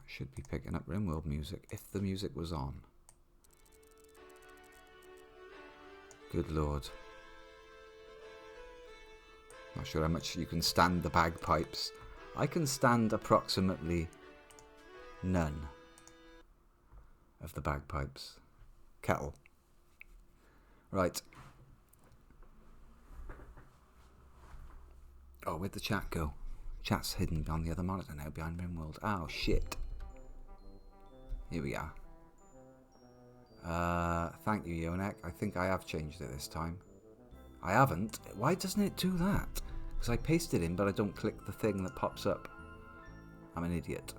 Should be picking up Rimworld music if the music was on. Good lord. Not sure how much you can stand the bagpipes. I can stand approximately none of the bagpipes. Kettle. Right. Oh, where'd the chat go? Chat's hidden on the other monitor now behind Rimworld. Oh, shit. Here we are. Thank you, Yonek. I think I have changed it this time. I haven't. Why doesn't it do that? Because I pasted in, but I don't click the thing that pops up. I'm an idiot.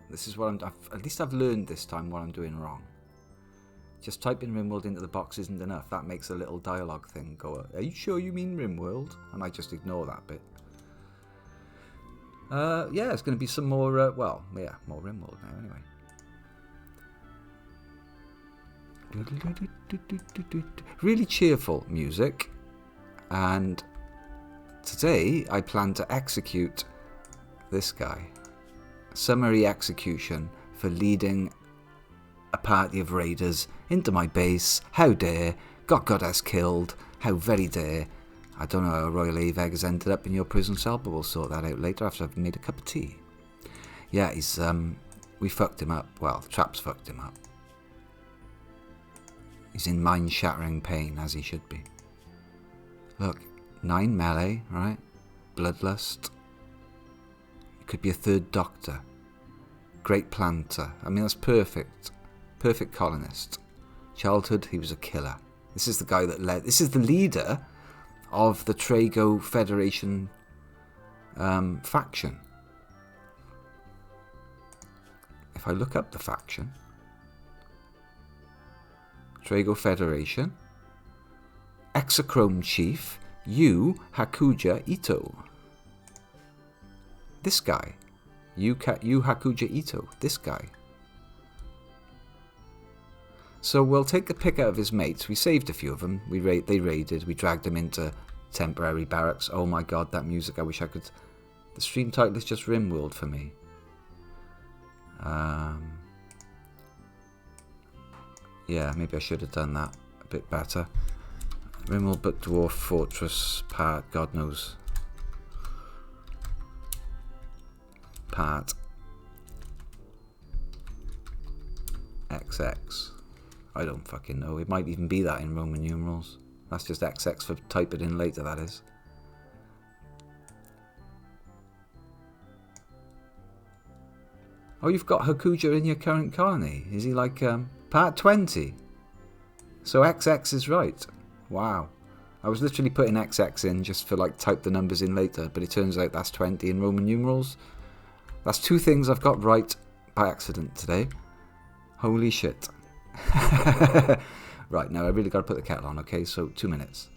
This is what at least I've learned this time what I'm doing wrong. Just typing Rimworld into the box isn't enough. That makes a little dialogue thing go, are you sure you mean Rimworld? And I just ignore that bit. Yeah, it's going to be some more, more Rimworld now anyway. Really cheerful music, and today I plan to execute this guy. Summary execution for leading a party of raiders into my base. How dare, got goddess killed, how very dare. I don't know how Royal Aveg has ended up in your prison cell, but we'll sort that out later after I've made a cup of tea. Yeah, we fucked him up. Well, the Trap's fucked him up. He's in mind-shattering pain, as he should be. Look, 9 melee, right? Bloodlust. He could be a 3rd Doctor. Great planter. I mean, that's perfect. Perfect colonist. Childhood, he was a killer. This is the guy that led... This is the leader of the Trago Federation faction. If I look up the faction... Trago Federation, Exochrome Chief, Yu Hakuja Ito. This guy. Yu Hakuja Ito. This guy. So we'll take the pick out of his mates. We saved a few of them. They raided. We dragged them into temporary barracks. Oh my god, that music. I wish I could... The stream title is just Rimworld for me. Yeah, maybe I should have done that a bit better. Rimworld but Dwarf Fortress part, God knows. Part XX. I don't fucking know. It might even be that in Roman numerals. That's just XX for type it in later, that is. Oh, you've got Hakuja in your current colony. Is he like... Part 20. So XX is right. Wow. I was literally putting XX in just for like type the numbers in later, but it turns out that's 20 in Roman numerals. That's 2 things I've got right by accident today. Holy shit. Right, now I really got to put the kettle on, okay? So 2 minutes.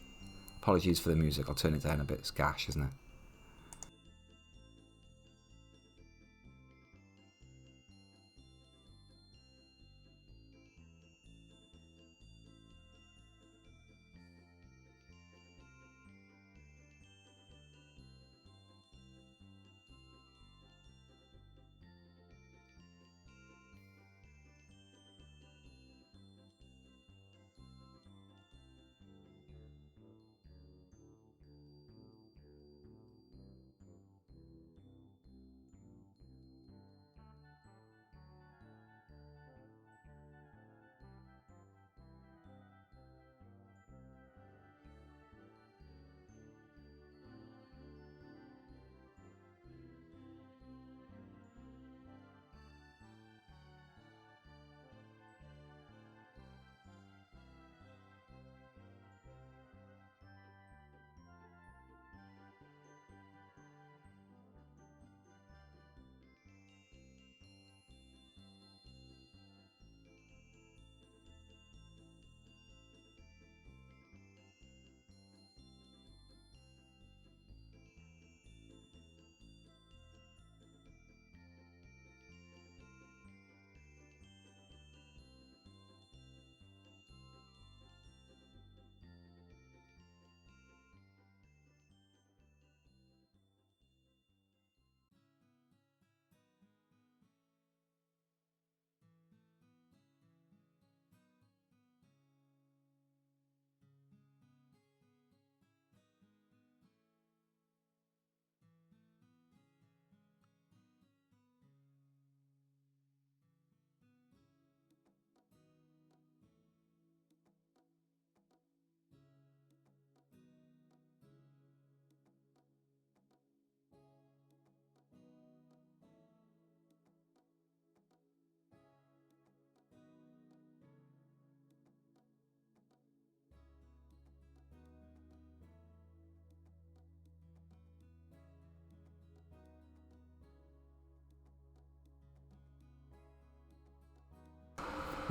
Apologies for the music. I'll turn it down a bit. It's gash, isn't it?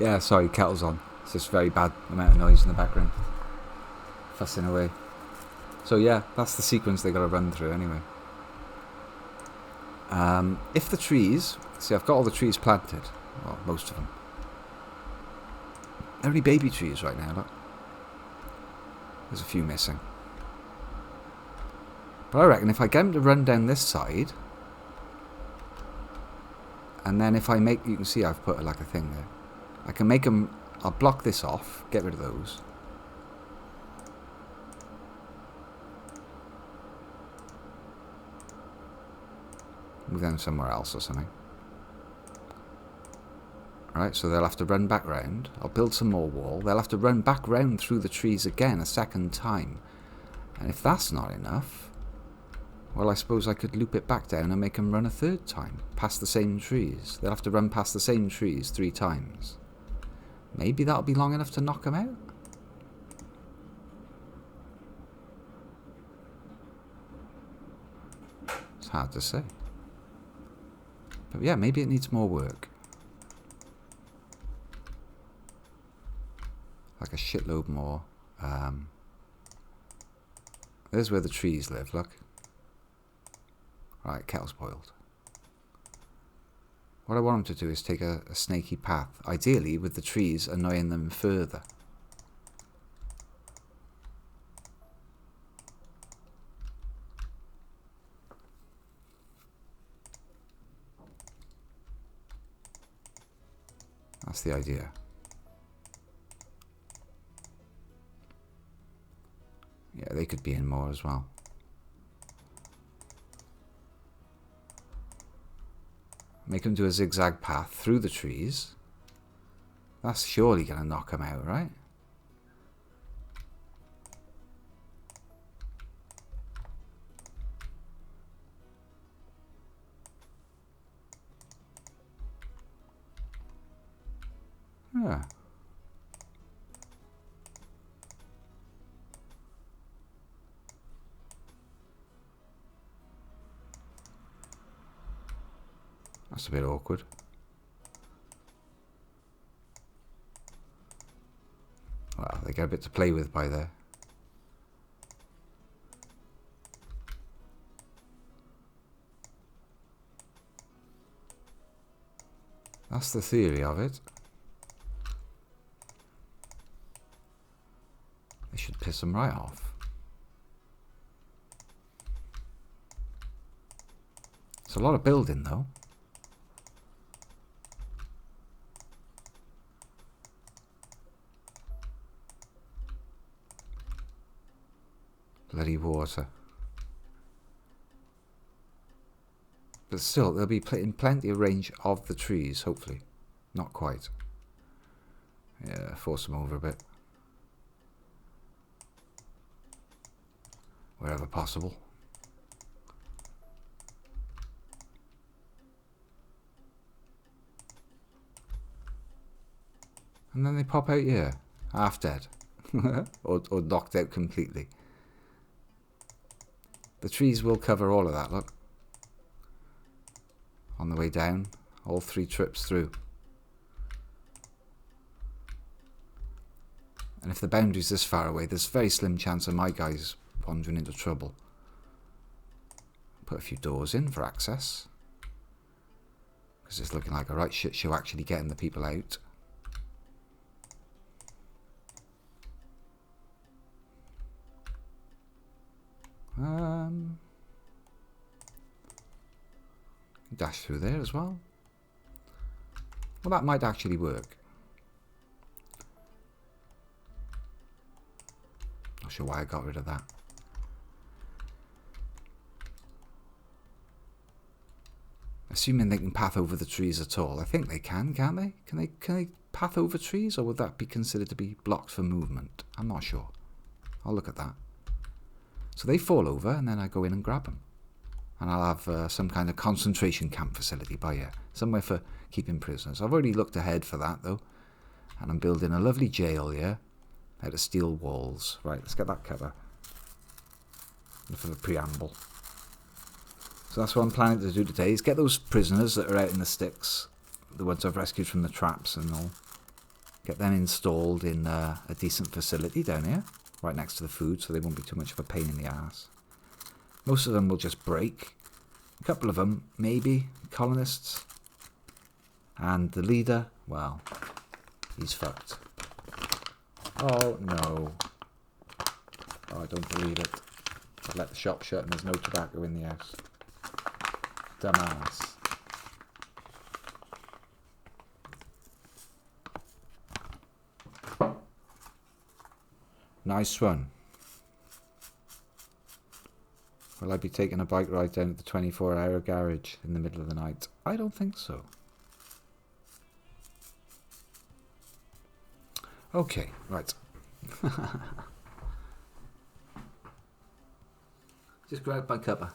Yeah, sorry, kettle's on. It's just very bad amount of noise in the background. Fussing away. So yeah, that's the sequence they got to run through anyway. If the trees... See, I've got all the trees planted. Well, most of them. They're only baby trees right now, look. There's a few missing. But I reckon if I get them to run down this side... And then if I make... You can see I've put like a thing there. I can make them... I'll block this off. Get rid of those. Move them somewhere else or something. Right, so they'll have to run back round. I'll build some more wall. They'll have to run back round through the trees again a second time. And if that's not enough... Well, I suppose I could loop it back down and make them run a third time. Past the same trees. They'll have to run past the same trees 3 times. Maybe that'll be long enough to knock them out? It's hard to say. But yeah, maybe it needs more work. Like a shitload more. There's where the trees live, look. Right, kettle's boiled. What I want them to do is take a snaky path. Ideally, with the trees annoying them further. That's the idea. Yeah, they could be in more as well. Make them do a zigzag path through the trees. That's surely going to knock them out, right? Yeah. That's a bit awkward. Well, they get a bit to play with by there. That's the theory of it. They should piss them right off. It's a lot of building though. Bloody water. But still, they'll be in plenty of range of the trees, hopefully. Not quite. Yeah, force them over a bit. Wherever possible. And then they pop out here, half dead. or knocked out completely. The trees will cover all of that, look. On the way down, all 3 trips through. And if the boundary's this far away, there's a very slim chance of my guys wandering into trouble. Put a few doors in for access. Because it's looking like a right shit show actually getting the people out. Dash through there as well. Well, that might actually work. Not sure why I got rid of that. Assuming they can path over the trees at all. I think they can, can't they? Can they path over trees, or would that be considered to be blocked for movement? I'm not sure. I'll look at that. So they fall over, and then I go in and grab them. And I'll have some kind of concentration camp facility by here. Somewhere for keeping prisoners. I've already looked ahead for that, though. And I'm building a lovely jail here. Out of steel walls. Right, let's get that cover. For the preamble. So that's what I'm planning to do today. Is get those prisoners that are out in the sticks. The ones I've rescued from the traps and all. Get them installed in a decent facility down here, right next to the food, so they won't be too much of a pain in the ass. Most of them will just break. A couple of them, maybe, colonists. And the leader, well, he's fucked. Oh, no. Oh, I don't believe it. I've let the shop shut and there's no tobacco in the house. Dumbass. Nice one. Will I be taking a bike ride down at the 24-hour garage in the middle of the night? I don't think so. Okay, right. Just grab my cuppa.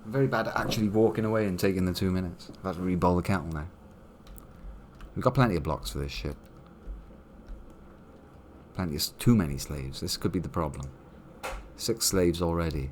I'm very bad at actually walking away and taking the 2 minutes. I've had to re-bowl the kettle now. We've got plenty of blocks for this shit. Plenty of too many slaves. This could be the problem. 6 slaves already.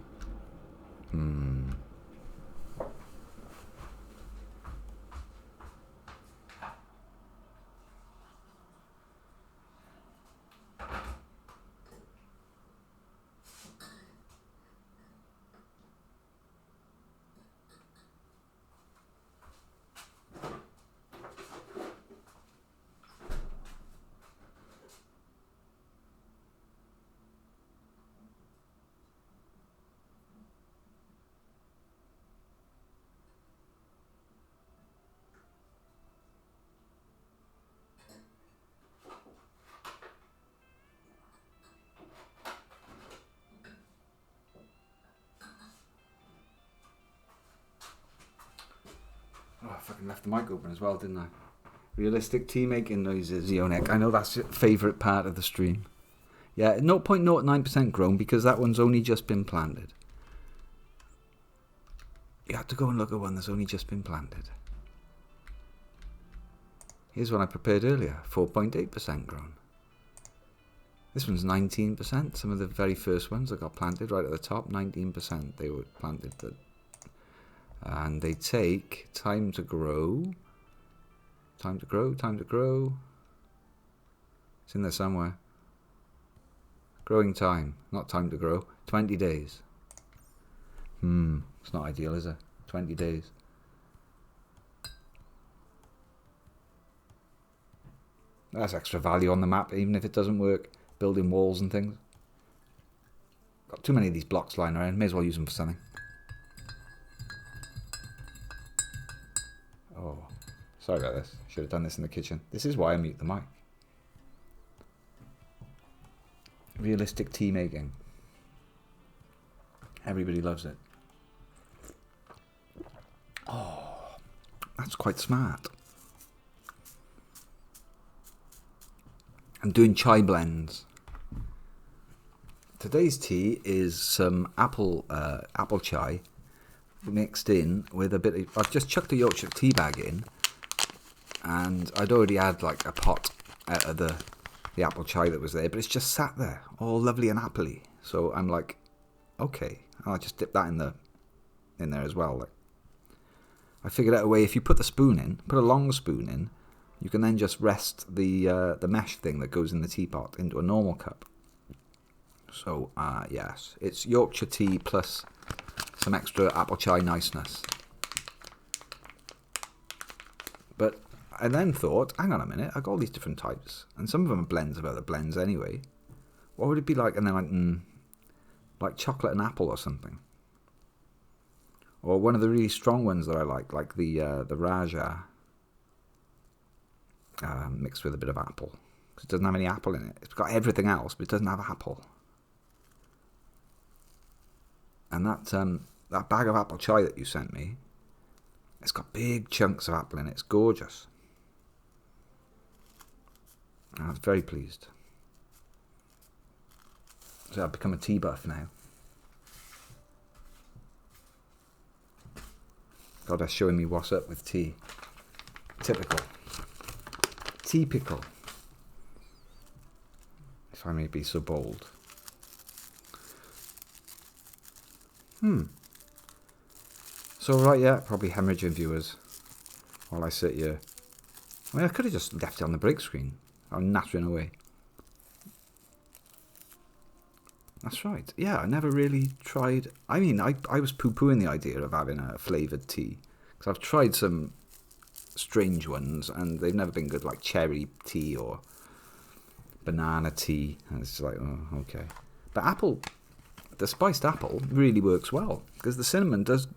Oh, I fucking left the mic open as well, didn't I? Realistic tea making noises, Yonek. I know that's your favourite part of the stream. Yeah, 0.09% grown because that one's only just been planted. You have to go and look at one that's only just been planted. Here's one I prepared earlier, 4.8% grown. This one's 19%. Some of the very first ones that got planted right at the top, 19%. They were planted. And they take time to grow. Time to grow, time to grow. It's in there somewhere. Growing time, not time to grow. 20 days. It's not ideal, is it? 20 days. That's extra value on the map, even if it doesn't work. Building walls and things. Got too many of these blocks lying around. May as well use them for something. Oh, sorry about this. Should have done this in the kitchen. This is why I mute the mic. Realistic tea making. Everybody loves it. Oh, that's quite smart. I'm doing chai blends. Today's tea is some apple chai mixed in with a bit of... I've just chucked a Yorkshire tea bag in, and I'd already had like a pot out of the apple chai that was there, but it's just sat there, all lovely and appley. So I'm like, okay, I'll just dip that in there as well. Like, I figured out a way, if you put the spoon in, put a long spoon in, you can then just rest the mesh thing that goes in the teapot into a normal cup. So, yes, it's Yorkshire tea plus some extra apple chai niceness. But I then thought, hang on a minute, I've got all these different types, and some of them are blends of other blends anyway. What would it be like? And then like chocolate and apple or something. Or one of the really strong ones that I like the Raja, mixed with a bit of apple. Because it doesn't have any apple in it. It's got everything else, but it doesn't have apple. And that bag of apple chai that you sent me, it's got big chunks of apple in it. It's gorgeous. I was very pleased. So I've become a tea buff now. God, they're showing me what's up with tea. Typical. Typical. if I may be so bold. So right, yeah, probably hemorrhaging viewers while I sit here. I mean, I could have just left it on the break screen. I'm nattering away. That's right. Yeah, I never really tried. I mean, I was poo-pooing the idea of having a flavoured tea. Because I've tried some strange ones and they've never been good, like cherry tea or banana tea. And it's like, oh, okay. But apple, the spiced apple really works well. Because the cinnamon does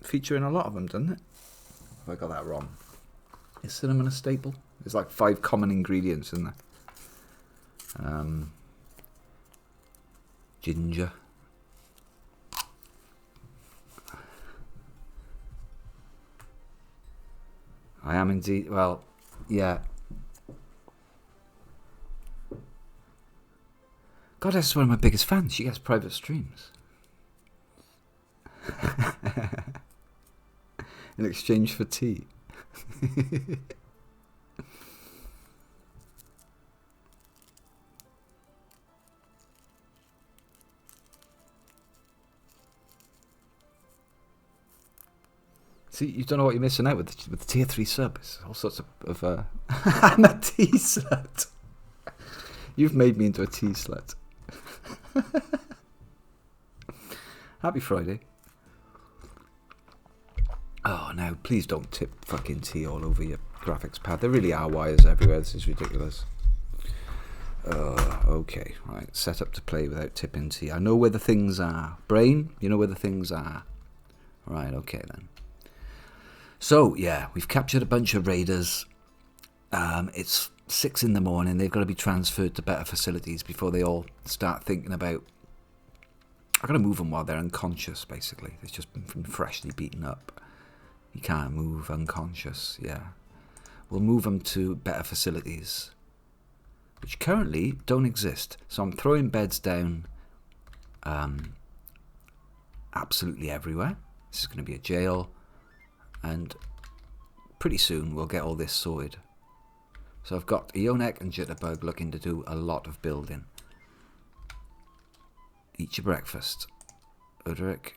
feature in a lot of them, doesn't it? Have I got that wrong? Is cinnamon a staple? There's like 5 common ingredients in there. Ginger. I am indeed. Well, yeah. God, that's one of my biggest fans. She gets private streams. In exchange for tea. See, you don't know what you're missing out with the tier 3 subs. All sorts of I'm a tea slut. You've made me into a tea slut. Happy Friday. Oh no, please don't tip fucking tea all over your graphics pad. There really are wires everywhere. This is ridiculous. Okay, right. Set up to play without tipping tea. I know where the things are. Brain, you know where the things are. Right, okay then. So, yeah, we've captured a bunch of raiders. It's 6 in the morning. They've got to be transferred to better facilities before they all start thinking about... I've got to move them while they're unconscious, basically. They've just been freshly beaten up. You can't move unconscious, yeah. We'll move them to better facilities, which currently don't exist. So I'm throwing beds down absolutely everywhere. This is going to be a jail. And pretty soon we'll get all this sorted. So I've got Ionek and Jitterbug looking to do a lot of building. Eat your breakfast. Udric,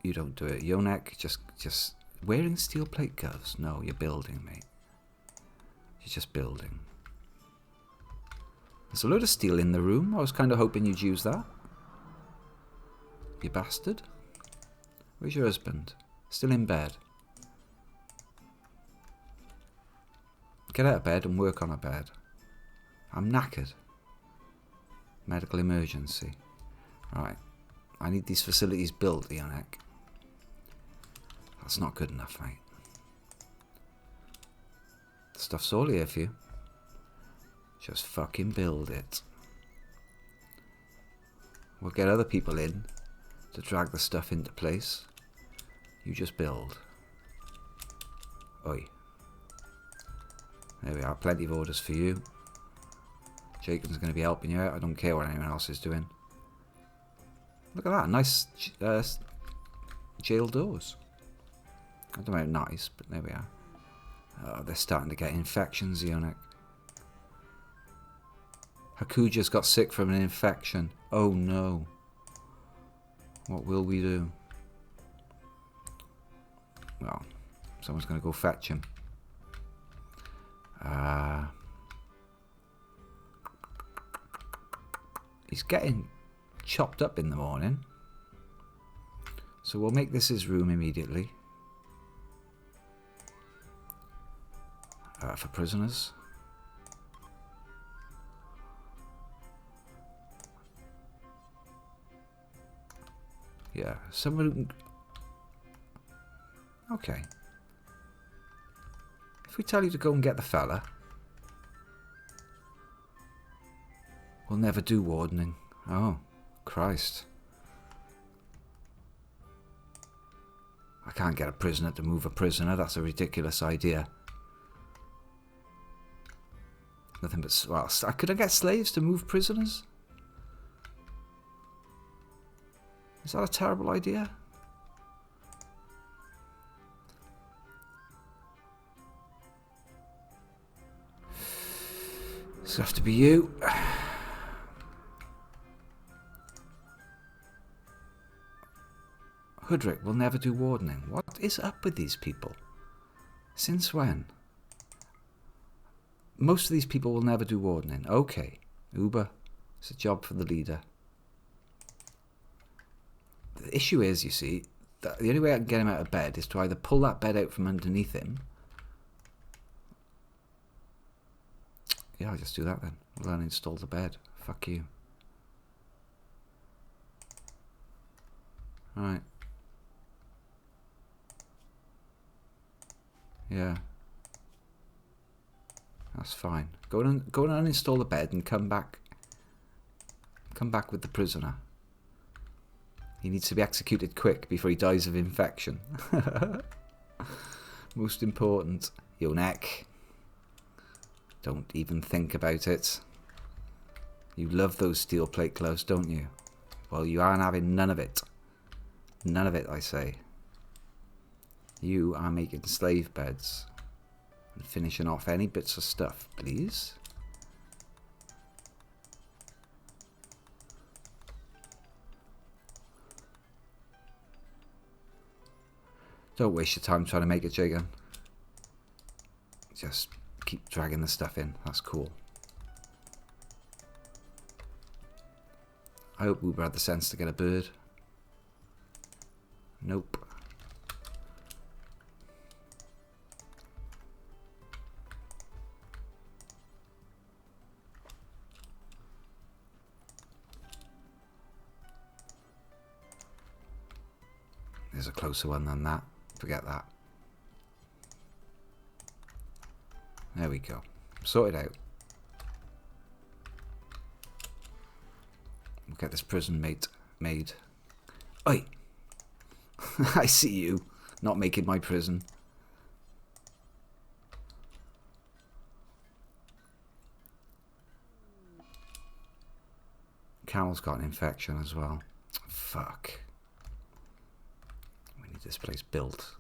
you don't do it. Ionek, just wearing steel plate gloves. No, you're building, mate. You're just building. There's a load of steel in the room. I was kind of hoping you'd use that. You bastard. Where's your husband? Still in bed. Get out of bed and work on a bed. I'm knackered. Medical emergency. Right. I need these facilities built, Ionek. That's not good enough, mate. Stuff's all here for you. Just fucking build it. We'll get other people in to drag the stuff into place. You just build. Oi. There we are. Plenty of orders for you. Jacob's going to be helping you out. I don't care what anyone else is doing. Look at that. Nice jail doors. I don't know how nice, but there we are. Oh, they're starting to get infections, Ionek. Hakuja's got sick from an infection. Oh no. What will we do? Well, someone's going to go fetch him. He's getting chopped up in the morning. So we'll make this his room immediately. For prisoners. Yeah, someone who can... Okay. If we tell you to go and get the fella, we'll never do wardening. Oh, Christ. I can't get a prisoner to move a prisoner. That's a ridiculous idea. Nothing but... Well, could I get slaves to move prisoners? Is that a terrible idea? This will have to be you. Hoodrick will never do wardening. What is up with these people? Since when? Most of these people will never do wardening. Okay. Uber. It's a job for the leader. The issue is, you see, that the only way I can get him out of bed is to either pull that bed out from underneath him. Yeah, I'll just do that then. I'll uninstall the bed. Fuck you. Alright. Yeah. That's fine. Go and uninstall the bed and come back. Come back with the prisoner. He needs to be executed quick before he dies of infection. Most important. Your neck. Don't even think about it. You love those steel plate gloves, don't you? Well, you aren't having none of it. None of it, I say. You are making slave beds. And finishing off any bits of stuff, please. Don't waste your time trying to make it, Jagan. Just keep dragging the stuff in. That's cool. I hope Uber had the sense to get a bird. Nope. There's a closer one than that. Forget that. There we go. Sorted out. We'll get this prison made. Oi! I see you. Not making my prison. Camel's got an infection as well. Fuck. We need this place built.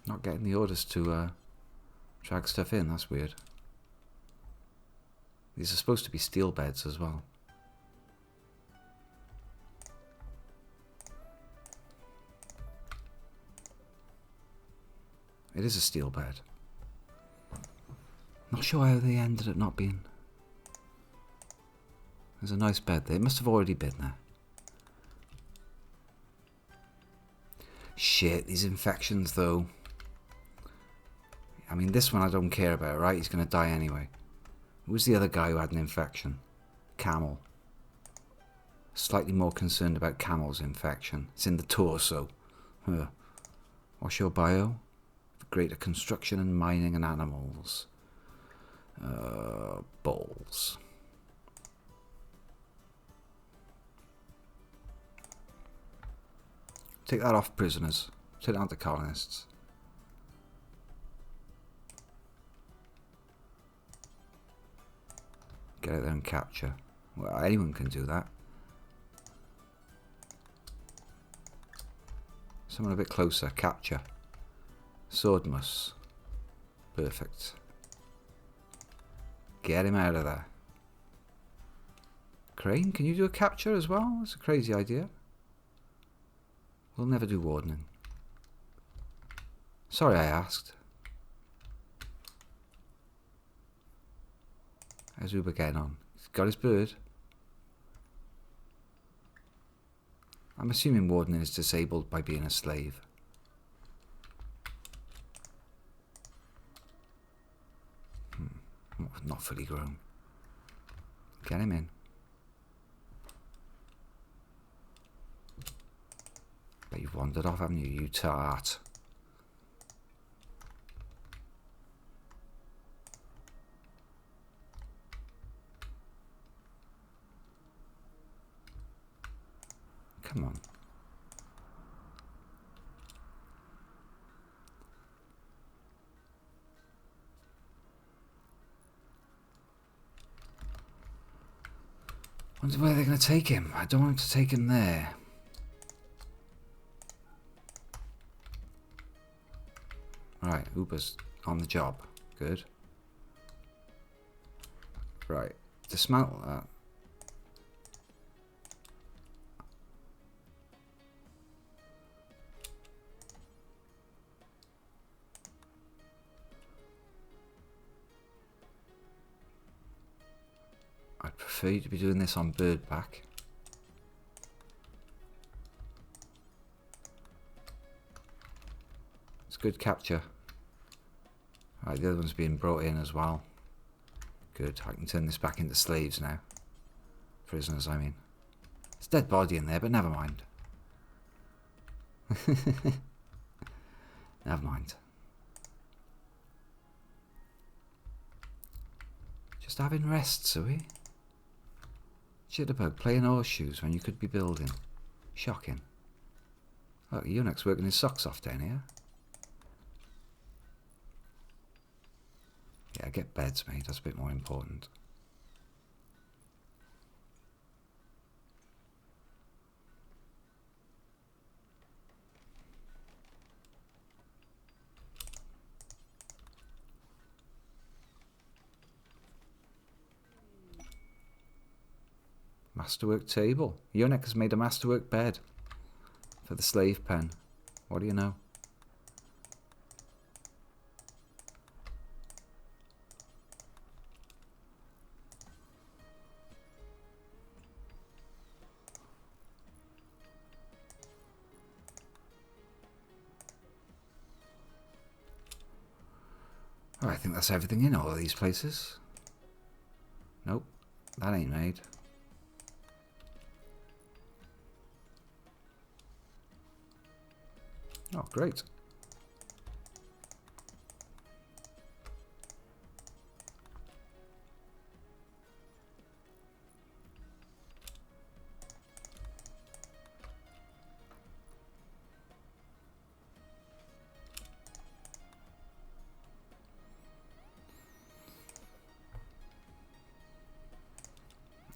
Not getting the orders to drag stuff in, that's weird. These are supposed to be steel beds as well. It is a steel bed. Not sure how they ended up not being. There's a nice bed there. It must have already been there. Shit, these infections though. I mean, this one I don't care about, right? He's going to die anyway. Who's the other guy who had an infection? Camel. Slightly more concerned about Camel's infection. It's in the torso. What's your bio? Greater construction and mining and animals. Balls. Take that off, prisoners. Take that onto colonists. Get out there and capture. Well, anyone can do that. Someone a bit closer. Capture. Swordmus. Perfect. Get him out of there. Crane, can you do a capture as well? That's a crazy idea. We'll never do wardening. Sorry I asked. How's Uber getting on? He's got his bird. I'm assuming wardening is disabled by being a slave. Not fully grown. Get him in. But you've wandered off, haven't you, you tart? Come on. Wonder where they're going to take him. I don't want to take him there. Right, Uber's on the job. Good. Right, dismantle that. I'd prefer you to be doing this on bird back. It's good capture. Right, the other one's being brought in as well. Good, I can turn this back into slaves now. Prisoners, I mean. There's a dead body in there, but never mind. Never mind. Just having rests, are we? Jitterbug playing horseshoes when you could be building. Shocking. Look, Eunuch's working his socks off down here. Yeah, get beds made, that's a bit more important. Masterwork table. Eunuch has made a masterwork bed for the slave pen. What do you know? Oh, I think that's everything in all of these places. Nope, that ain't made. Oh, great.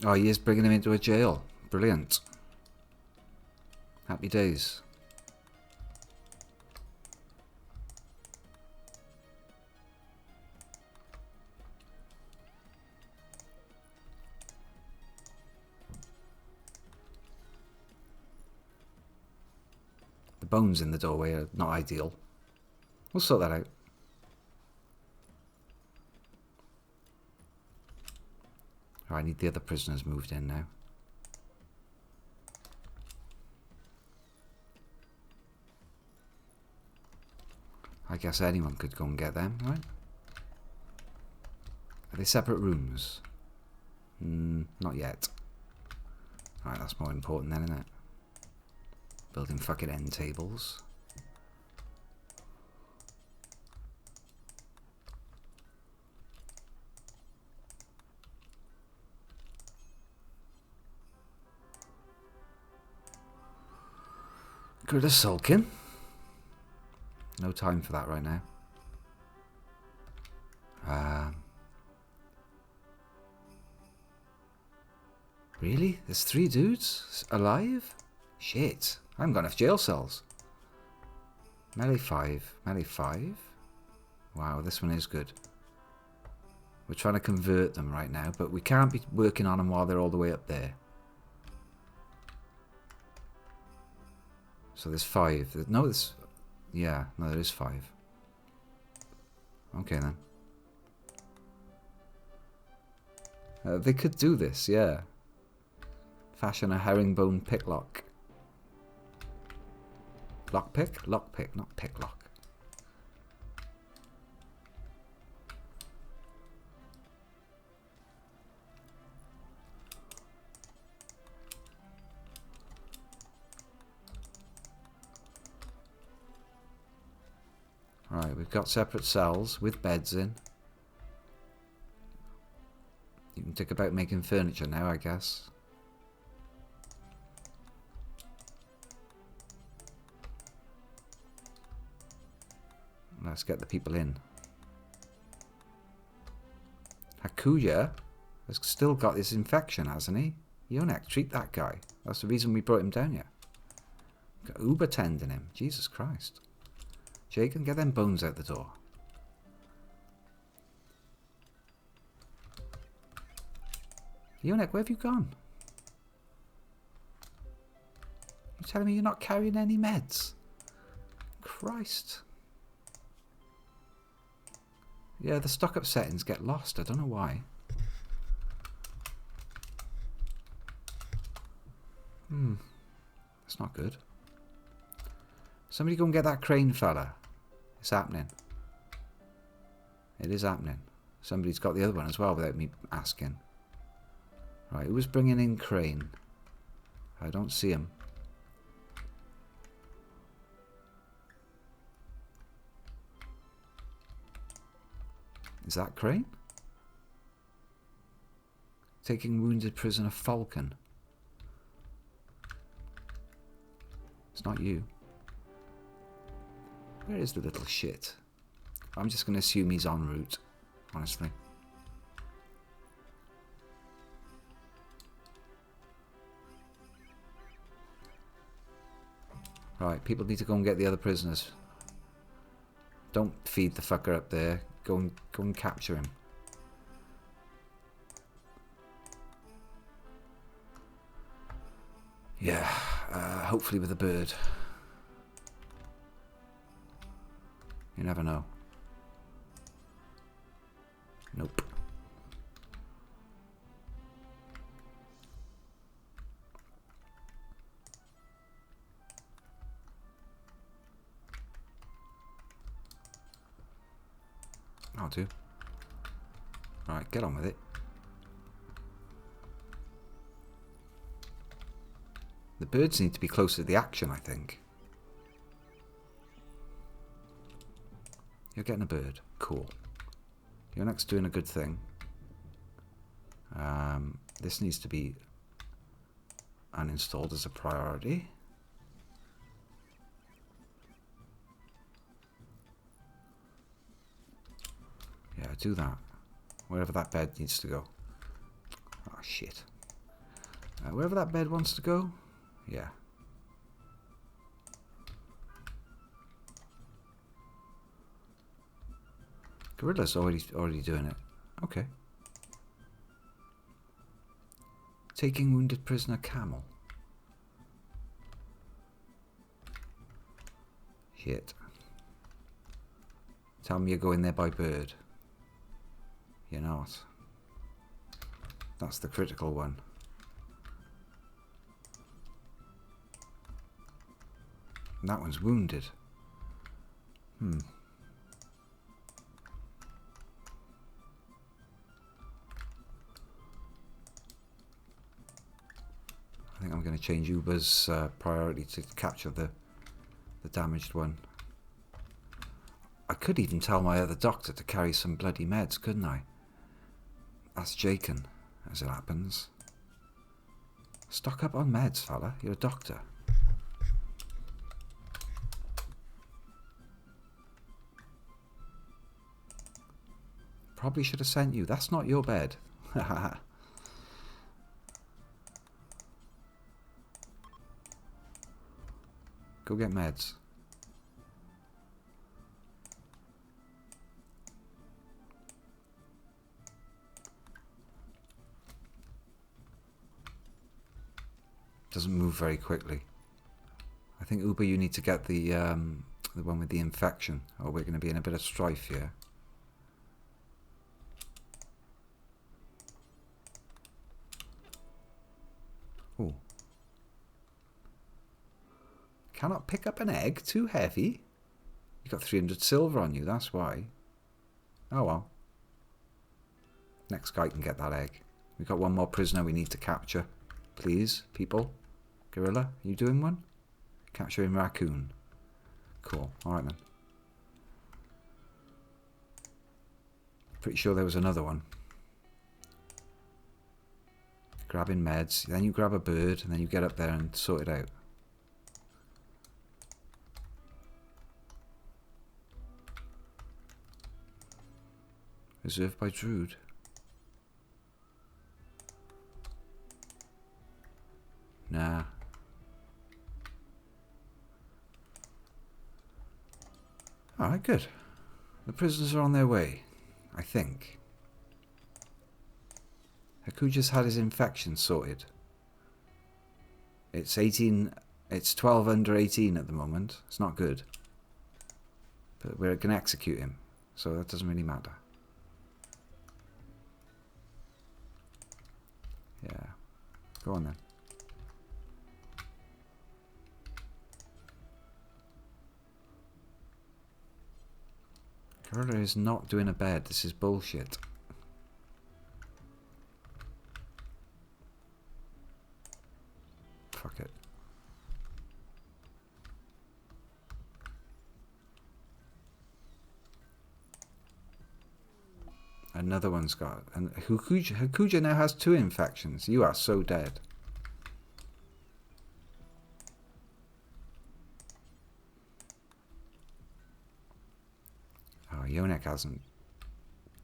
Oh, he is bringing him into a jail. Brilliant. Happy days. The bones in the doorway are not ideal. We'll sort that out. Oh, I need the other prisoners moved in now. I guess anyone could go and get them, right? Are they separate rooms? Not yet. Alright, that's more important then, isn't it? Building fucking end tables. Good as sulking. No time for that right now. Really? There's 3 dudes alive? Shit. I haven't got enough jail cells. Melee 5. Melee 5? Wow, this one is good. We're trying to convert them right now, but we can't be working on them while they're all the way up there. So there's 5. No, there's... Yeah, no, there is 5. Okay, then. They could do this, yeah. Fashion a herringbone picklock. Lockpick? Lockpick, not picklock. Right, we've got separate cells with beds in. You can think about making furniture now, I guess. Let's get the people in. Hakuya has still got this infection, hasn't he? Yonek, treat that guy. That's the reason we brought him down here. Got Uber tending him. Jesus Christ. Jake, and get them bones out the door. Eunuch, where have you gone? You're telling me you're not carrying any meds? Christ. Yeah, the stock-up settings get lost. I don't know why. That's not good. Somebody go and get that crane fella. It's happening. It is happening. Somebody's got the other one as well without me asking. Right, who was bringing in crane? I don't see him. Is that crane? Taking wounded prisoner Falcon. It's not you. Where is the little shit? I'm just going to assume he's en route, honestly. Right, people need to go and get the other prisoners. Don't feed the fucker up there. Go and capture him. Yeah, hopefully with a bird. You never know. Nope. I'll do. Right, get on with it. The birds need to be closer to the action, I think. You're getting a bird. Cool. You're next doing a good thing. This needs to be uninstalled as a priority. Yeah, do that. Wherever that bed needs to go. Oh, shit. Wherever that bed wants to go. Yeah. Gorilla's already doing it. Okay. Taking wounded prisoner camel. Shit. Tell me you're going there by bird. You're not. That's the critical one. And that one's wounded. I think I'm going to change Uber's priority to capture the damaged one. I could even tell my other doctor to carry some bloody meds, couldn't I? That's Jaken, as it happens. Stock up on meds, fella. You're a doctor. Probably should have sent you. That's not your bed. Go get meds. Doesn't move very quickly. I think Uber, you need to get the one with the infection, or we're going to be in a bit of strife here. Oh. Cannot pick up an egg? Too heavy? You got 300 silver on you, that's why. Oh well. Next guy can get that egg. We've got one more prisoner we need to capture. Please, people. Gorilla, are you doing one? Capturing raccoon. Cool. Alright then. Pretty sure there was another one. Grabbing meds. Then you grab a bird and then you get up there and sort it out. Reserved by Druid. Nah. Alright, good. The prisoners are on their way, I think. Hakuja's had his infection sorted. It's 18, it's 12 under 18 at the moment. It's not good. But we're going to execute him, so that doesn't really matter. Yeah. Go on then. Gorilla is not doing a bed. This is bullshit. Fuck it. Another one's got... And Hakuja now has 2 infections. You are so dead. Oh, Yonek hasn't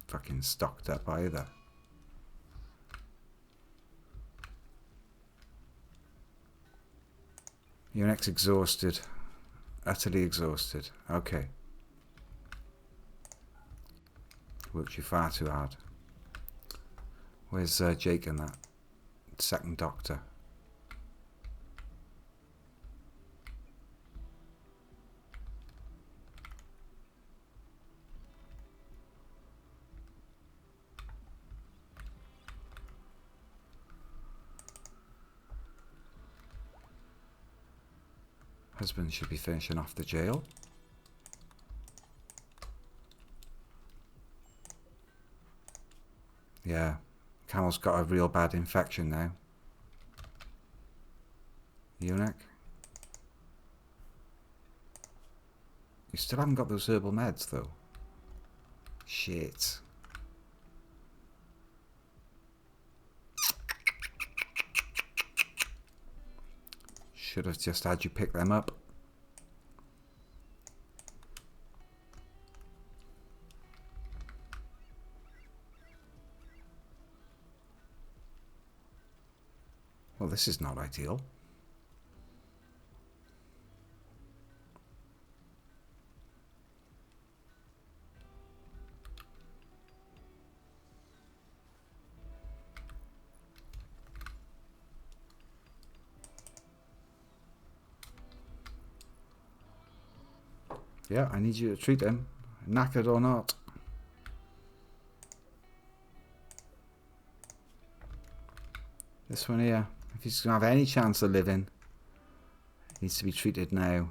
fucking stocked up either. Yonek's exhausted. Utterly exhausted. Okay. Worked you far too hard. Where's Jake and that second doctor? Husband should be finishing off the jail. Yeah, Camel's got a real bad infection now. Eunuch. You still haven't got those herbal meds though. Shit. Should have just had you pick them up. Well, this is not ideal. Yeah, I need you to treat him, knackered or not. This one here, if he's going to have any chance of living, needs to be treated now.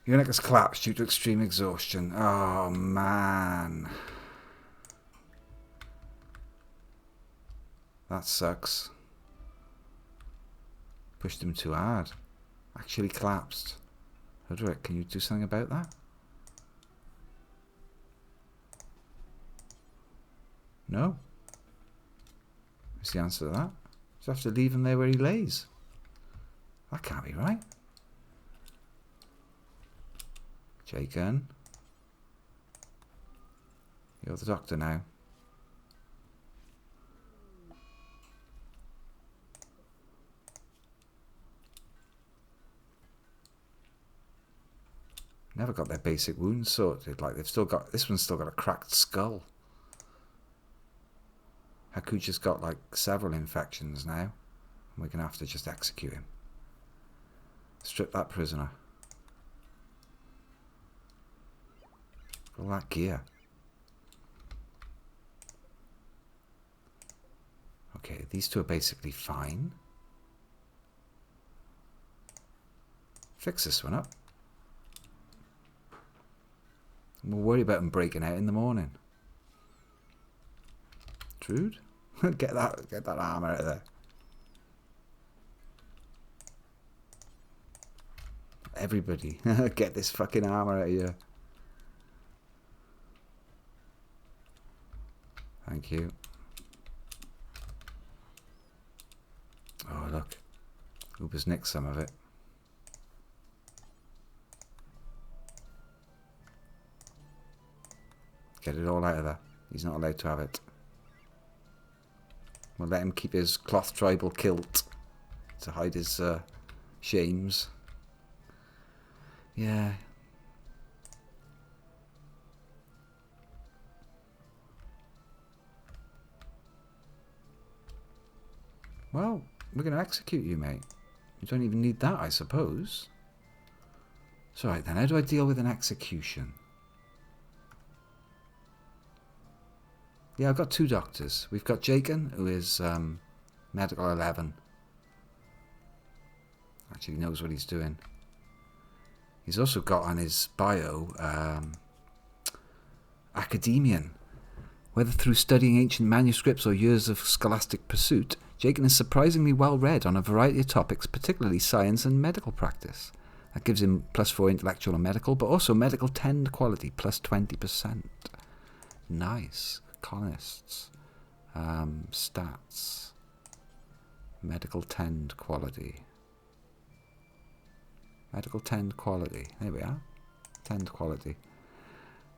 Eunuch has collapsed due to extreme exhaustion. Oh, man. That sucks. Pushed him too hard. Actually collapsed. Hodrick, can you do something about that? No. What's the answer to that? Just have to leave him there where he lays. That can't be right. Jaken. You're the doctor now. Never got their basic wounds sorted. Like they've still got, this one's still got a cracked skull. Hakuja's got like several infections now. We're gonna have to just execute him. Strip that prisoner. All that gear. Okay, these two are basically fine. Fix this one up. We'll worry about them breaking out in the morning. Trude? get that armor out of there. Everybody, get this fucking armor out of here. Thank you. Oh look, Uber's nicked some of it. Get it all out of there. He's not allowed to have it. We'll let him keep his cloth tribal kilt to hide his shames. Yeah. Well, we're going to execute you, mate. You don't even need that, I suppose. So, right then, how do I deal with an execution? Yeah, I've got 2 doctors. We've got Jaken, who is medical 11. Actually knows what he's doing. He's also got on his bio academian. Whether through studying ancient manuscripts or years of scholastic pursuit, Jaken is surprisingly well read on a variety of topics, particularly science and medical practice. That gives him +4 intellectual and medical, but also medical tend quality, +20%. Nice. Colonists. Stats. Medical tend quality. Medical tend quality. There we are. Tend quality.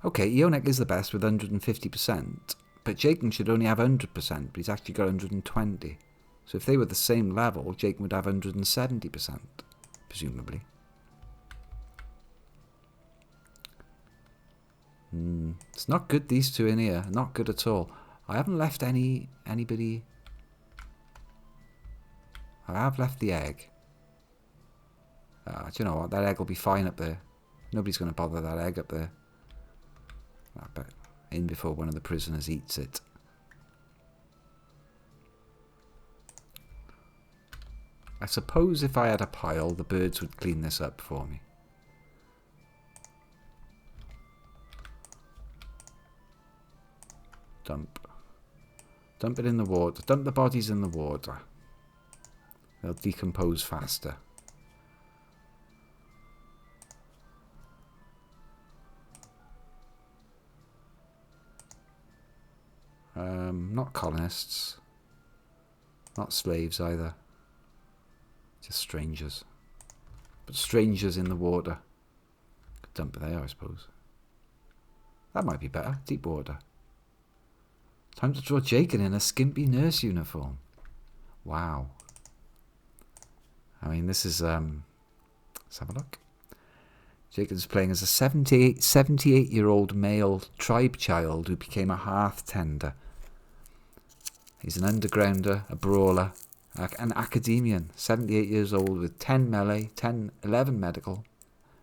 Okay, Ionek is the best with 150%, but Jaken should only have 100%, but he's actually got 120. So if they were the same level, Jaken would have 170%, presumably. It's not good, these two in here. Not good at all. I haven't left anybody. I have left the egg. Do you know what? That egg will be fine up there. Nobody's going to bother that egg up there. I bet in before one of the prisoners eats it. I suppose if I had a pile, the birds would clean this up for me. Dump. Dump it in the water. Dump the bodies in the water. They'll decompose faster. Not colonists. Not slaves either. Just strangers. But strangers in the water. Could dump it there, I suppose. That might be better. Deep water. Time to draw Jaken in a skimpy nurse uniform. Wow. I mean, this is, let's have a look. Jaken's playing as a 78-year-old male tribe child who became a hearth tender. He's an undergrounder, a brawler, an academician, 78 years old with 10 melee, 11 medical,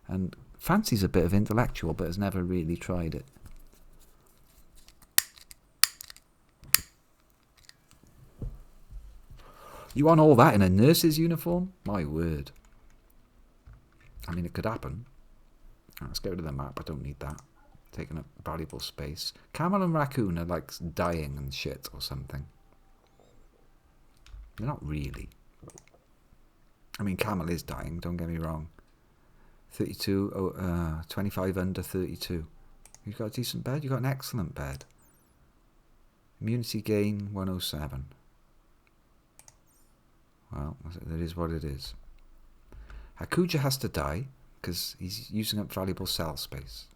and fancies a bit of intellectual but has never really tried it. You want all that in a nurse's uniform? My word. I mean, it could happen. Let's get rid of the map. I don't need that. Taking up valuable space. Camel and raccoon are like dying and shit or something. They're not really. I mean, camel is dying, don't get me wrong. 32, 25 under 32. You've got a decent bed? You've got an excellent bed. Immunity gain 107. Well, that is what it is. Hakuja has to die because he's using up valuable cell space.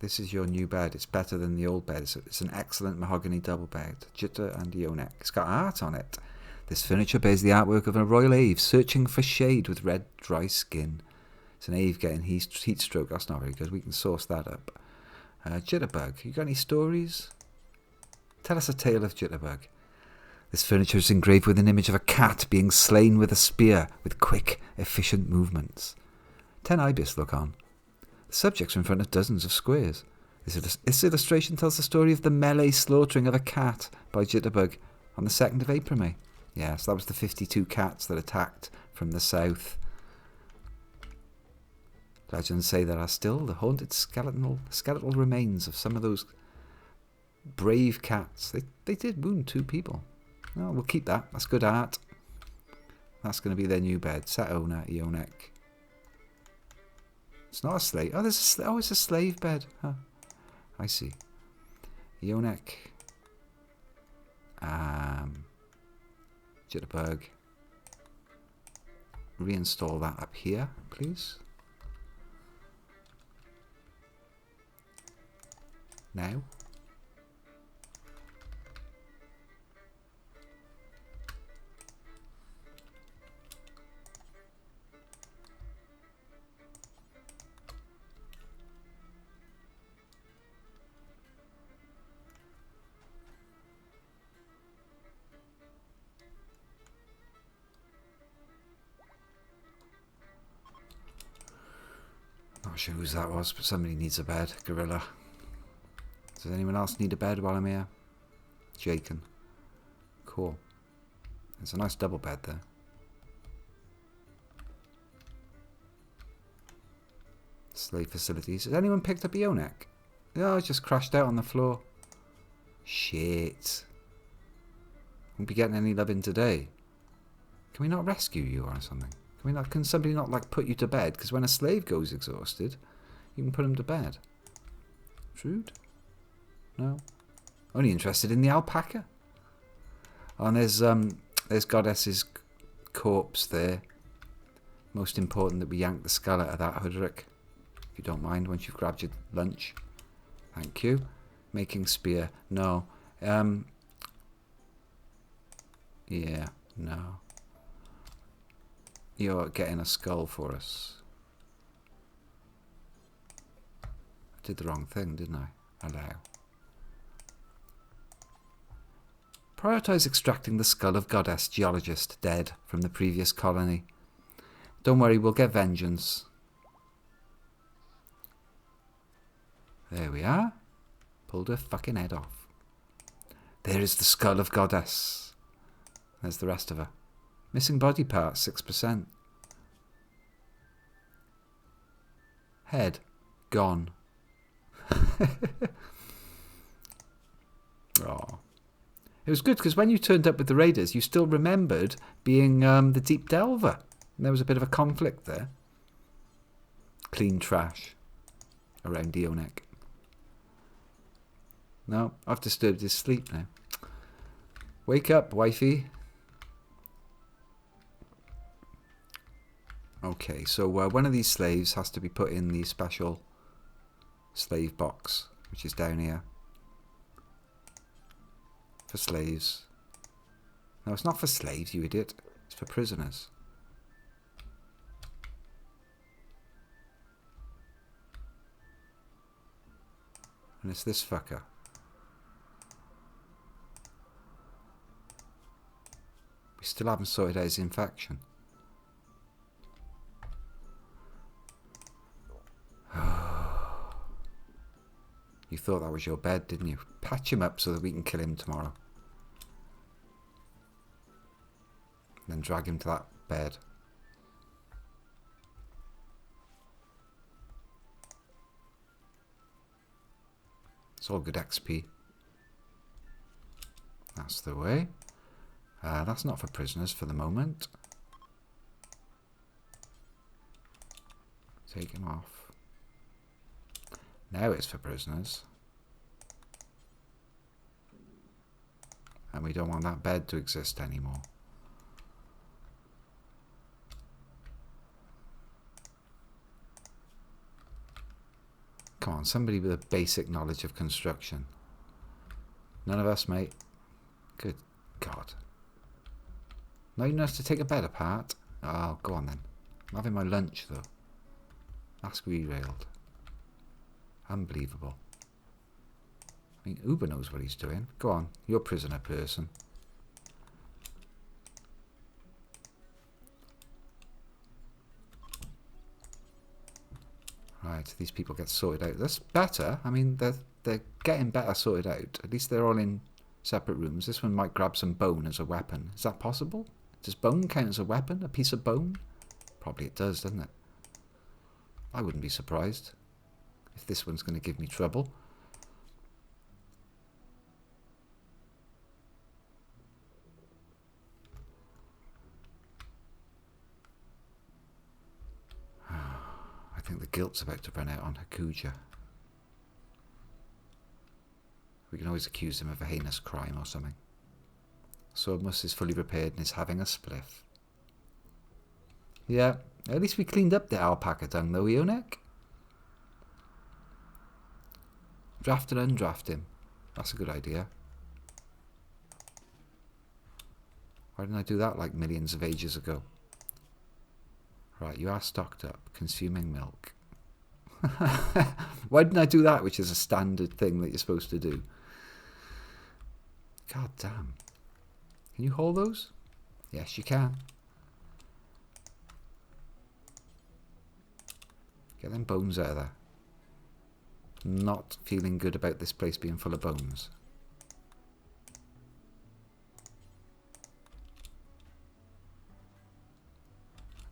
This is your new bed. It's better than the old bed. It's an excellent mahogany double bed. Jitta and Ionek. It's got art on it. This furniture bears the artwork of a royal Ave searching for shade with red, dry skin. It's an Ave getting heat stroke. That's not very good. We can source that up. Jitterbug. You got any stories? Tell us a tale of Jitterbug. This furniture is engraved with an image of a cat being slain with a spear with quick, efficient movements. 10 ibis look on. The subjects are in front of dozens of squares. This illustration tells the story of the melee slaughtering of a cat by Jitterbug on the 2nd of April, May. Yes, that was the 52 cats that attacked from the south. Legends say there are still the haunted skeletal remains of some of those brave cats. They did wound 2 people. Oh, we'll keep that. That's good art. That's going to be their new bed. Set owner, Ionek. It's not a slave. Oh, it's a slave bed. Huh. I see. Ionek. Jitterbug. Reinstall that up here, please. Now. sure whose that was, but somebody needs a bed. Gorilla. Does anyone else need a bed while I'm here? Jaken. Cool. There's a nice double bed there. Slave facilities. Has anyone picked up Ionek? Oh, it's just crashed out on the floor. Shit. Won't be getting any loving today. Can we not rescue you or something? Can we not? Can somebody not like put you to bed? Because when a slave goes exhausted, you can put him to bed. Rude? No. Only interested in the alpaca. Oh, and there's Goddess's corpse there. Most important that we yank the skull out of that, Hudrick. If you don't mind, once you've grabbed your lunch. Thank you. Making spear. No. Yeah, no. You're getting a skull for us. I did the wrong thing, didn't I? Allow. Prioritize extracting the skull of Goddess Geologist dead from the previous colony. Don't worry, we'll get vengeance. There we are. Pulled her fucking head off. There is the skull of Goddess. There's the rest of her. Missing body parts, 6%. Head. Gone. Oh. It was good because when you turned up with the raiders, you still remembered being the deep delver. And there was a bit of a conflict there. Clean trash around Ionek. No, I've disturbed his sleep now. Wake up, wifey. Okay, so one of these slaves has to be put in the special slave box, which is down here. For slaves. No, it's not for slaves, you idiot. It's for prisoners. And it's this fucker. We still haven't sorted out his infection. You thought that was your bed, didn't you? Patch him up so that we can kill him tomorrow. And then drag him to that bed. It's all good XP. That's the way. That's not for prisoners for the moment. Take him off. Now it's for prisoners. And we don't want that bed to exist anymore. Come on, somebody with a basic knowledge of construction. None of us, mate. Good God. Not even enough to take a bed apart? Oh, go on then. I'm having my lunch, though. Ask Rimworld. Unbelievable. I mean, Uber knows what he's doing. Go on, you're prisoner person. Right, these people get sorted out. That's better. I mean, they're getting better sorted out. At least they're all in separate rooms. This one might grab some bone as a weapon. Is that possible? Does bone count as a weapon? A piece of bone? Probably it does, doesn't it? I wouldn't be surprised if this one's going to give me trouble. I think the guilt's about to run out on Hakuja. We can always accuse him of a heinous crime or something. Swordmus is fully repaired and is having a spliff. Yeah, at least we cleaned up the alpaca dung though, Ionek. Draft and undraft him. That's a good idea. Why didn't I do that like millions of ages ago? Right, you are stocked up. Consuming milk. Why didn't I do that, which is a standard thing that you're supposed to do? God damn. Can you hold those? Yes, you can. Get them bones out of there. Not feeling good about this place being full of bones.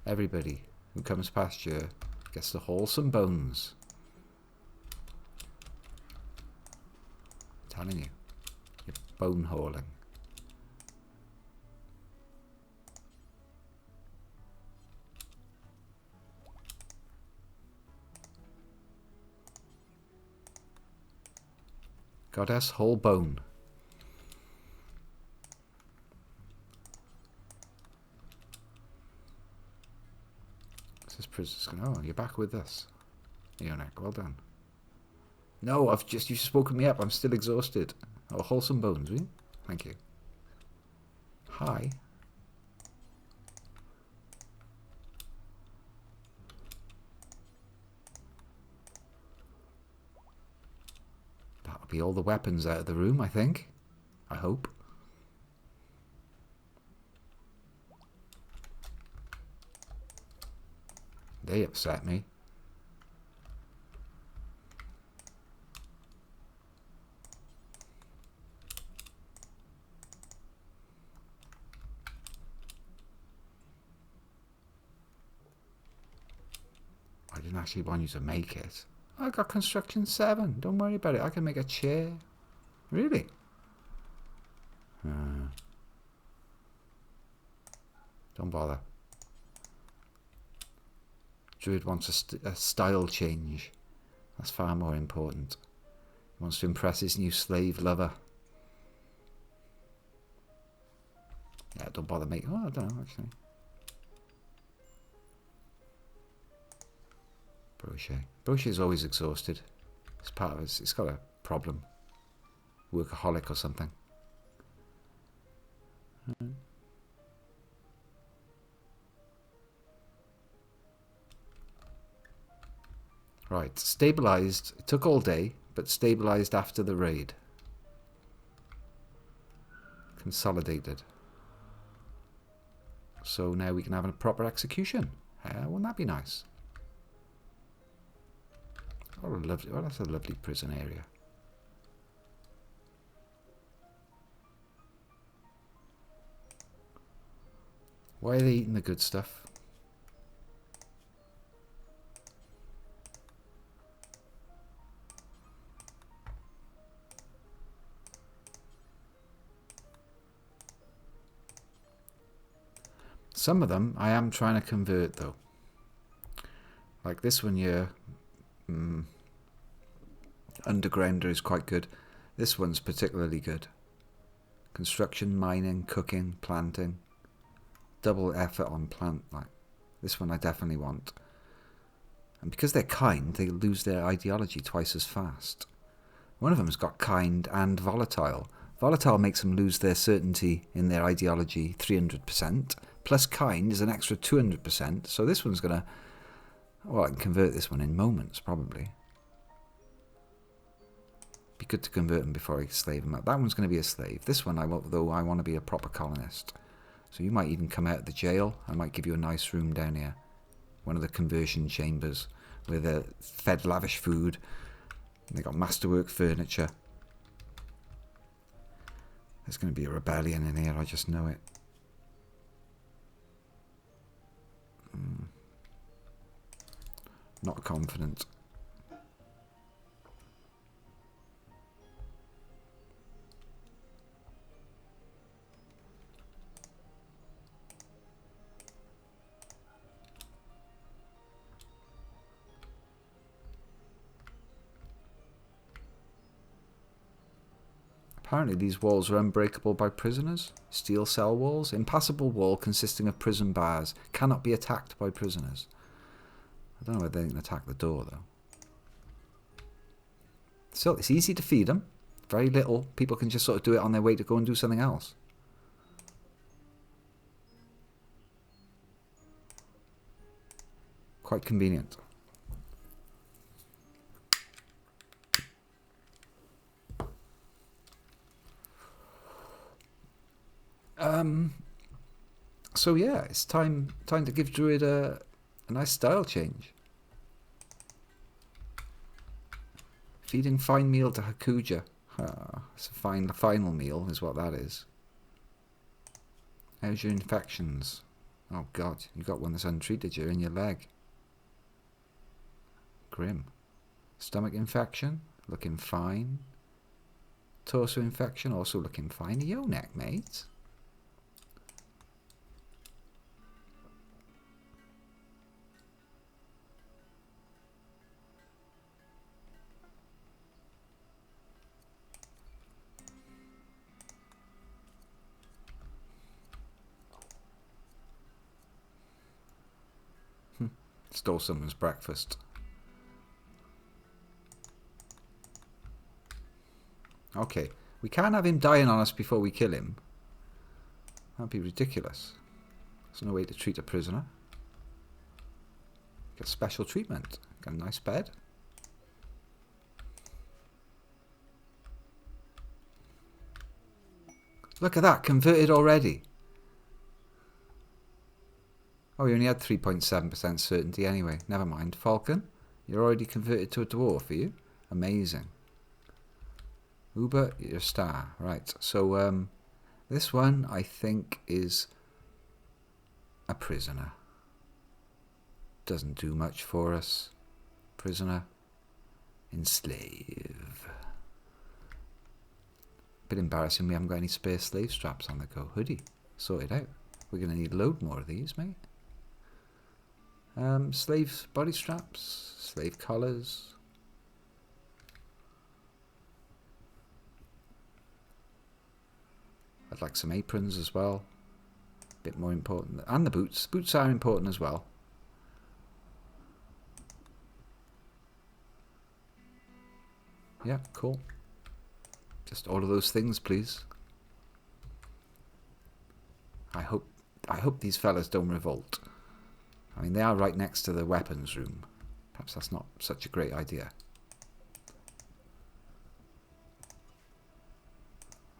Everybody who comes past here gets to haul some bones. I'm telling you, you're bone hauling. Goddess, whole bone. This prisoner's going, oh, you're back with us. Eonek, well done. No, you've spoken me up. I'm still exhausted. Oh, wholesome bones, will you? Thank you. Hi. That'll be all the weapons out of the room, I think. I hope. They upset me. I didn't actually want you to make it. I got construction 7. Don't worry about it. I can make a chair. Really? Don't bother. Druid wants a style change. That's far more important. He wants to impress his new slave lover. Yeah, don't bother making... Oh, I don't know, actually. Brochet. Brochet's always exhausted. It's part of it. It's got a problem. Workaholic or something. Right, stabilised. It took all day, but stabilised after the raid. Consolidated. So now we can have a proper execution. Wouldn't that be nice? Oh, lovely. Oh, that's a lovely prison area. Why are they eating the good stuff? Some of them I am trying to convert though. Like this one here. Undergrounder is quite good. This one's particularly good. Construction, mining, cooking, planting. Double effort on plant. Like this one I definitely want. And because they're kind, they lose their ideology twice as fast. One of them's got kind and volatile. Volatile makes them lose their certainty in their ideology 300%. Plus kind is an extra 200%. So this one's going to... Well, I can convert this one in moments, probably. Be good to convert them before I slave them out. That one's going to be a slave. This one, I want to be a proper colonist. So you might even come out of the jail. I might give you a nice room down here. One of the conversion chambers where they're fed lavish food. They got masterwork furniture. There's going to be a rebellion in here, I just know it. Not confident. Apparently these walls are unbreakable by prisoners. Steel cell walls. Impassable wall consisting of prison bars. Cannot be attacked by prisoners. I don't know whether they can attack the door though. So it's easy to feed them. Very little. People can just sort of do it on their way to go and do something else. Quite convenient. So yeah, it's time to give Druid a nice style change. Feeding fine meal to Hakuja. It's a final meal is what that is. How's your infections? Oh god, you got one that's untreated. You're in your leg. Grim. Stomach infection, looking fine. Torso infection, also looking fine. Yo, neck, mate. Stole someone's breakfast. Okay, we can't have him dying on us before we kill him. That'd be ridiculous. There's no way to treat a prisoner. Get special treatment. Got a nice bed. Look at that, converted already. Oh, you only had 3.7% certainty anyway. Never mind. Falcon, you're already converted to a dwarf, are you? Amazing. Uber, you're a star. Right, so this one I think is a prisoner. Doesn't do much for us. Prisoner. Enslave. Bit embarrassing we haven't got any spare slave straps on the go. Hoodie. Sort it out. We're going to need a load more of these, mate. Slave body straps. Slave collars. I'd like some aprons as well. Bit more important. And the boots. Boots are important as well. Yeah, cool. Just all of those things, please. I hope these fellas don't revolt. I mean, they are right next to the weapons room. Perhaps that's not such a great idea.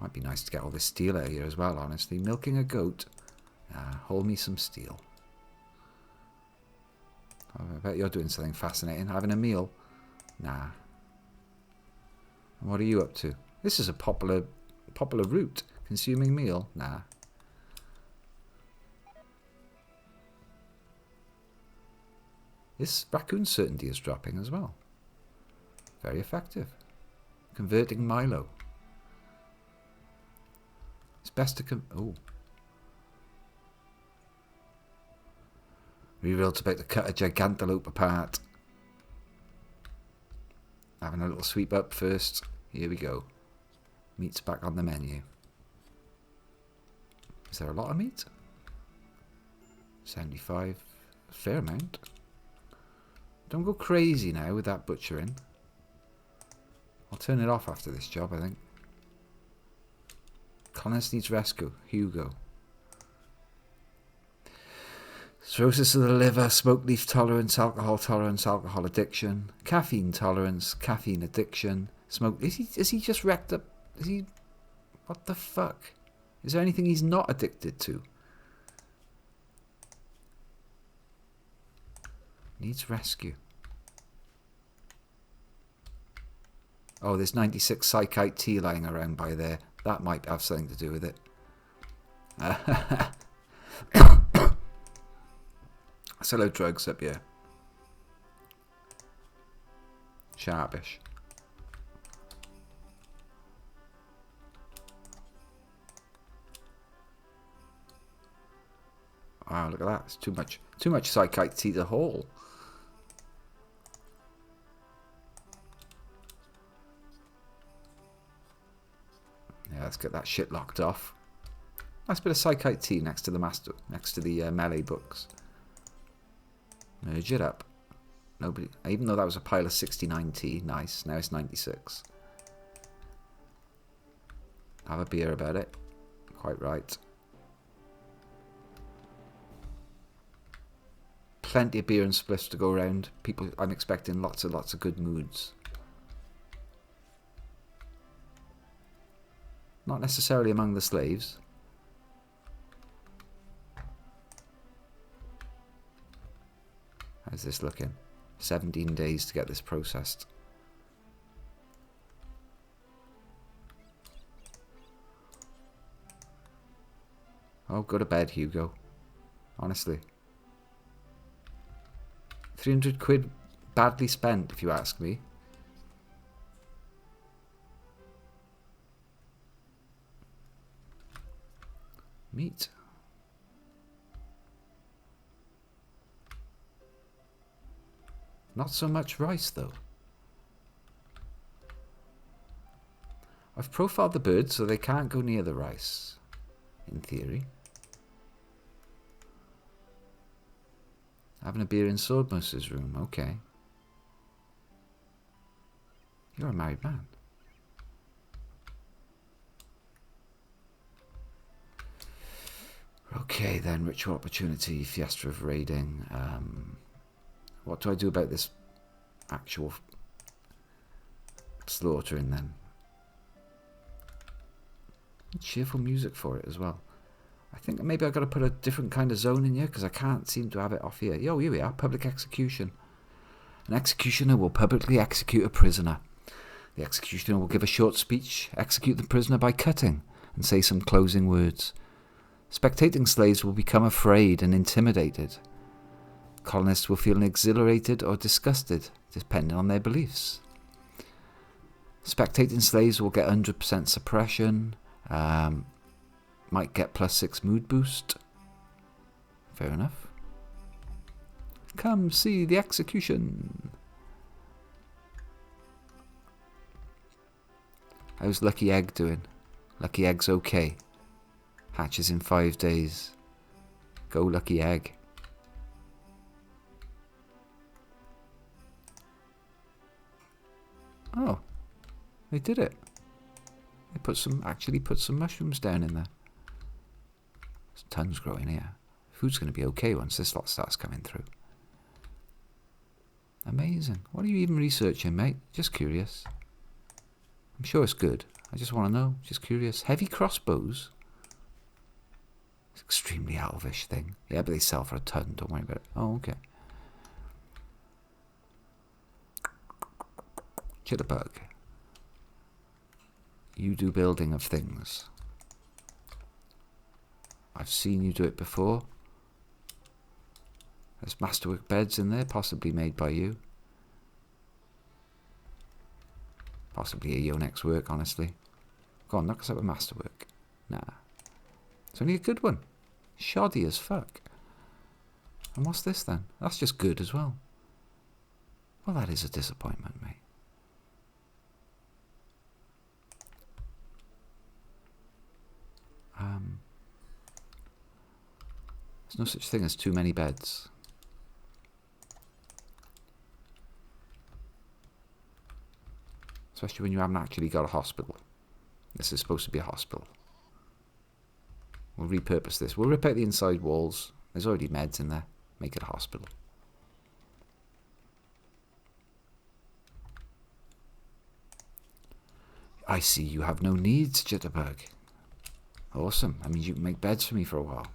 Might be nice to get all this steel out here as well, honestly. Milking a goat. Hold me some steel. Oh, I bet you're doing something fascinating. Having a meal? Nah. What are you up to? This is a popular route. Consuming meal? Nah. This raccoon certainty is dropping as well. Very effective. Converting Milo. It's best to oh. Rimworld's about to cut a gigantelope apart. Having a little sweep up first. Here we go. Meat's back on the menu. Is there a lot of meat? 75. A fair amount. Don't go crazy now with that butchering. I'll turn it off after this job, I think. Colonist needs rescue. Hugo. Cirrhosis of the liver, smoke leaf tolerance, alcohol addiction, caffeine tolerance, caffeine addiction, smoke. Is he just wrecked up? Is he? What the fuck? Is there anything he's not addicted to? Needs rescue. Oh, there's 96 psychite tea lying around by there. That might have something to do with it. Sell drugs up here. Sharpish. Wow, look at that. It's too much psychite tea to haul. Yeah, let's get that shit locked off. Nice bit of psychite tea next to the melee books. Merge it up. Nobody, even though that was a pile of 69 tea, nice. Now it's 96. Have a beer about it. Quite right. Plenty of beer and spliffs to go around. People, I'm expecting lots of good moods. Not necessarily among the slaves. How's this looking? 17 days to get this processed. Oh, go to bed, Hugo. Honestly. 300 quid badly spent, if you ask me. Meat. Not so much rice, though. I've profiled the birds so they can't go near the rice, in theory. Having a beer in Swordmaster's room, okay. You're a married man. Okay then, ritual opportunity, fiesta of raiding. What do I do about this actual slaughtering then? Cheerful music for it as well. I think maybe I've got to put a different kind of zone in here because I can't seem to have it off here. Yo, here we are, public execution. An executioner will publicly execute a prisoner. The executioner will give a short speech, execute the prisoner by cutting, and say some closing words. Spectating slaves will become afraid and intimidated. Colonists will feel exhilarated or disgusted, depending on their beliefs. Spectating slaves will get 100% suppression, might get +6 mood boost. Fair enough. Come see the execution. How's Lucky Egg doing? Lucky Egg's okay. Hatches in 5 days. Go Lucky Egg. Oh, they did it. They actually put some mushrooms down in there. There's tons growing here. Food's going to be okay once this lot starts coming through. Amazing. What are you even researching, mate? Just curious. I'm sure it's good. I just want to know. Just curious. Heavy crossbows? It's an extremely elvish thing. Yeah, but they sell for a ton. Don't worry about it. Oh, okay. Jitterbug. You do building of things. I've seen you do it before. There's masterwork beds in there, possibly made by you. Possibly a Yonex work, honestly. Go on, knock us up with masterwork. Nah. It's only a good one. Shoddy as fuck. And what's this then? That's just good as well. Well, that is a disappointment, mate. There's no such thing as too many beds. Especially when you haven't actually got a hospital. This is supposed to be a hospital. We'll repurpose this. We'll rip out the inside walls. There's already meds in there. Make it a hospital. I see you have no needs, Jitterbug. Awesome. That means you can make beds for me for a while.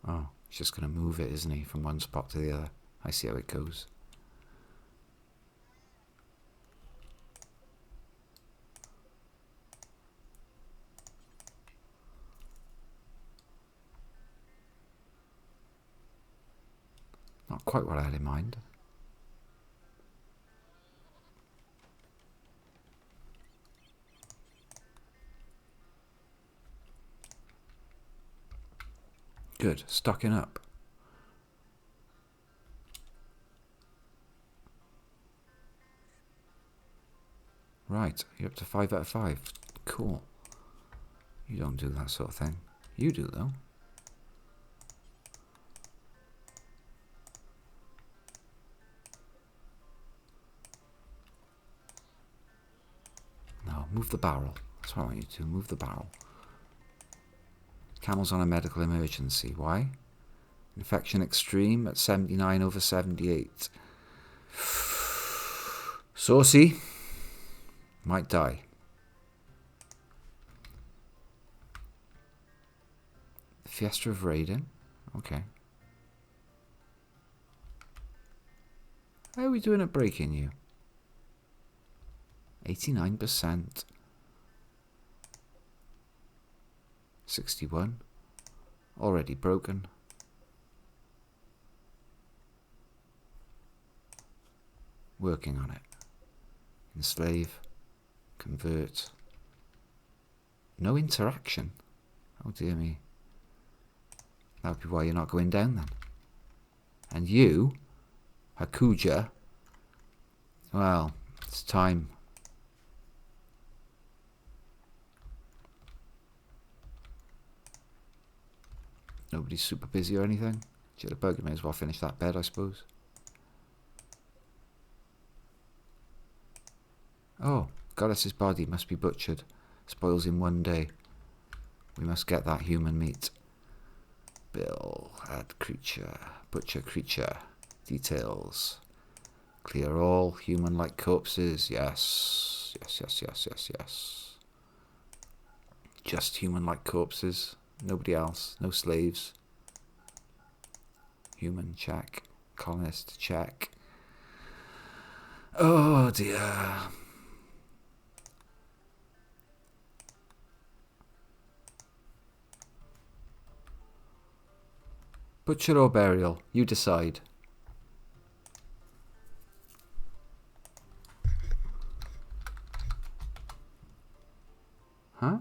Oh, he's just going to move it, isn't he, from one spot to the other. I see how it goes. Not quite what I had in mind. Good, stocking up. Right, you're up to 5 out of 5. Cool. You don't do that sort of thing. You do, though. No, move the barrel. That's what I want you to do. Move the barrel. Camel's on a medical emergency. Why? Infection extreme at 79/78. Saucy. Might die. Fiesta of Raiding. Okay. How are we doing at breaking you? 89%. 61. Already broken. Working on it. Enslave. Convert. No interaction. Oh dear me. That would be why you're not going down then. And you, Hakuja, well, it's time. Nobody's super busy or anything. Jitterbug, you may as well finish that bed, I suppose. Oh, goddess's body must be butchered. Spoils in one day. We must get that human meat. Bill, add creature, butcher creature, details. Clear all human-like corpses. Yes, yes, yes, yes, yes, yes. Just human-like corpses. Nobody else. No slaves. Human, check. Colonist, check. Oh dear. Butcher or burial? You decide. Huh?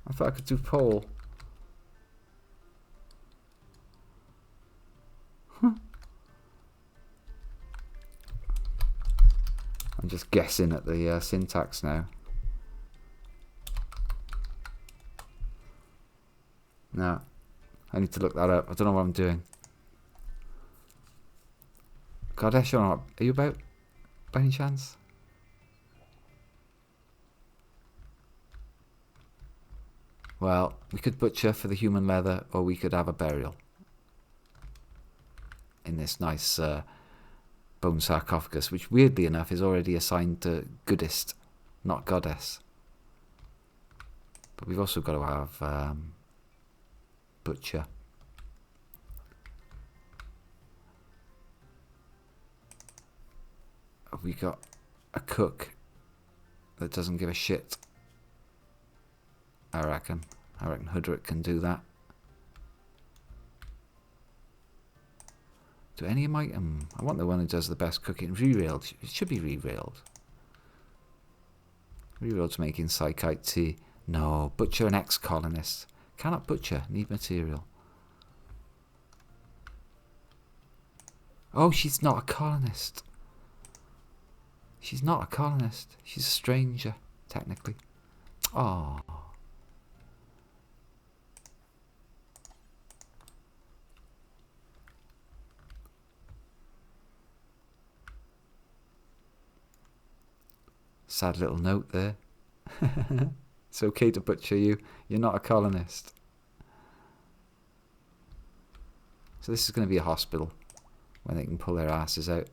I thought I could do poll. Huh. I'm just guessing at the syntax now. No. I need to look that up. I don't know what I'm doing. Goddess, you're not. Are you about? By any chance? Well, we could butcher for the human leather, or we could have a burial. In this nice bone sarcophagus, which weirdly enough is already assigned to goodest, not goddess. But we've also got to have butcher. Have we got a cook that doesn't give a shit? I reckon Hoodrick can do that. Do any of my... I want the one who does the best cooking. Re-railed. It should be re-railed. Re-railed's making psychite tea. No, butcher an ex-colonist. Cannot butcher. Need material. Oh, she's not a colonist. She's not a colonist. She's a stranger, technically. Oh. Sad little note there. It's okay to butcher you. You're not a colonist. So this is going to be a hospital when they can pull their asses out.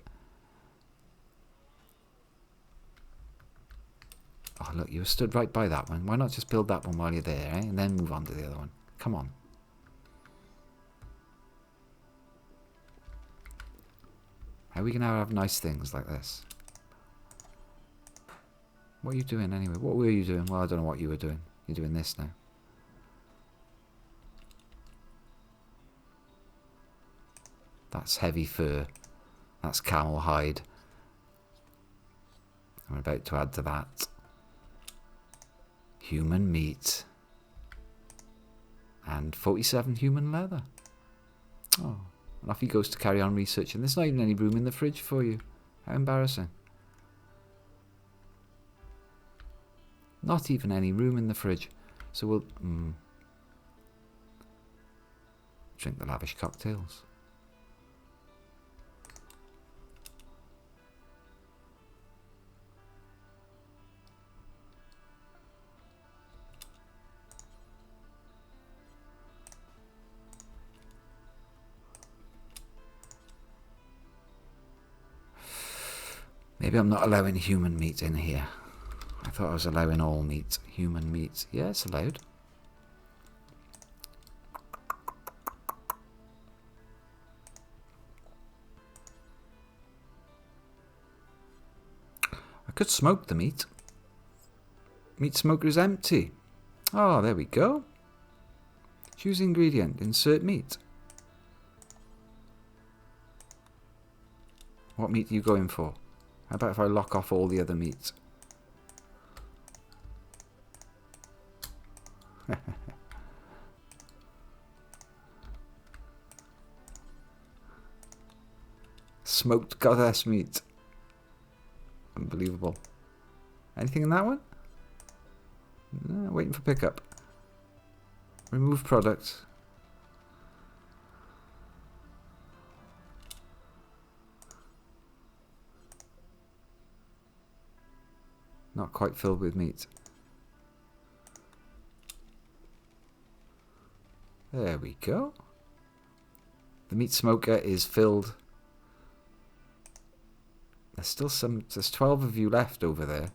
Oh look, you were stood right by that one. Why not just build that one while you're there, eh? And then move on to the other one. Come on. How are we going to have nice things like this? What are you doing anyway? What were you doing? Well, I don't know what you were doing. You're doing this now. That's heavy fur. That's camel hide. I'm about to add to that human meat and 47 human leather. Oh, and off he goes to carry on researching. There's not even any room in the fridge for you. How embarrassing. Not even any room in the fridge. So we'll drink the lavish cocktails. Maybe I'm not allowing human meat in here. I thought I was allowing all meat. Human meat. Yeah, it's allowed. Could smoke the meat. Meat smoker is empty. Oh, there we go. Choose ingredient. Insert meat. What meat are you going for? How about if I lock off all the other meats? Smoked goddess meat. Unbelievable. Anything in that one? No, waiting for pickup. Remove product. Not quite filled with meat. There we go. The meat smoker is filled. There's still some. There's 12 of you left over there.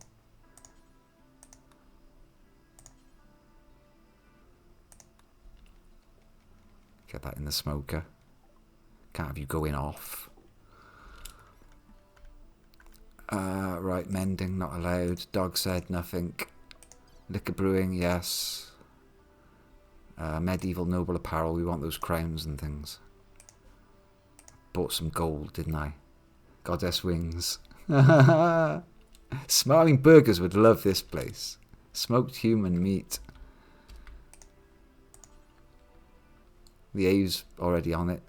Get that in the smoker. Can't have you going off. Right, mending, not allowed. Dog said nothing. Liquor brewing, yes. Medieval noble apparel, we want those crowns and things. Bought some gold, didn't I? Goddess wings. Smiling Burgers would love this place. Smoked human meat. The Aves already on it.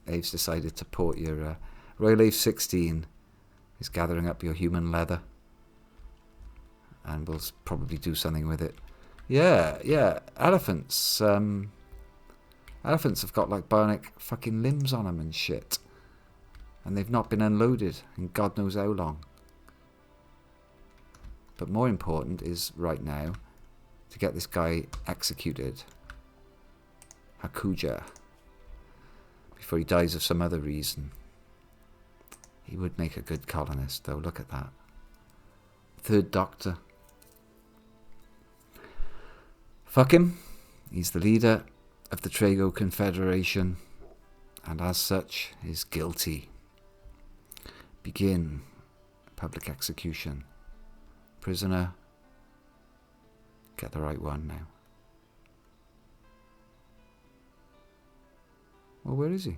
Aves decided to port your... Royal Ave 16 is gathering up your human leather. And we'll probably do something with it. Yeah, yeah. Elephants. Elephants have got like bionic fucking limbs on them and shit. And they've not been unloaded in God knows how long. But more important is right now to get this guy executed. Hakuja. Before he dies of some other reason. He would make a good colonist though, look at that. Third Doctor. Fuck him. He's the leader of the Trago Confederation. And as such is guilty. Begin public execution. Prisoner. Get the right one now. Well, where is he?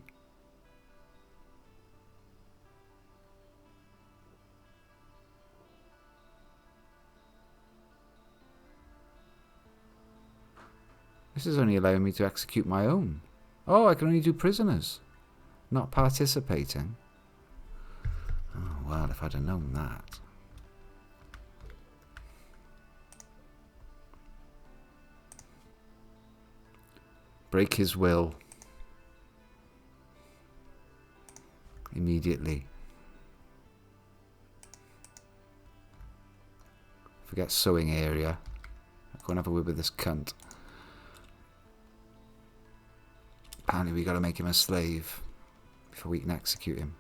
This is only allowing me to execute my own. Oh, I can only do prisoners. Not participating. Oh, well, if I'd have known that. Break his will. Immediately. Forget sewing area. Go and have a word with this cunt. Apparently we gotta make him a slave before we can execute him.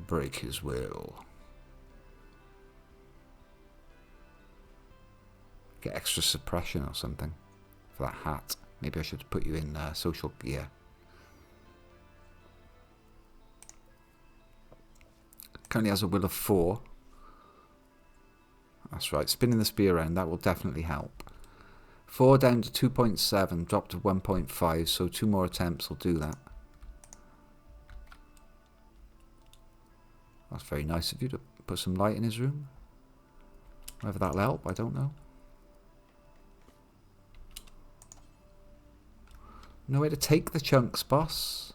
Break his will. Get extra suppression or something for that hat. Maybe I should put you in social gear. Currently has a will of 4. That's right. Spinning the spear around, that will definitely help. 4 down to 2.7, drop to 1.5, so 2 more attempts will do that. That's very nice of you to put some light in his room. Whether that'll help, I don't know. Nowhere to take the chunks, boss.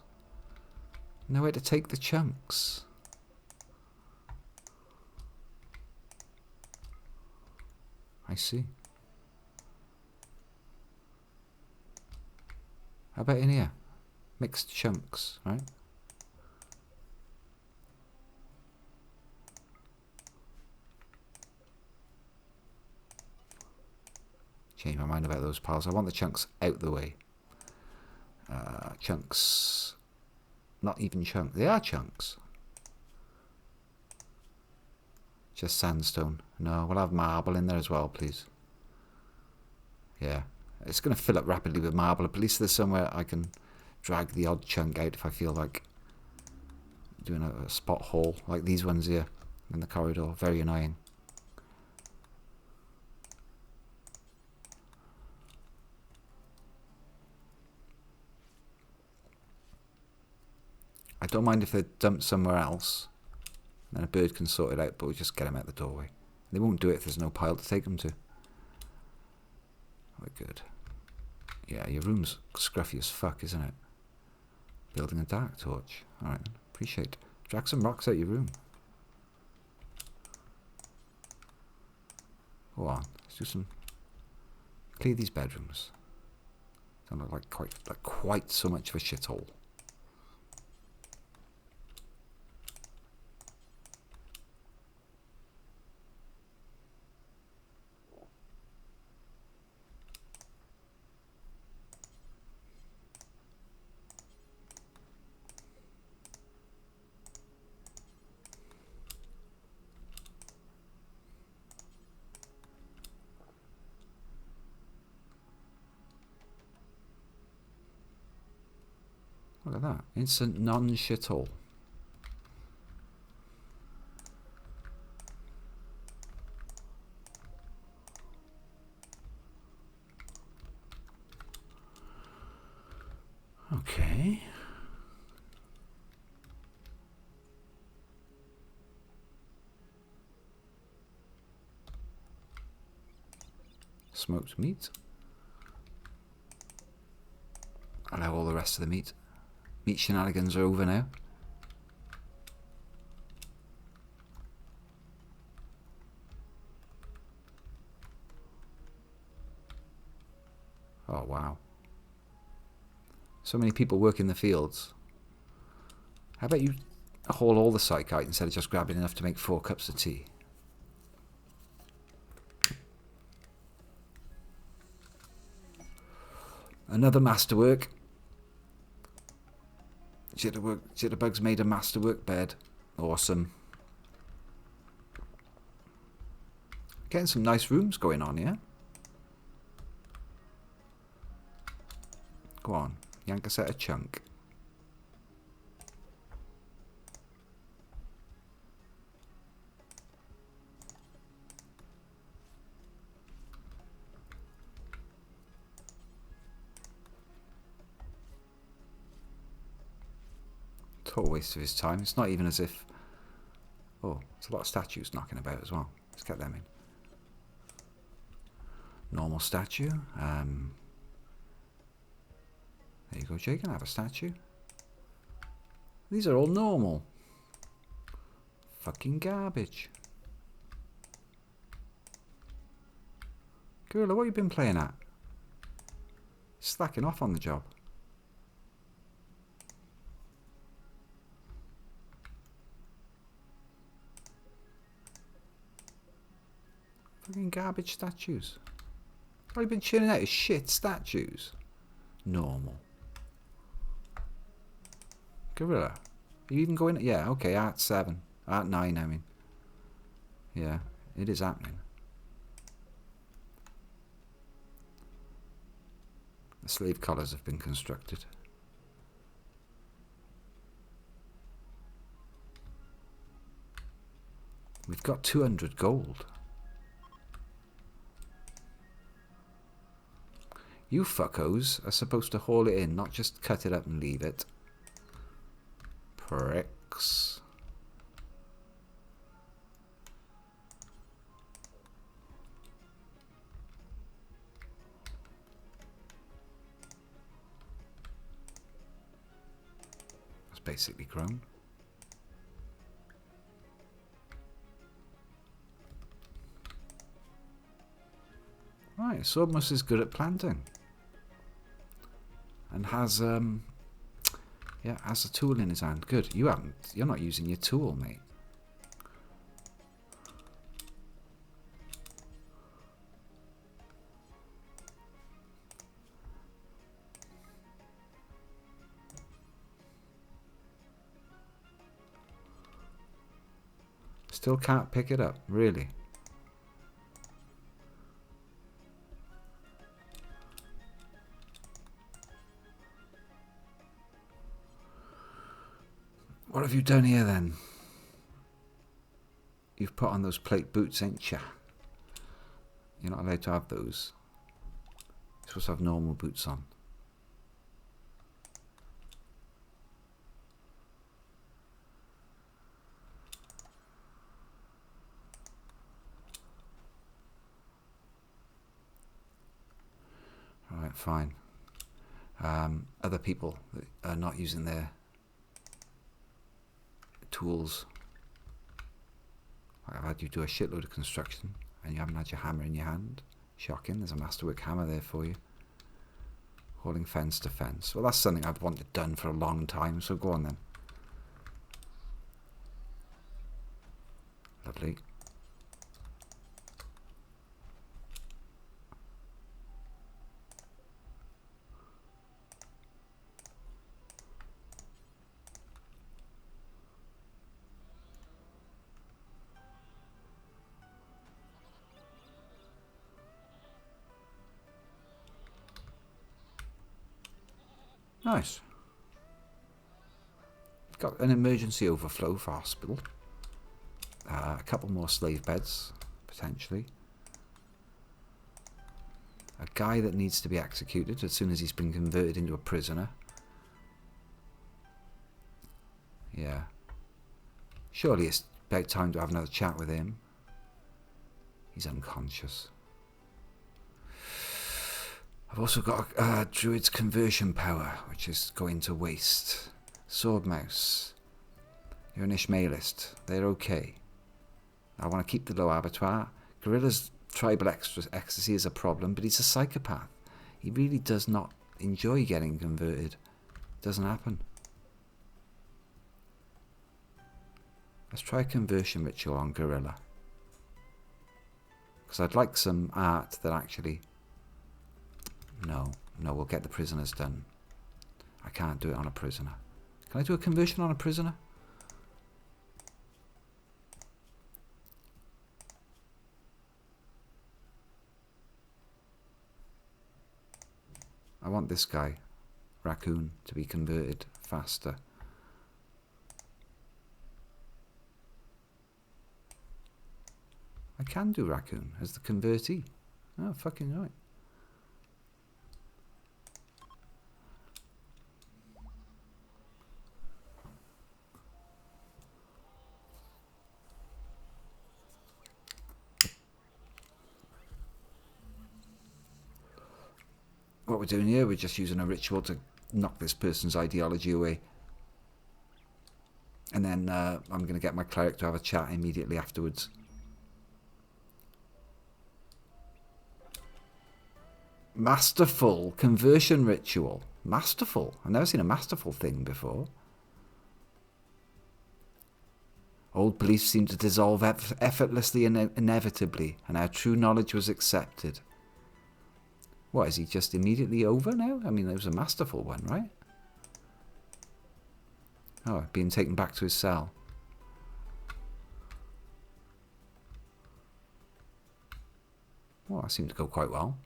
Nowhere to take the chunks. I see. How about in here? Mixed chunks, right? Change my mind about those piles. I want the chunks out the way. Chunks. Not even chunks. They are chunks. Just sandstone. No, we'll have marble in there as well, please. Yeah. It's going to fill up rapidly with marble. At least there's somewhere I can drag the odd chunk out if I feel like doing a spot haul. Like these ones here in the corridor. Very annoying. I don't mind if they're dumped somewhere else. Then a bird can sort it out, but we'll just get them out the doorway. They won't do it if there's no pile to take them to. We're good. Yeah, your room's scruffy as fuck, isn't it? Building a dark torch. Alright then. Appreciate it. Drag some rocks out your room. Go on. Let's do some... Clear these bedrooms. Don't look like quite so much of a shithole. Look at that. Instant non-shithole. Okay. Smoked meat. I'll have all the rest of the meat. Meat shenanigans are over now. Oh wow. So many people work in the fields. How about you haul all the psychite instead of just grabbing enough to make 4 cups of tea? Another masterwork. Jitterbugs made a masterwork bed. Awesome. Getting some nice rooms going on here. Go on, yank us out a chunk. Total waste of his time. It's not even as if... Oh, there's a lot of statues knocking about as well. Let's get them in. Normal statue. There you go, Jay. You can have a statue. These are all normal. Fucking garbage. Gorilla, what have you been playing at? Slacking off on the job. Fucking garbage statues. All you've been churning out is shit statues. Normal. Gorilla. Are you even going... Yeah, okay, Art 7. Art 9, I mean. Yeah, it is happening. The slave collars have been constructed. We've got 200 gold. You fuckos are supposed to haul it in, not just cut it up and leave it. Pricks. That's basically grown. Right, Swordmus is good at planting. And has yeah, has a tool in his hand. Good. You're not using your tool, mate. Still can't pick it up, really. What have you done here then? You've put on those plate boots, ain't ya? You're not allowed to have those. You're supposed to have normal boots on. Alright, fine. Other people that are not using their tools. I've had you do a shitload of construction and you haven't had your hammer in your hand. Shocking. There's a masterwork hammer there for you. Hauling fence to fence. Well, that's something I've wanted done for a long time, so go on then. Lovely. Nice. Got an emergency overflow for hospital. A couple more slave beds, potentially. A guy that needs to be executed as soon as he's been converted into a prisoner. Yeah. Surely it's about time to have another chat with him. He's unconscious. I've also got Druid's conversion power, which is going to waste. Sword Mouse. You're an Ishmaelist. They're okay. I want to keep the low abattoir. Gorilla's tribal ecstasy is a problem, but he's a psychopath. He really does not enjoy getting converted. It doesn't happen. Let's try a conversion ritual on Gorilla. Because I'd like some art that actually... No, we'll get the prisoners done. I can't do it on a prisoner. Can I do a conversion on a prisoner? I want this guy, Raccoon, to be converted faster. I can do Raccoon as the convertee. Oh, fucking right. What we're doing here, we're just using a ritual to knock this person's ideology away. And then I'm going to get my cleric to have a chat immediately afterwards. Masterful conversion ritual. Masterful. I've never seen a masterful thing before. Old beliefs seem to dissolve effortlessly and inevitably, and our true knowledge was accepted. What, is he just immediately over now? I mean, there was a masterful one, right? Oh, being taken back to his cell. Well, that seemed to go quite well.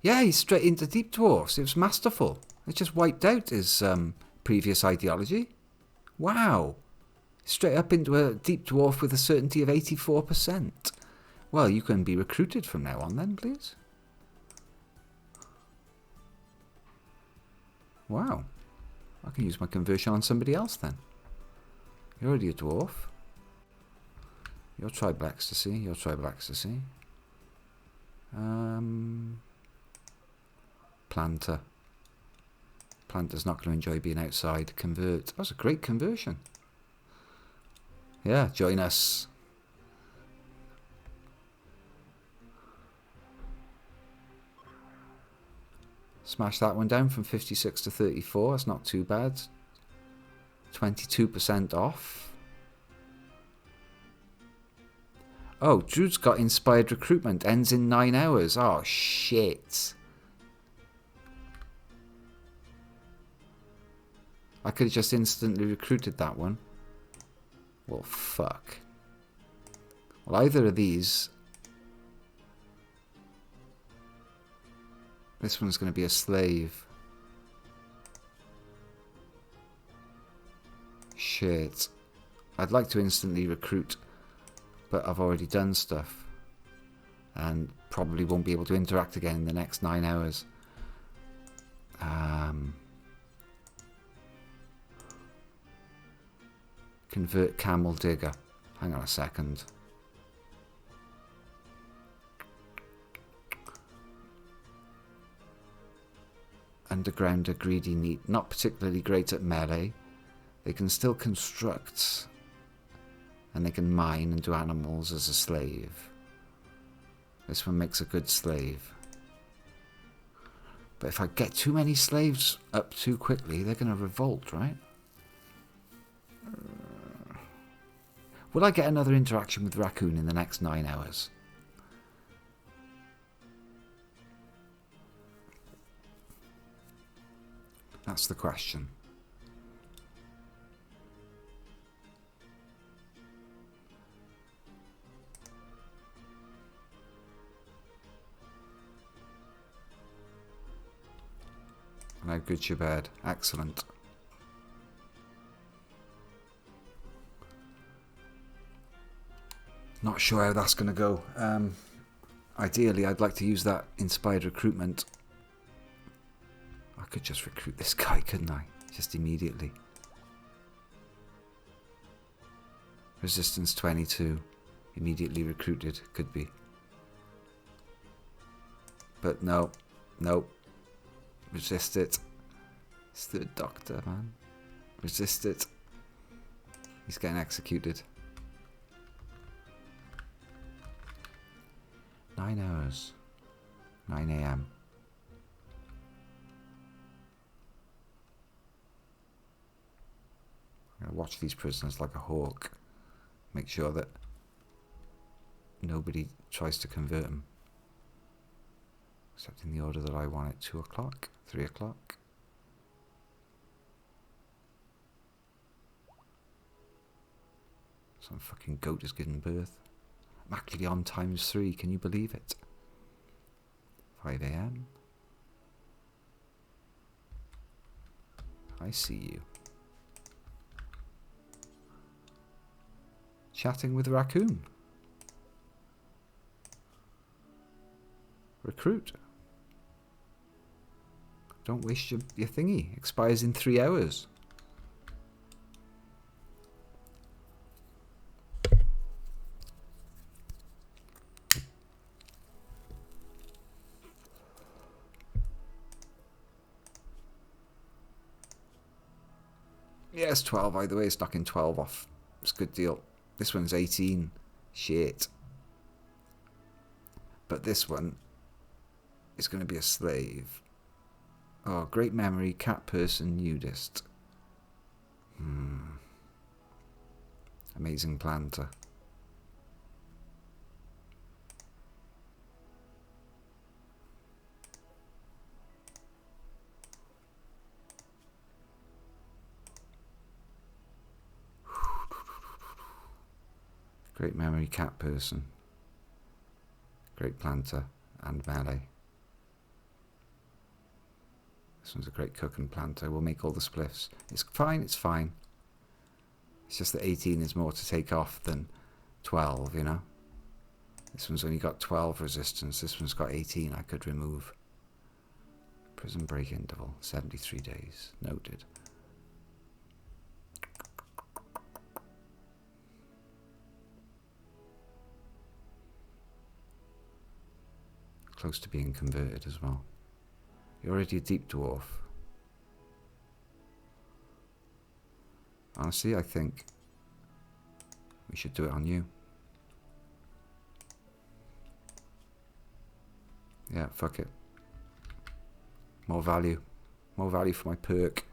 Yeah, he's straight into Deep Dwarfs. It was masterful. It just wiped out his previous ideology. Wow. Straight up into a Deep Dwarf with a certainty of 84%. Well, you can be recruited from now on then, please. Wow. I can use my conversion on somebody else then. You're already a dwarf. Your tribal ecstasy. Your tribal ecstasy. Planter. Planter's not going to enjoy being outside. Convert. That was a great conversion. Yeah, join us. Smash that one down from 56 to 34. That's not too bad. 22% off. Oh, Drew's got inspired recruitment. Ends in 9 hours. Oh, shit. I could have just instantly recruited that one. Well, fuck. Well, either of these... This one's going to be a slave. Shit. I'd like to instantly recruit, but I've already done stuff. And probably won't be able to interact again in the next 9 hours. Convert camel digger. Hang on a second. Undergrounder greedy neat. Not particularly great at melee. They can still construct. And they can mine and do animals as a slave. This one makes a good slave. But if I get too many slaves up too quickly, they're going to revolt, right? Will I get another interaction with Raccoon in the next 9 hours? That's the question. No, good, your bed. Excellent. Not sure how that's going to go. Ideally, I'd like to use that inspired recruitment. I could just recruit this guy, couldn't I? Just immediately. Resistance 22. Immediately recruited. Could be. But no. Nope. Resist it. It's the doctor, man. Resist it. He's getting executed. 9 hours. 9 AM. I'm going to watch these prisoners like a hawk. Make sure that nobody tries to convert them. Except in the order that I want it. 2 o'clock. 3 o'clock. Some fucking goat is giving birth. I'm actually on ×3. Can you believe it? 5 AM. I see you. Chatting with Raccoon. Recruit. Don't waste your thingy. Expires in 3 hours. Yes, 12 either way. It's knocking 12 off. It's a good deal. This one's 18. Shit. But this one is going to be a slave. Oh, great memory, cat person, nudist. Amazing planter. Great memory, cat person. Great planter and melee. This one's a great cook and planter. We'll make all the spliffs. It's fine, it's fine. It's just that 18 is more to take off than 12, you know? This one's only got 12 resistance. This one's got 18 I could remove. Prison break interval, 73 days. Noted. Close to being converted as well. You're already a deep dwarf. Honestly, I think we should do it on you. Yeah, fuck it. More value. More value for my perk.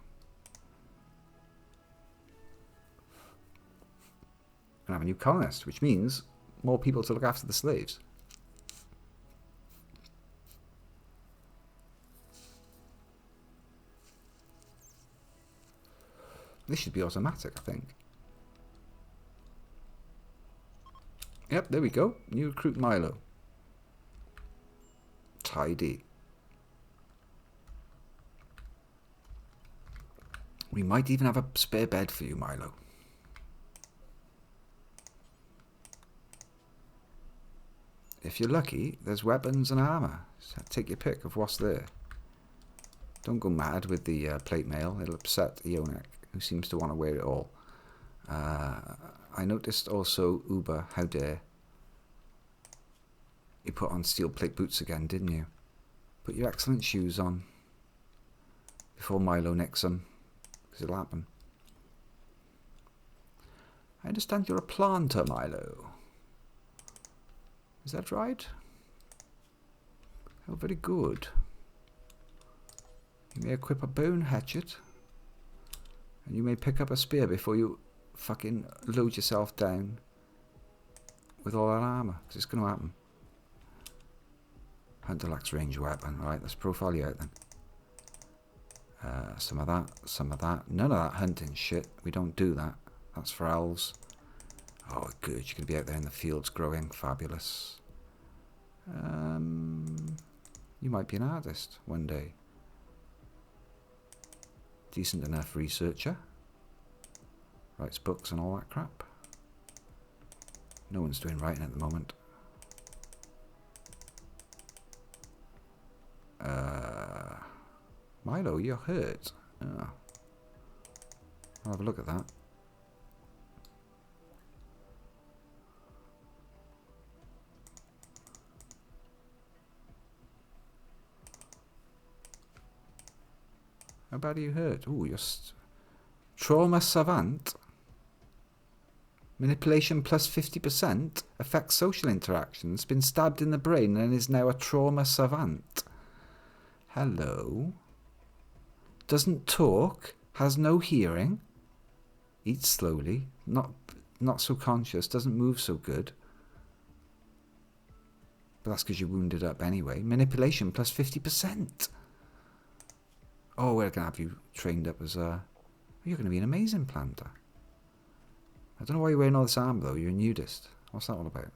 I'm gonna have a new colonist, which means more people to look after the slaves. This should be automatic, I think. Yep, there we go. New recruit Milo. Tidy. We might even have a spare bed for you, Milo. If you're lucky, there's weapons and armour. So take your pick of what's there. Don't go mad with the plate mail. It'll upset Ionek, who seems to want to wear it all. I noticed also, Uber, how dare. You put on steel plate boots again, didn't you? Put your excellent shoes on before Milo nicks them, because it'll happen. I understand you're a planter, Milo. Is that right? Oh, very good. You may equip a bone hatchet, and you may pick up a spear before you fucking load yourself down with all that armour, because it's going to happen. Hunter lacks range weapon. Right, let's profile you out then. Some of that, some of that. None of that hunting shit. We don't do that. That's for elves. Oh, good. You're going to be out there in the fields growing. Fabulous. You might be an artist one day. Decent enough researcher. Writes books and all that crap. No one's doing writing at the moment. Milo, you're hurt. Oh. I'll have a look at that. How bad are you hurt? Ooh, you're trauma savant. Manipulation plus 50%. Affects social interactions. Been stabbed in the brain and is now a trauma savant. Hello. Doesn't talk. Has no hearing. Eats slowly. Not so conscious. Doesn't move so good. But that's because you're wounded up anyway. Manipulation plus 50%. Oh, we're going to have you trained up as a... You're going to be an amazing planter. I don't know why you're wearing all this armor, though. You're a nudist. What's that all about?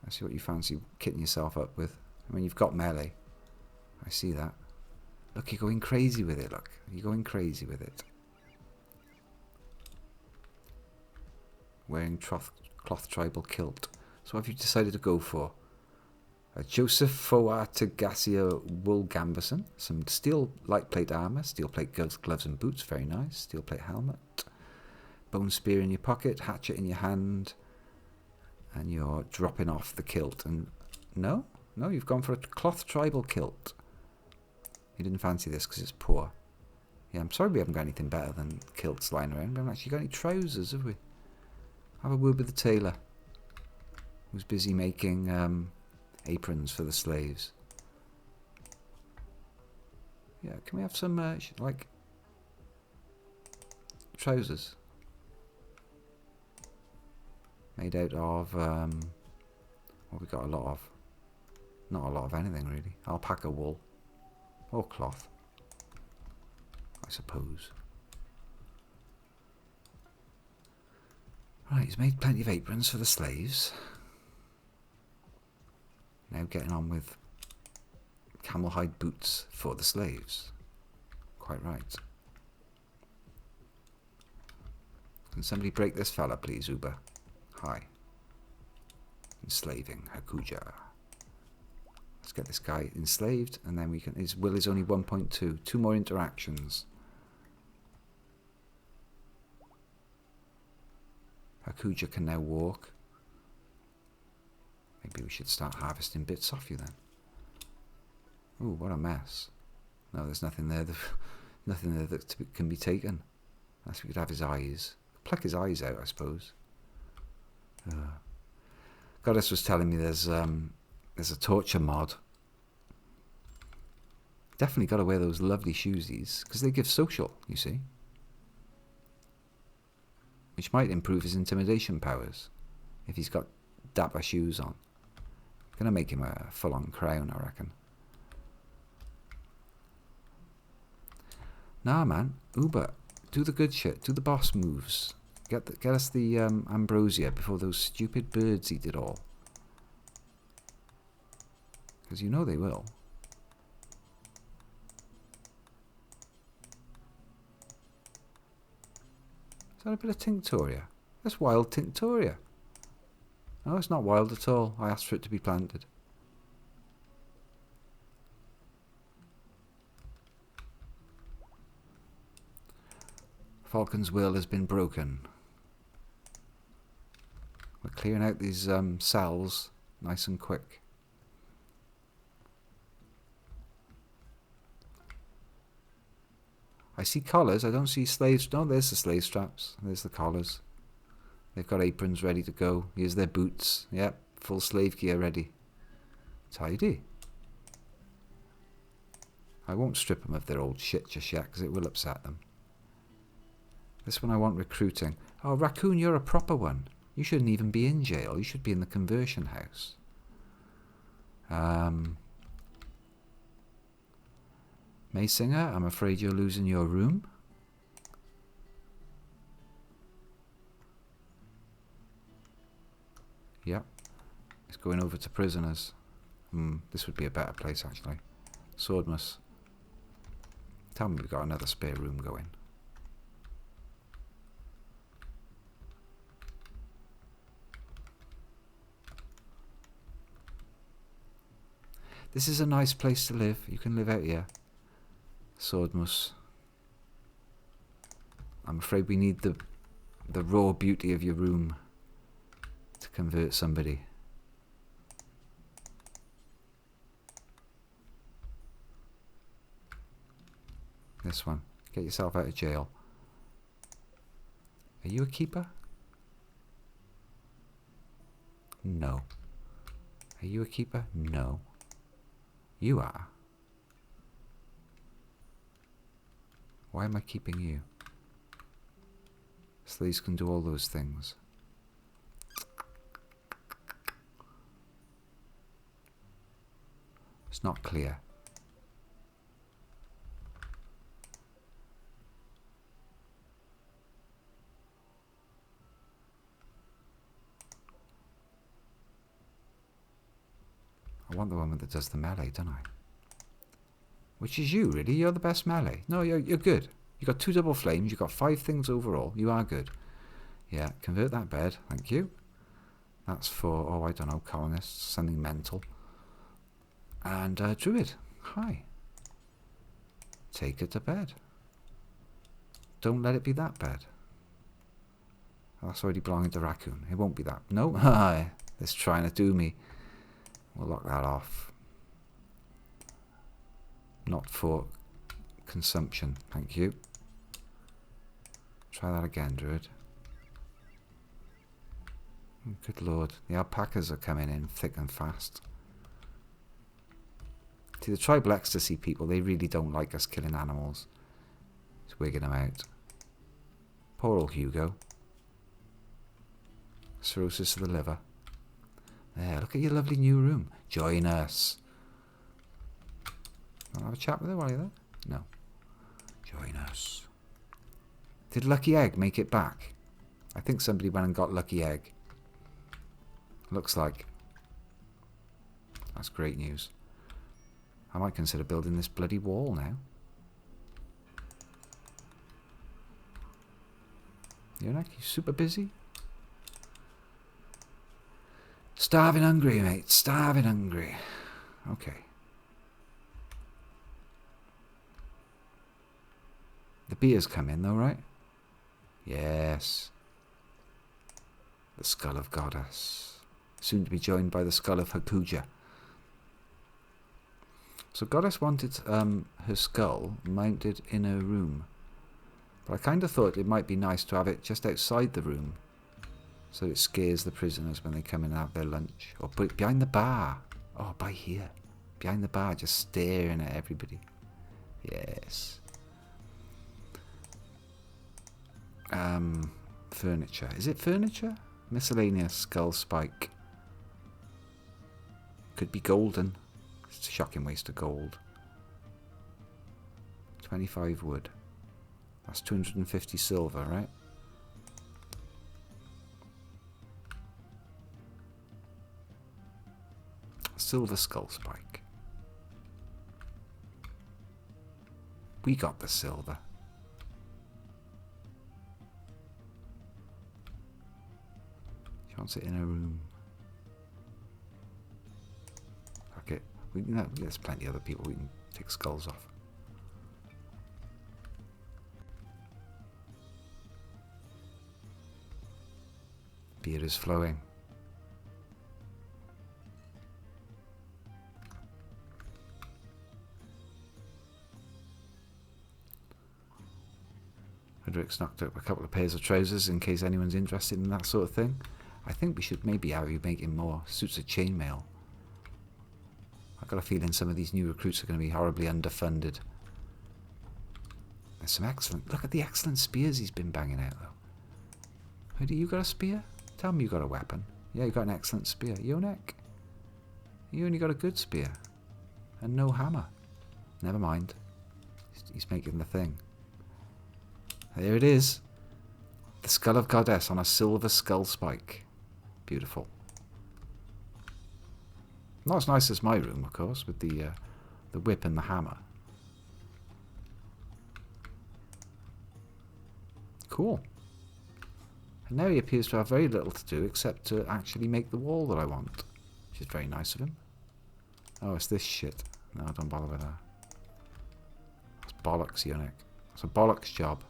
I see what you fancy kitting yourself up with. I mean, you've got melee. I see that. Look, you're going crazy with it, look. You're going crazy with it. Wearing cloth tribal kilt. So what have you decided to go for? A Joseph Foa Tagasia wool gambeson. Some steel light plate armour. Steel plate gloves and boots. Very nice. Steel plate helmet. Bone spear in your pocket. Hatchet in your hand. And you're dropping off the kilt. And no, you've gone for a cloth tribal kilt. You didn't fancy this because it's poor. Yeah, I'm sorry we haven't got anything better than kilts lying around. We haven't actually got any trousers, have we? Have a word with the tailor, who's busy making aprons for the slaves. Yeah, can we have some, like, trousers? Made out of, what we got a lot of? Not a lot of anything, really. Alpaca wool. Or cloth, I suppose. Right, he's made plenty of aprons for the slaves. Now getting on with camel hide boots for the slaves. Quite right. Can somebody break this fella, please, Uber? Hi. Enslaving Hakuja. Let's get this guy enslaved, and then we can... His will is only 1.2. 2 more interactions. Hakuja can now walk. Maybe we should start harvesting bits off you then. Ooh, what a mess. No, there's nothing there. Nothing there that can be taken. Unless we could have his eyes. Pluck his eyes out, I suppose. Goddess was telling me there's a torture mod. Definitely got to wear those lovely shoesies, because they give social, you see. Which might improve his intimidation powers, if he's got dapper shoes on. Gonna make him a full-on crown, I reckon. Nah, man. Uber. Do the good shit. Do the boss moves. Get us the ambrosia before those stupid birds eat it all. Because you know they will. Is that a bit of Tinctoria? That's wild Tinctoria. No, it's not wild at all. I asked for it to be planted. Falcon's will has been broken. We're clearing out these cells nice and quick. I see collars. I don't see slaves. No, there's the slave straps. There's the collars. They've got aprons ready to go. Here's their boots. Yep, full slave gear ready. Tidy. I won't strip them of their old shit just yet because it will upset them. This one I want recruiting. Oh, Raccoon, you're a proper one. You shouldn't even be in jail. You should be in the conversion house. Maysinger, I'm afraid you're losing your room. Yep. It's going over to prisoners. This would be a better place, actually. Swordmus. Tell me we've got another spare room going. This is a nice place to live. You can live out here. Swordmus. I'm afraid we need the raw beauty of your room to convert somebody. This one. Get yourself out of jail. Are you a keeper? No. Are you a keeper? No. You are. Why am I keeping you? Slaves can do all those things. It's not clear. I want the one that does the melee, don't I? Which is you, really. You're the best melee. No, you're good. You got 2 double flames. You got 5 things overall. You are good. Yeah, convert that bed. Thank you. That's for, oh, I don't know, colonists. Something mental. And Druid. Hi. Take her to bed. Don't let it be that bed. That's already belonging to Raccoon. It won't be that. No. It's trying to do me. We'll lock that off. Not for consumption. Thank you. Try that again, Druid. Good lord. The alpacas are coming in thick and fast. See, the tribal ecstasy people, they really don't like us killing animals. It's wigging them out. Poor old Hugo. Cirrhosis of the liver. There, look at your lovely new room. Join us. Want to have a chat with her while you're there? No. Join us. Did Lucky Egg make it back? I think somebody went and got Lucky Egg. Looks like. That's great news. I might consider building this bloody wall now. You're not super busy? Starving hungry, mate. Starving hungry. Okay. The beer's come in though, right? Yes. The skull of Goddess. Soon to be joined by the skull of Hakuja. So Goddess wanted her skull mounted in her room. But I kind of thought it might be nice to have it just outside the room. So it scares the prisoners when they come in and have their lunch. Or put it behind the bar. Oh, by here. Behind the bar, just staring at everybody. Yes. Furniture. Is it furniture? Miscellaneous skull spike. Could be golden. It's a shocking waste of gold. 25 wood. That's 250 silver, right? Silver skull spike. We got the silver. She wants it in her room. Fuck it. There's plenty of other people we can take skulls off. Beer is flowing. Frederick's knocked up a couple of pairs of trousers in case anyone's interested in that sort of thing. I think we should maybe have you making more suits of chainmail. I've got a feeling some of these new recruits are going to be horribly underfunded. There's some excellent... Look at the excellent spears he's been banging out, though. Who do you got a spear? Tell me you got a weapon. Yeah, you got an excellent spear. Yonek? You only got a good spear. And no hammer. Never mind. He's making the thing. There it is. The skull of Goddess on a silver skull spike. Beautiful. Not as nice as my room, of course, with the whip and the hammer. Cool. And now he appears to have very little to do except to actually make the wall that I want. Which is very nice of him. Oh, it's this shit. No, don't bother with that. That's bollocks, Yonik. It's a bollocks job.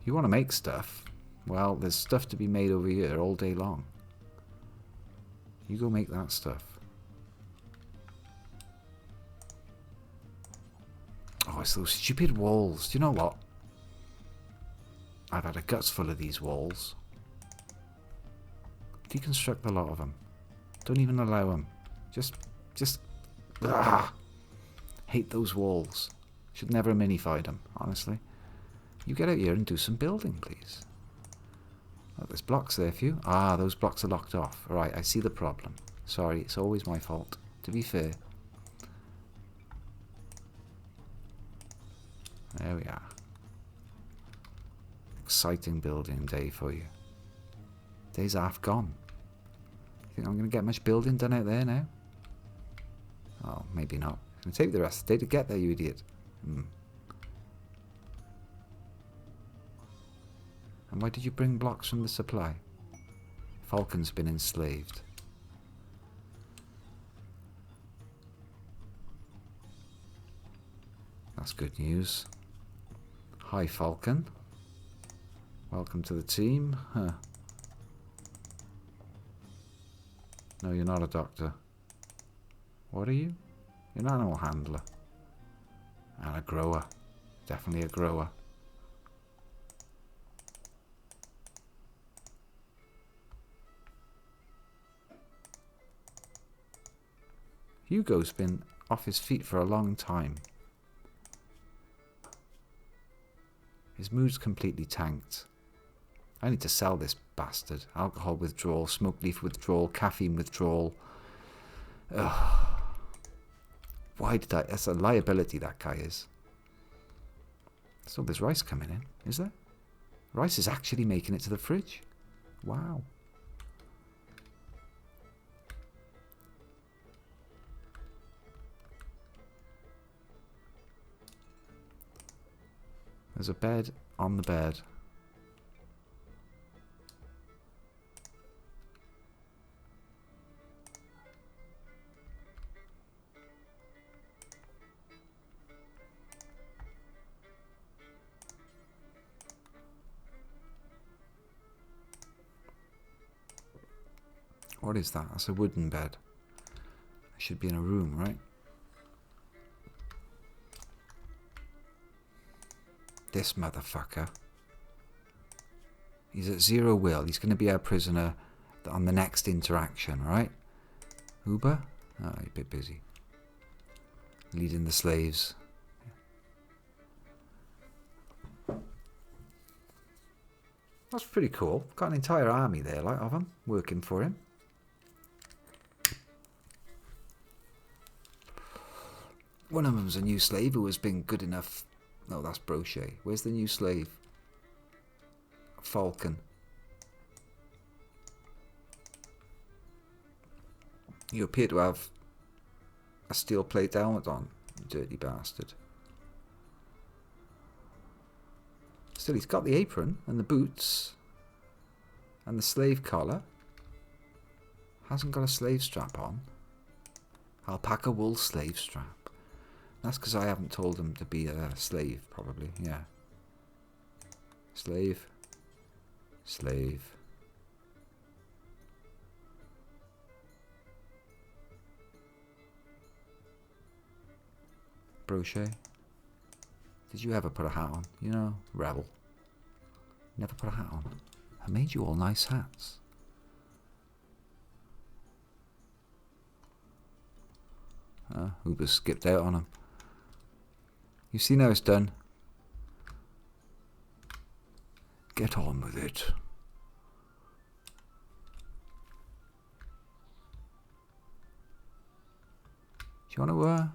You want to make stuff? Well, there's stuff to be made over here all day long. You go make that stuff. Oh, it's those stupid walls. Do you know what? I've had a guts full of these walls. Deconstruct a lot of them. Don't even allow them. Just... hate those walls. Should never have minified them, honestly. You get out here and do some building, please. Oh, there's blocks there for you. Ah, those blocks are locked off. Alright, I see the problem. Sorry, it's always my fault. To be fair. There we are. Exciting building day for you. Day's half gone. You think I'm going to get much building done out there now? Oh, maybe not. It's going to take the rest of the day to get there, you idiot. And why did you bring blocks from the supply? Falcon's been enslaved. That's good news. Hi, Falcon. Welcome to the team. Huh. No, you're not a doctor. What are you? You're an animal handler. And a grower. Definitely a grower. Hugo's been off his feet for a long time. His mood's completely tanked. I need to sell this bastard. Alcohol withdrawal, smoke leaf withdrawal, caffeine withdrawal. Ugh. Why did I... That's a liability, that guy is. So there's rice coming in, is there? Rice is actually making it to the fridge. Wow. There's a bed on the bed. What is that? That's a wooden bed. It should be in a room, right? This motherfucker. He's at 0 will. He's going to be our prisoner on the next interaction, right? Uber? Oh, he's a bit busy. Leading the slaves. That's pretty cool. Got an entire army there, like, of them, working for him. One of them's a new slave who has been good enough. No, that's Brochet. Where's the new slave? Falcon. You appear to have a steel plate helmet on, you dirty bastard. Still, he's got the apron and the boots and the slave collar. Hasn't got a slave strap on. Alpaca wool slave strap. That's because I haven't told him to be a slave, probably. Yeah. Slave. Slave. Brochet. Did you ever put a hat on? You know, rebel. Never put a hat on. I made you all nice hats. Uber skipped out on him. You see now it's done. Get on with it. Do you want to,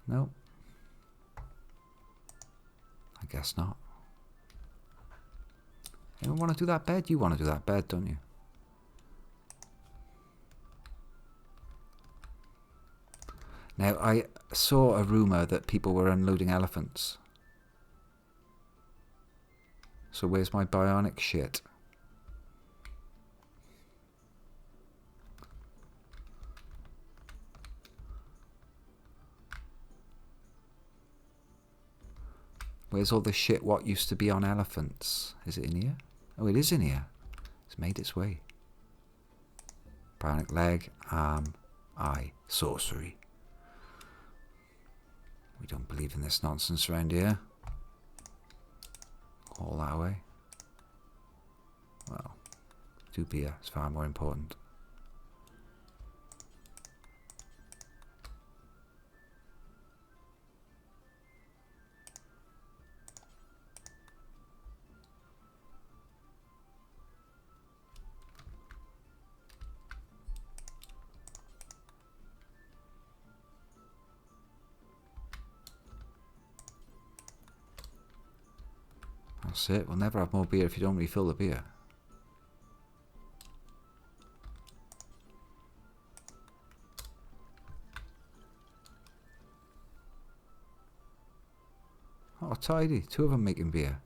no? I guess not. Anyone want to do that bed? You want to do that bed, don't you? Now, I saw a rumour that people were unloading elephants. So where's my bionic shit? Where's all the shit what used to be on elephants? Is it in here? Oh, it is in here. It's made its way. Bionic leg, arm, eye, sorcery. We don't believe in this nonsense around here. All that way. Well, do beer. It's far more important. That's it. We'll never have more beer if you don't refill the beer. Oh, tidy. 2 of them making beer.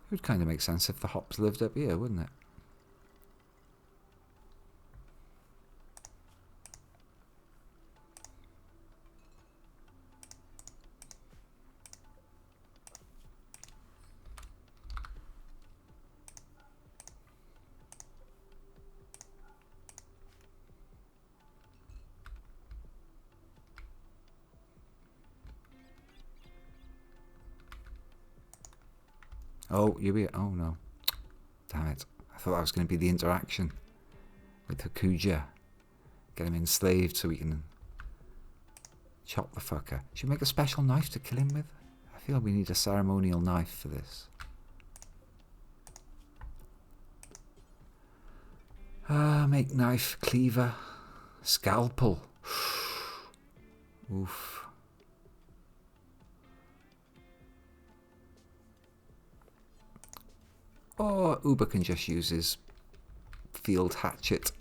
It would kind of make sense if the hops lived up here, wouldn't it? Oh, you're here. Oh no. Damn it. I thought that was going to be the interaction with Hakuja. Get him enslaved so we can chop the fucker. Should we make a special knife to kill him with? I feel we need a ceremonial knife for this. Make knife, cleaver, scalpel. Oof. Or Uber can just use his field hatchet.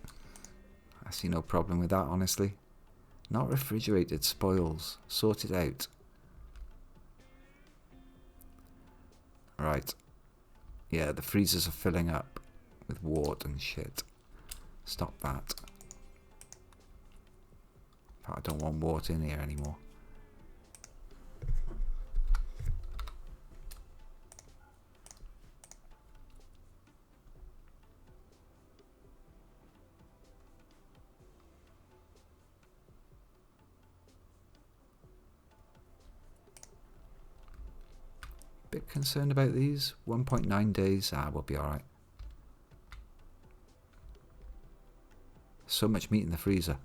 I see no problem with that, honestly. Not refrigerated spoils. Sort it out. Right. Yeah, the freezers are filling up with wart and shit. Stop that. I don't want wart in here anymore. Bit concerned about these. 1.9 days. We'll be alright. So much meat in the freezer.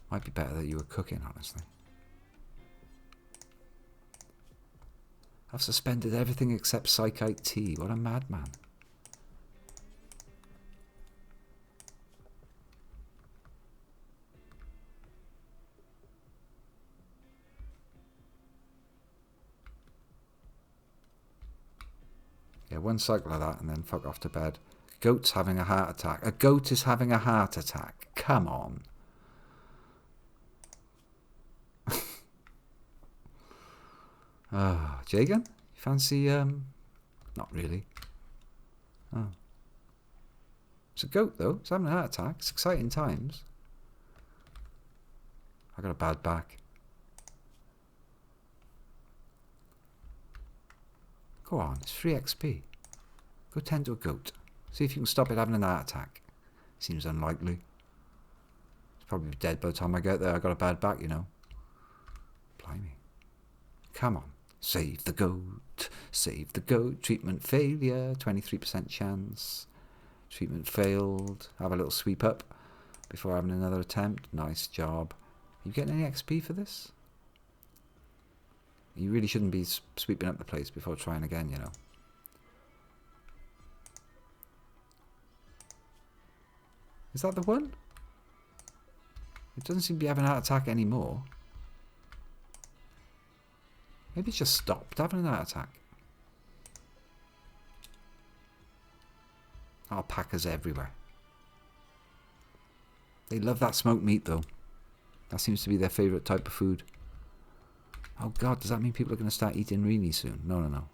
Might be better that you were cooking, honestly. I've suspended everything except Psychite tea. What a madman. Yeah, one cycle of that and then fuck off to bed. Goat's having a heart attack. A goat is having a heart attack. Come on. Jagan? You fancy, not really. Oh. It's a goat, though. It's having a heart attack. It's exciting times. I got a bad back. Go on, it's free XP. Go tend to a goat. See if you can stop it having an heart attack. Seems unlikely. It's probably dead by the time I get there. I got a bad back, you know. Blimey. Come on. Save the goat. Save the goat. Treatment failure. 23% chance. Treatment failed. Have a little sweep up before having another attempt. Nice job. Are you getting any XP for this? You really shouldn't be sweeping up the place before trying again, you know. Is that the one? It doesn't seem to be having an heart attack anymore. Maybe it's just stopped having an heart attack. Alpacas everywhere. They love that smoked meat, though. That seems to be their favourite type of food. Oh God, does that mean people are going to start eating really soon? No, no, no.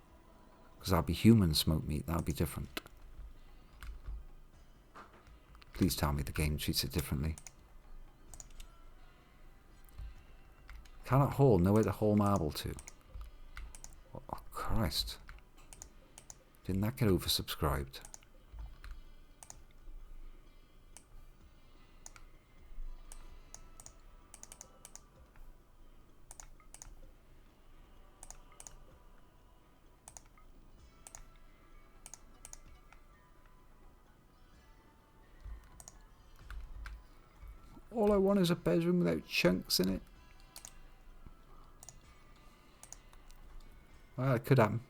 Because that'll be human smoked meat. That'll be different. Please tell me the game treats it differently. Cannot haul. Nowhere to haul marble to. Oh, Christ. Didn't that get oversubscribed? All I want is a bedroom without chunks in it. Well, it could happen.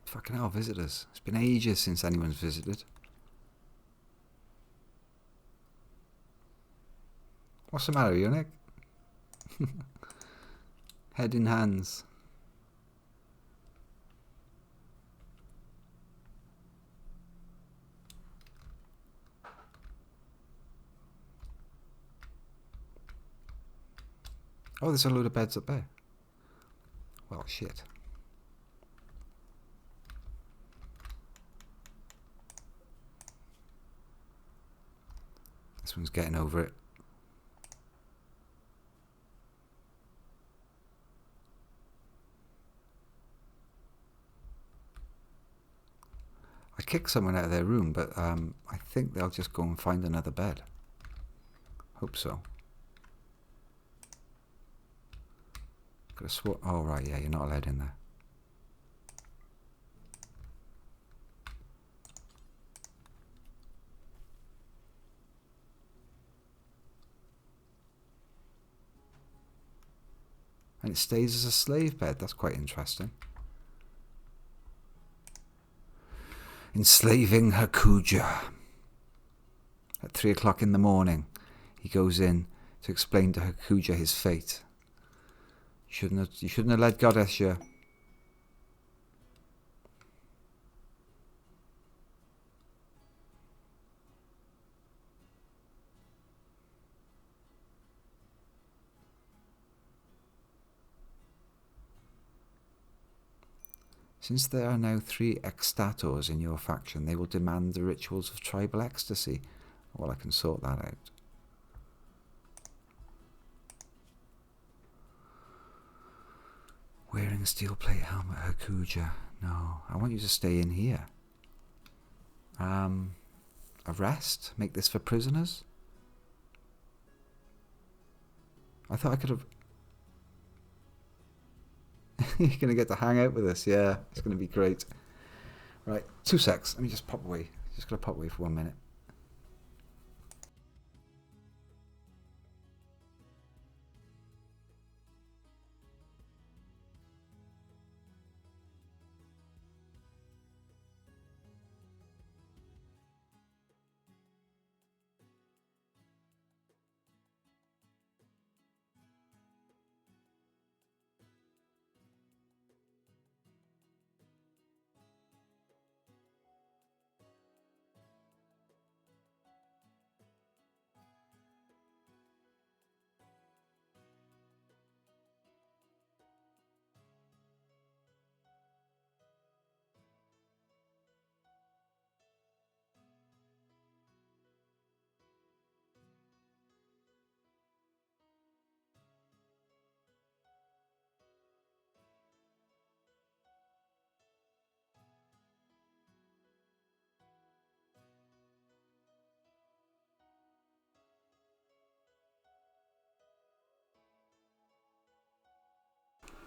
Fucking hell, visitors. It's been ages since anyone's visited. What's the matter, Nick? Head in hands. Oh, there's a load of beds up there. Well, shit. This one's getting over it. I kicked someone out of their room, but I think they'll just go and find another bed. Hope so. Could have sworn. Oh, right, yeah, you're not allowed in there. And it stays as a slave bed. That's quite interesting. Enslaving Hakuja. At 3 o'clock in the morning, he goes in to explain to Hakuja his fate. You shouldn't have led Goddess you. Since there are now 3 extators in your faction, they will demand the rituals of tribal ecstasy. Well, I can sort that out. Wearing a steel plate helmet, Hakuja. No, I want you to stay in here. Arrest? Make this for prisoners? I thought I could have... You're going to get to hang out with us. Yeah, it's going to be great. Right, 2 secs. Let me just pop away. Just going to pop away for 1 minute.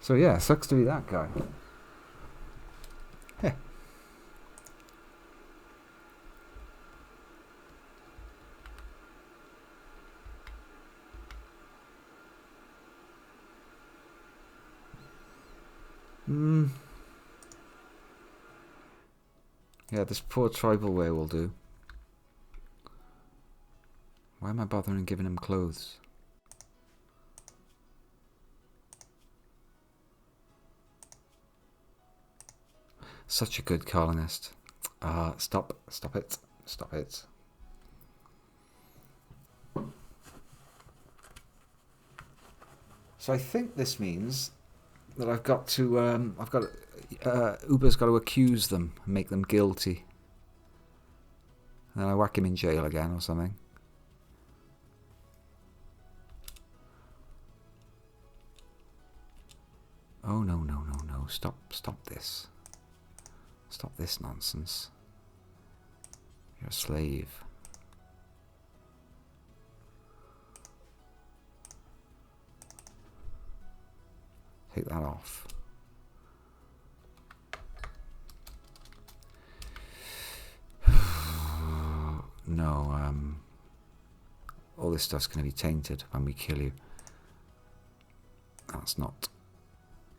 So yeah, sucks to be that guy. Heh. Yeah, this poor tribal way will do. Why am I bothering giving him clothes? Such a good colonist. Stop it. So I think this means that I've got to, Uber's got to accuse them and make them guilty. And then I whack him in jail again or something. Oh, no. Stop this. Stop this nonsense. You're a slave. Take that off. No, all this stuff's going to be tainted when we kill you. That's not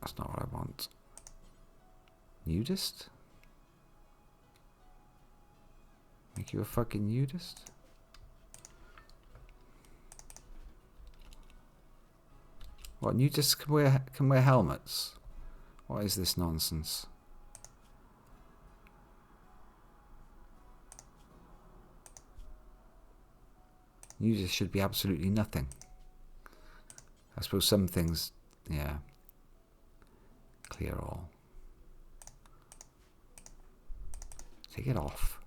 what I want. Nudist? Make you a fucking nudist? What, nudists can wear helmets? What is this nonsense? Nudists should be absolutely nothing. I suppose some things, yeah. Clear all. Take it off.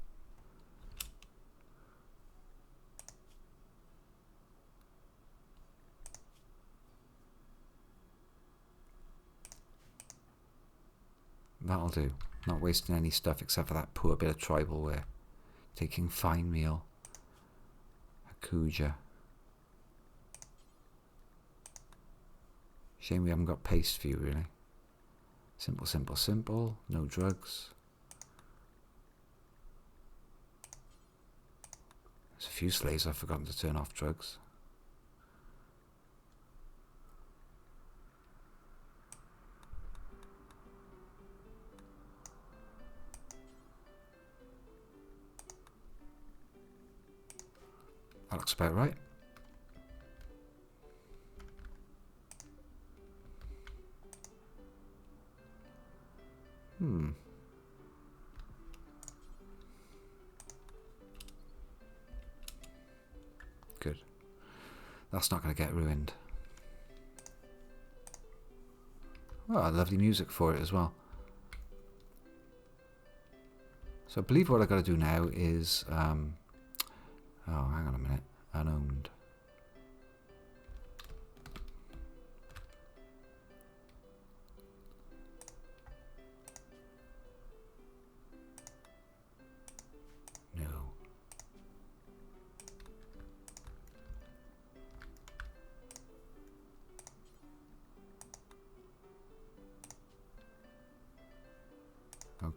That'll do. Not wasting any stuff except for that poor bit of tribal wear. Taking fine meal. A kuja. Shame we haven't got paste for you, really. Simple. No drugs. There's a few slaves I've forgotten to turn off drugs. That looks about right. Good. That's not going to get ruined. Oh, lovely music for it as well. So I believe what I've got to do now is... oh, hang on a minute. Unowned. No.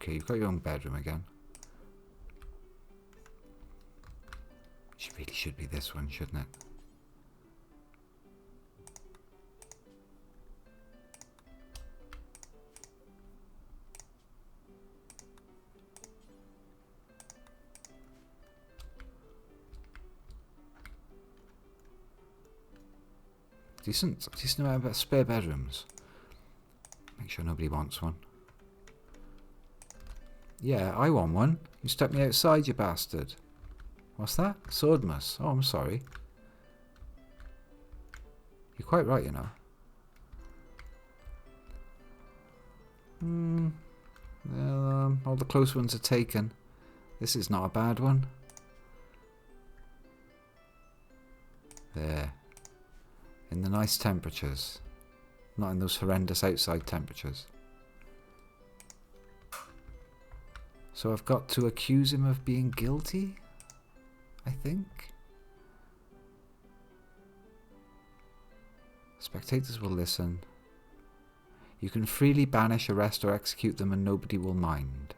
Okay, you've got your own bedroom again. Which really should be this one, shouldn't it? Decent amount of spare bedrooms. Make sure nobody wants one. Yeah, I want one. You stepped me outside, you bastard. What's that? Swordmus. Oh, I'm sorry. You're quite right, you know. Well, all the close ones are taken. This is not a bad one. There. In the nice temperatures. Not in those horrendous outside temperatures. So I've got to accuse him of being guilty, I think. Spectators will listen. You can freely banish, arrest, or execute them and nobody will mind.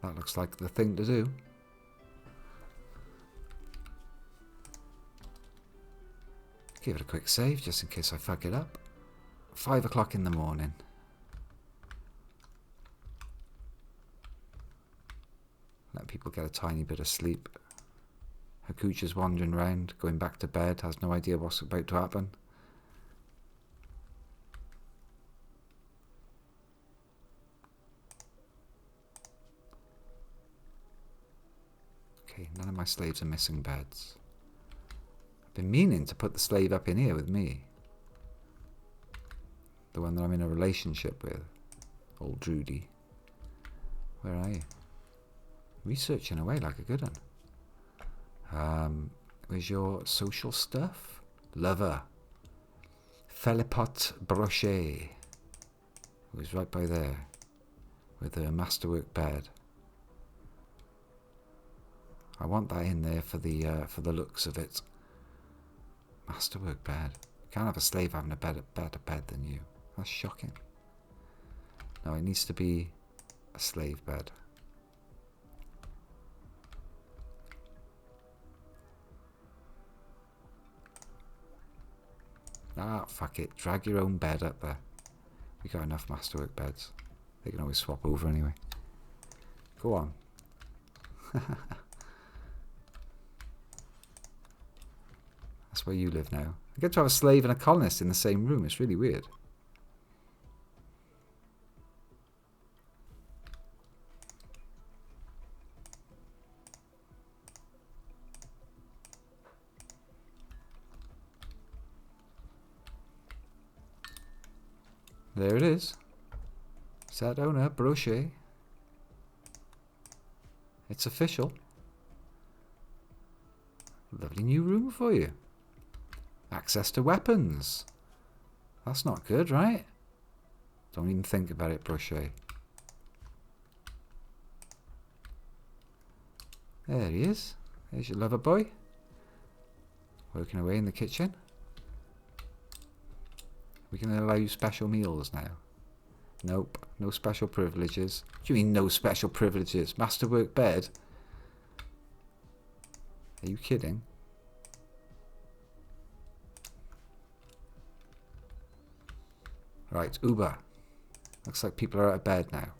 That looks like the thing to do. Give it a quick save just in case I fuck it up. 5 o'clock in the morning. Let people get a tiny bit of sleep. Hakucha's wandering around, going back to bed, has no idea what's about to happen. Okay, none of my slaves are missing beds. I've been meaning to put the slave up in here with me. The one that I'm in a relationship with. Old Drudy. Where are you? Researching away like a good one. Where's your social stuff? Lover. Philippot Brochet. Who's right by there. With a masterwork bed. I want that in there for the looks of it. Masterwork bed. You can't have a slave having a better bed than you. That's shocking. No, it needs to be a slave bed. Ah, fuck it. Drag your own bed up there. We got enough masterwork beds. They can always swap over anyway. Go on. That's where you live now. I get to have a slave and a colonist in the same room. It's really weird. There it is. Set owner, Brochet. It's official. Lovely new room for you. Access to weapons. That's not good, right? Don't even think about it, Brochet. There he is. There's your lover boy. Working away in the kitchen. We can allow you special meals now. Nope, no special privileges. What do you mean no special privileges? Masterwork bed? Are you kidding? Right, Uber. Looks like people are out of bed now.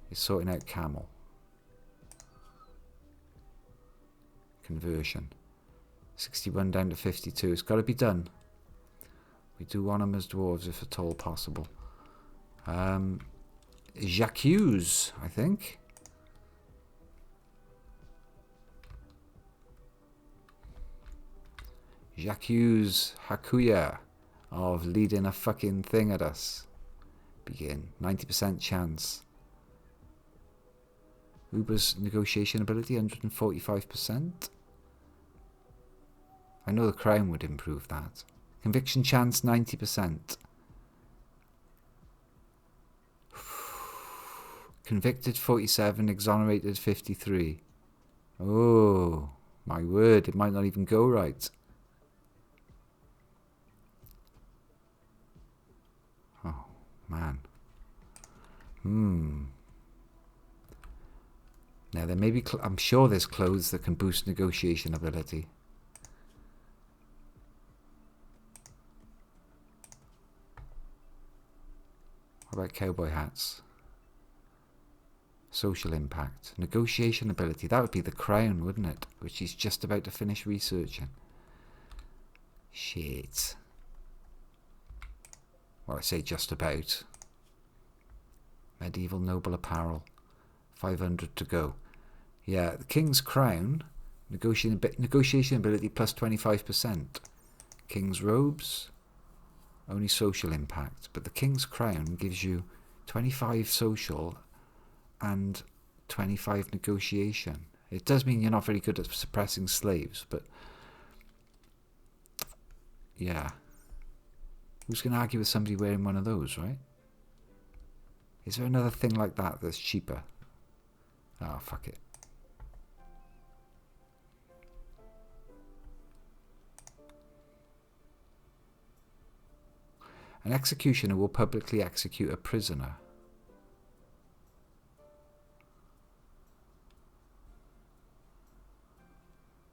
He's sorting out camel. Conversion. 61 down to 52. It's got to be done. We do want them as dwarves if at all possible. Jacques, I think. Jacques Hakuya of leading a fucking thing at us. Begin. 90% chance. Uber's negotiation ability, 145%. I know the Crown would improve that. Conviction chance, 90%. Convicted, 47. Exonerated, 53. Oh, my word. It might not even go right. man. Now there may be, I'm sure there's clothes that can boost negotiation ability. What about cowboy hats? Social impact. Negotiation ability. That would be the crown, wouldn't it? Which he's just about to finish researching. Shit. Well, I say just about. Medieval noble apparel. 500 to go. Yeah, the king's crown. Negotiation ability plus 25%. King's robes. Only social impact. But the king's crown gives you 25 social and 25 negotiation. It does mean you're not very good at suppressing slaves, but yeah. Who's going to argue with somebody wearing one of those, right? Is there another thing like that that's cheaper? Oh, fuck it. An executioner will publicly execute a prisoner.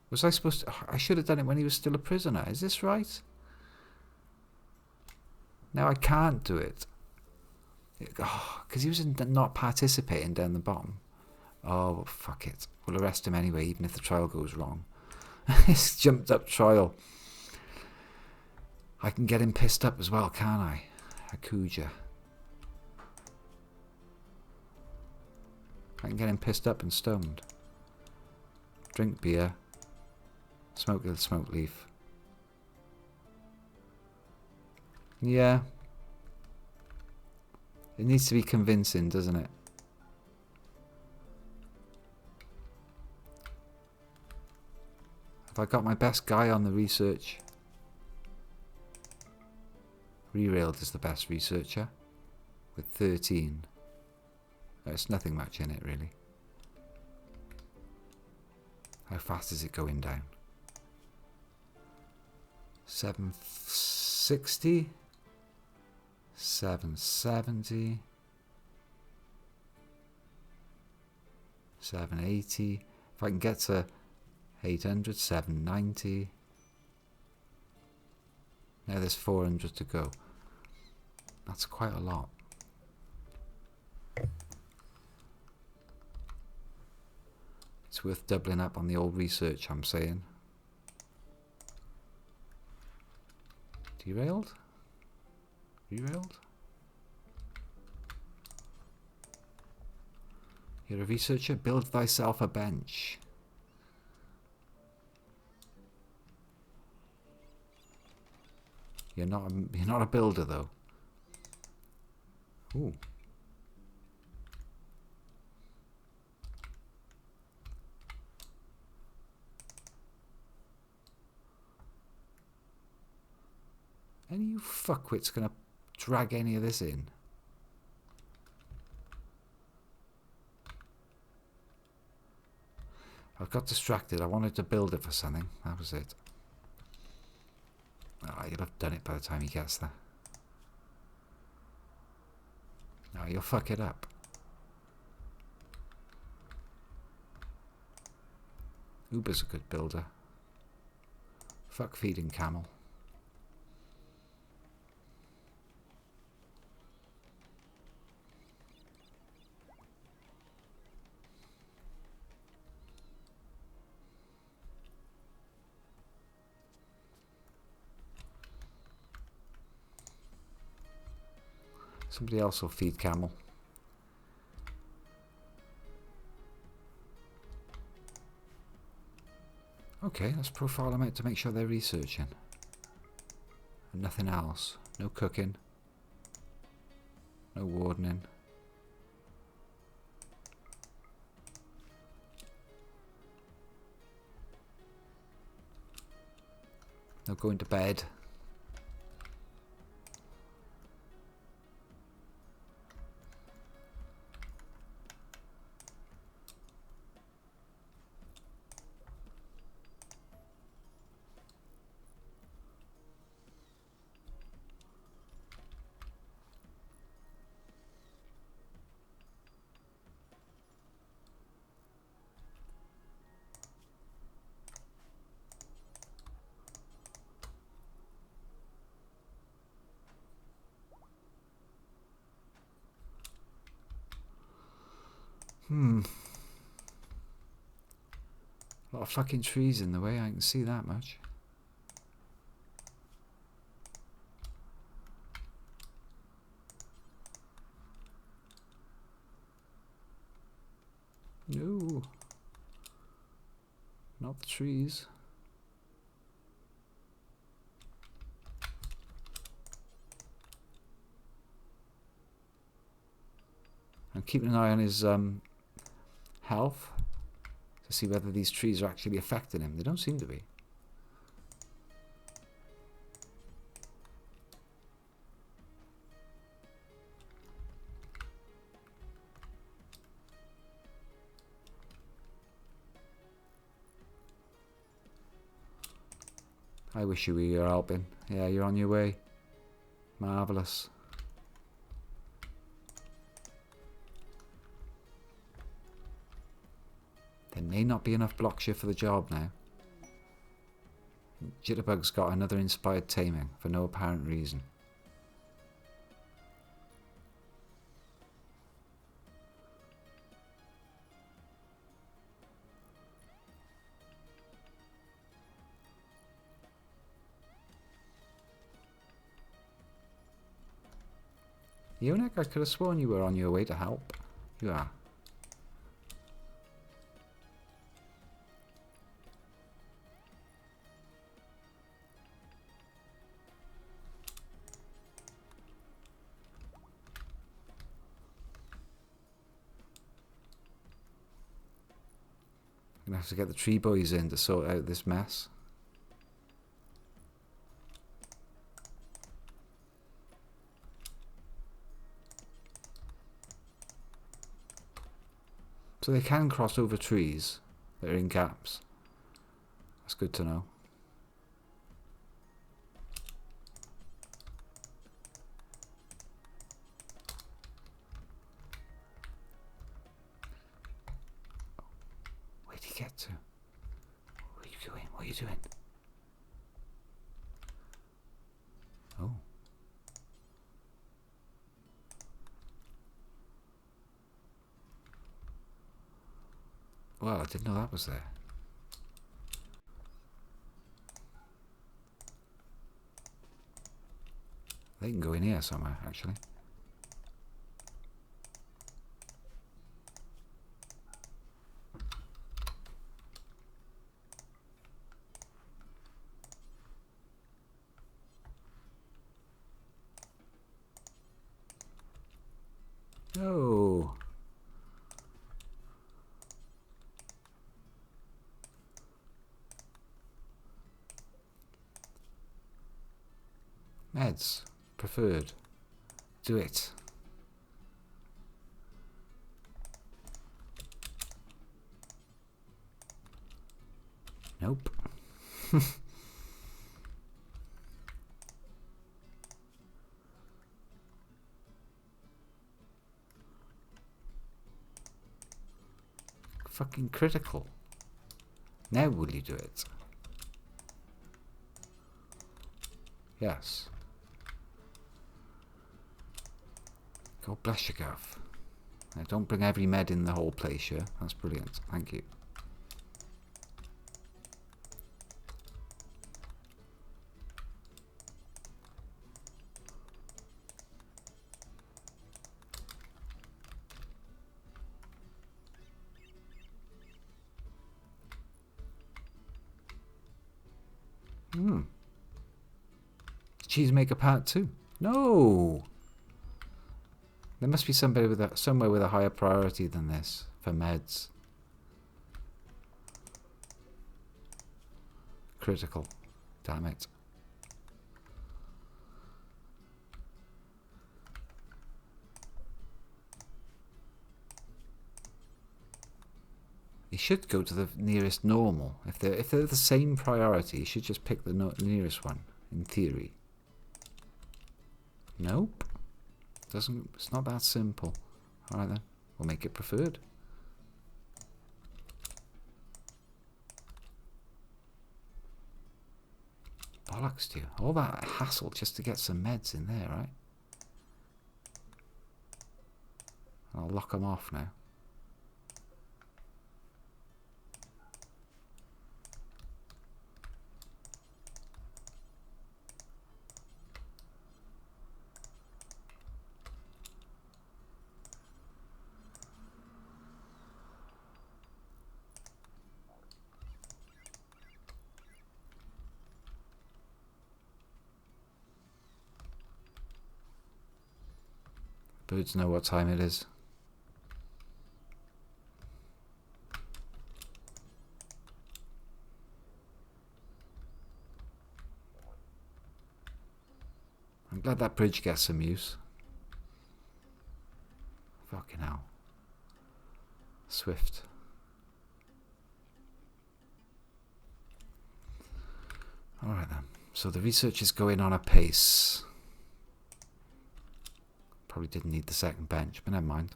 Was I supposed to... I should have done it when he was still a prisoner. Is this right? Now I can't do it. Because he was not participating down the bottom. Oh, fuck it. We'll arrest him anyway, even if the trial goes wrong. It's jumped up trial. I can get him pissed up as well, can't I? Akuja. I can get him pissed up and stoned. Drink beer. Smoke the smoke leaf. Yeah. It needs to be convincing, doesn't it? Have I got my best guy on the research? Rimworld is the best researcher with 13. There's nothing much in it really. How fast is it going down? 760, 770, 780. If I can get to 800, 790. Now there's 400 to go. That's quite a lot. It's worth doubling up on the old research, I'm saying. Derailed? Derailed? You're a researcher? Build thyself a bench. You're not a builder though. Ooh. Any of you fuckwits gonna drag any of this in? I got distracted. I wanted to build it for something. That was it. Oh, you'll have done it by the time he gets there. No, you'll fuck it up. Uber's a good builder. Fuck feeding camel. Somebody else will feed camel. Okay, let's profile them out to make sure they're researching. And nothing else. No cooking. No wardening. No going to bed. A lot of fucking trees in the way, I can see that much. No. Not the trees. I'm keeping an eye on his health to see whether these trees are actually affecting him. They don't seem to be. I wish you were here helping. Yeah, you're on your way. Marvellous. There may not be enough blocks here for the job now. Jitterbug's got another inspired taming for no apparent reason. Eunuch, I could have sworn you were on your way to help. You are. I'm going to have to get the tree boys in to sort out this mess. So they can cross over trees that are in gaps. That's good to know. Where'd he get to? What are you doing? What are you doing? Oh. Well, I didn't know that was there. They can go in here somewhere, actually. No. Meds. Preferred. Do it. Nope. Fucking critical. Now will you do it? Yes. God bless you, Gav. Now, don't bring every med in the whole place, yeah? That's brilliant. Thank you. Cheesemaker Part 2. No! There must be somebody with somewhere with a higher priority than this for meds. Critical. Damn it. You should go to the nearest normal. If they're the same priority, you should just pick the nearest one, in theory. Nope. It's not that simple. Alright then, we'll make it preferred. Bollocks to you. All that hassle just to get some meds in there, right? I'll lock them off now. Birds know what time it is. I'm glad that bridge gets some use. Fucking hell. Swift. Alright then. So the research is going on apace. Probably didn't need the second bench, but never mind.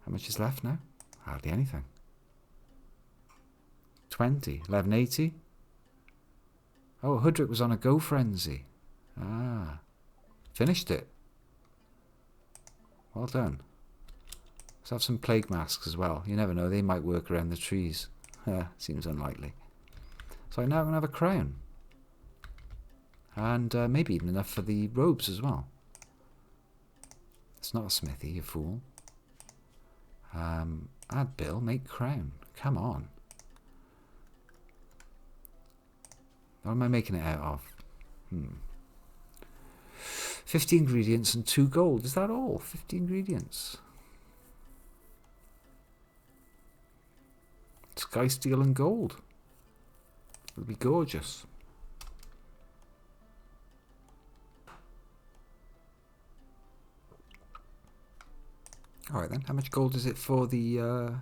How much is left now? Hardly anything. 20. 1180. Oh, Hudrick was on a go frenzy. Ah. Finished it. Well done. Let's have some plague masks as well. You never know, they might work around the trees. Seems unlikely. So now I'm going to have a crown. And maybe even enough for the robes as well. It's not a smithy, you fool. Add bill, make crown. Come on. What am I making it out of? 50 ingredients and 2 gold. Is that all? 50 ingredients. Sky steel and gold. It'll be gorgeous. Alright then, how much gold is it for the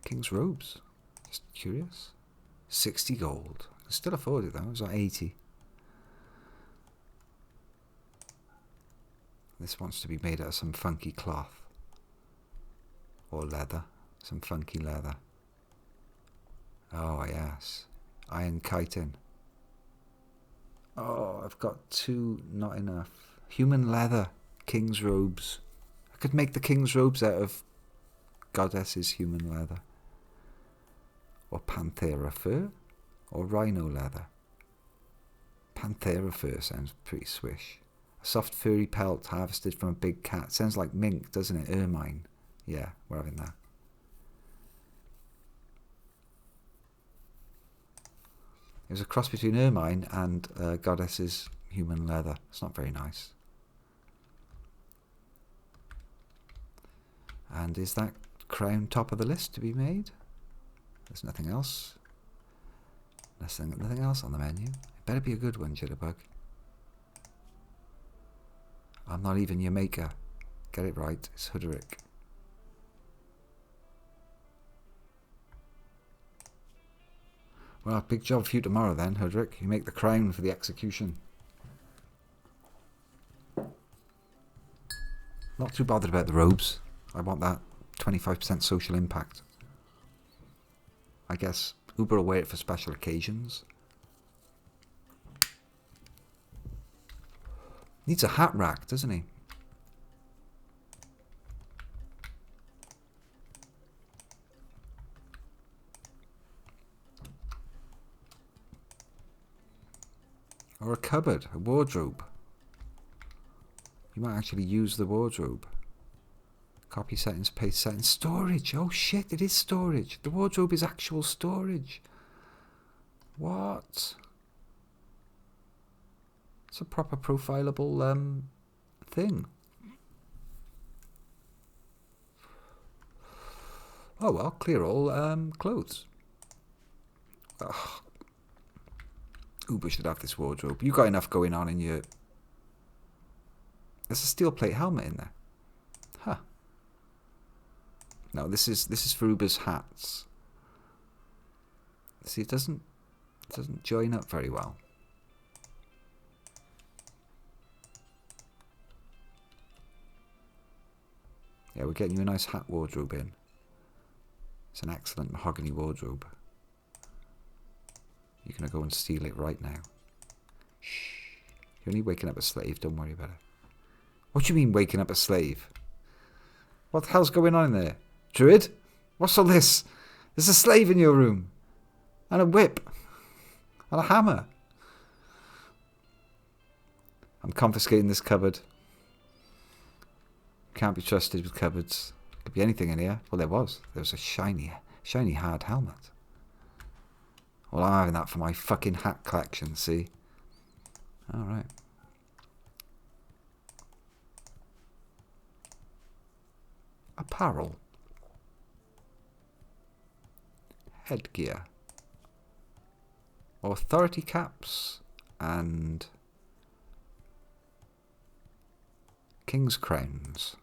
King's robes? Just curious. 60 gold. I can still afford it though, it was like 80. This wants to be made out of some funky cloth. Or leather. Some funky leather. Oh yes. Iron chitin. Oh, I've got 2, not enough. Human leather. King's robes. I could make the king's robes out of goddess's human leather. Or panthera fur. Or rhino leather. Panthera fur sounds pretty swish. A soft furry pelt harvested from a big cat. Sounds like mink, doesn't it? Ermine. Yeah, we're having that. It was a cross between ermine and goddess's human leather. It's not very nice. And is that crown top of the list to be made? There's nothing else. Nothing else on the menu. It better be a good one, Jitterbug. I'm not even your maker. Get it right. It's Hudrick. Well, big job for you tomorrow then, Hudrick. You make the crown for the execution. Not too bothered about the robes. I want that 25% social impact. I guess Uber will wear it for special occasions. Needs a hat rack, doesn't he? Or a cupboard, a wardrobe. You might actually use the wardrobe. Copy settings, paste settings, storage. Oh shit, it is storage. The wardrobe is actual storage. What? It's a proper profilable thing. Oh well, clear all clothes. Ugh. Uber should have this wardrobe. You got enough going on in your... There's a steel plate helmet in there. Huh. No, this is for Uber's hats. See, it doesn't join up very well. Yeah, we're getting you a nice hat wardrobe in. It's an excellent mahogany wardrobe. You're going to go and steal it right now. Shh. You're only waking up a slave, don't worry about it. What do you mean waking up a slave? What the hell's going on in there? Druid? What's all this? There's a slave in your room. And a whip. And a hammer. I'm confiscating this cupboard. Can't be trusted with cupboards. Could be anything in here. Well, there was. There was a shiny hard helmet. Well, I'm having that for my fucking hat collection, see? Alright. Apparel. Headgear. Authority caps and king's crowns.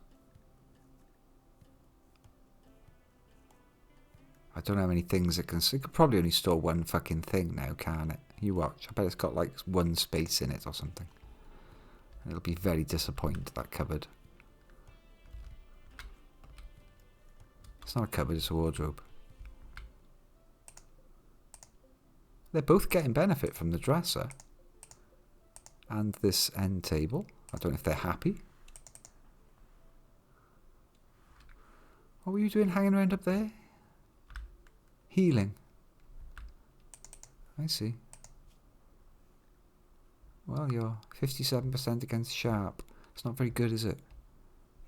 I don't know how many things it can... It could probably only store one fucking thing now, can't it? You watch. I bet it's got like one space in it or something. It'll be very disappointed, that cupboard. It's not a cupboard, it's a wardrobe. They're both getting benefit from the dresser. And this end table. I don't know if they're happy. What were you doing hanging around up there? Healing. I see. Well, you're 57% against sharp. It's not very good, is it?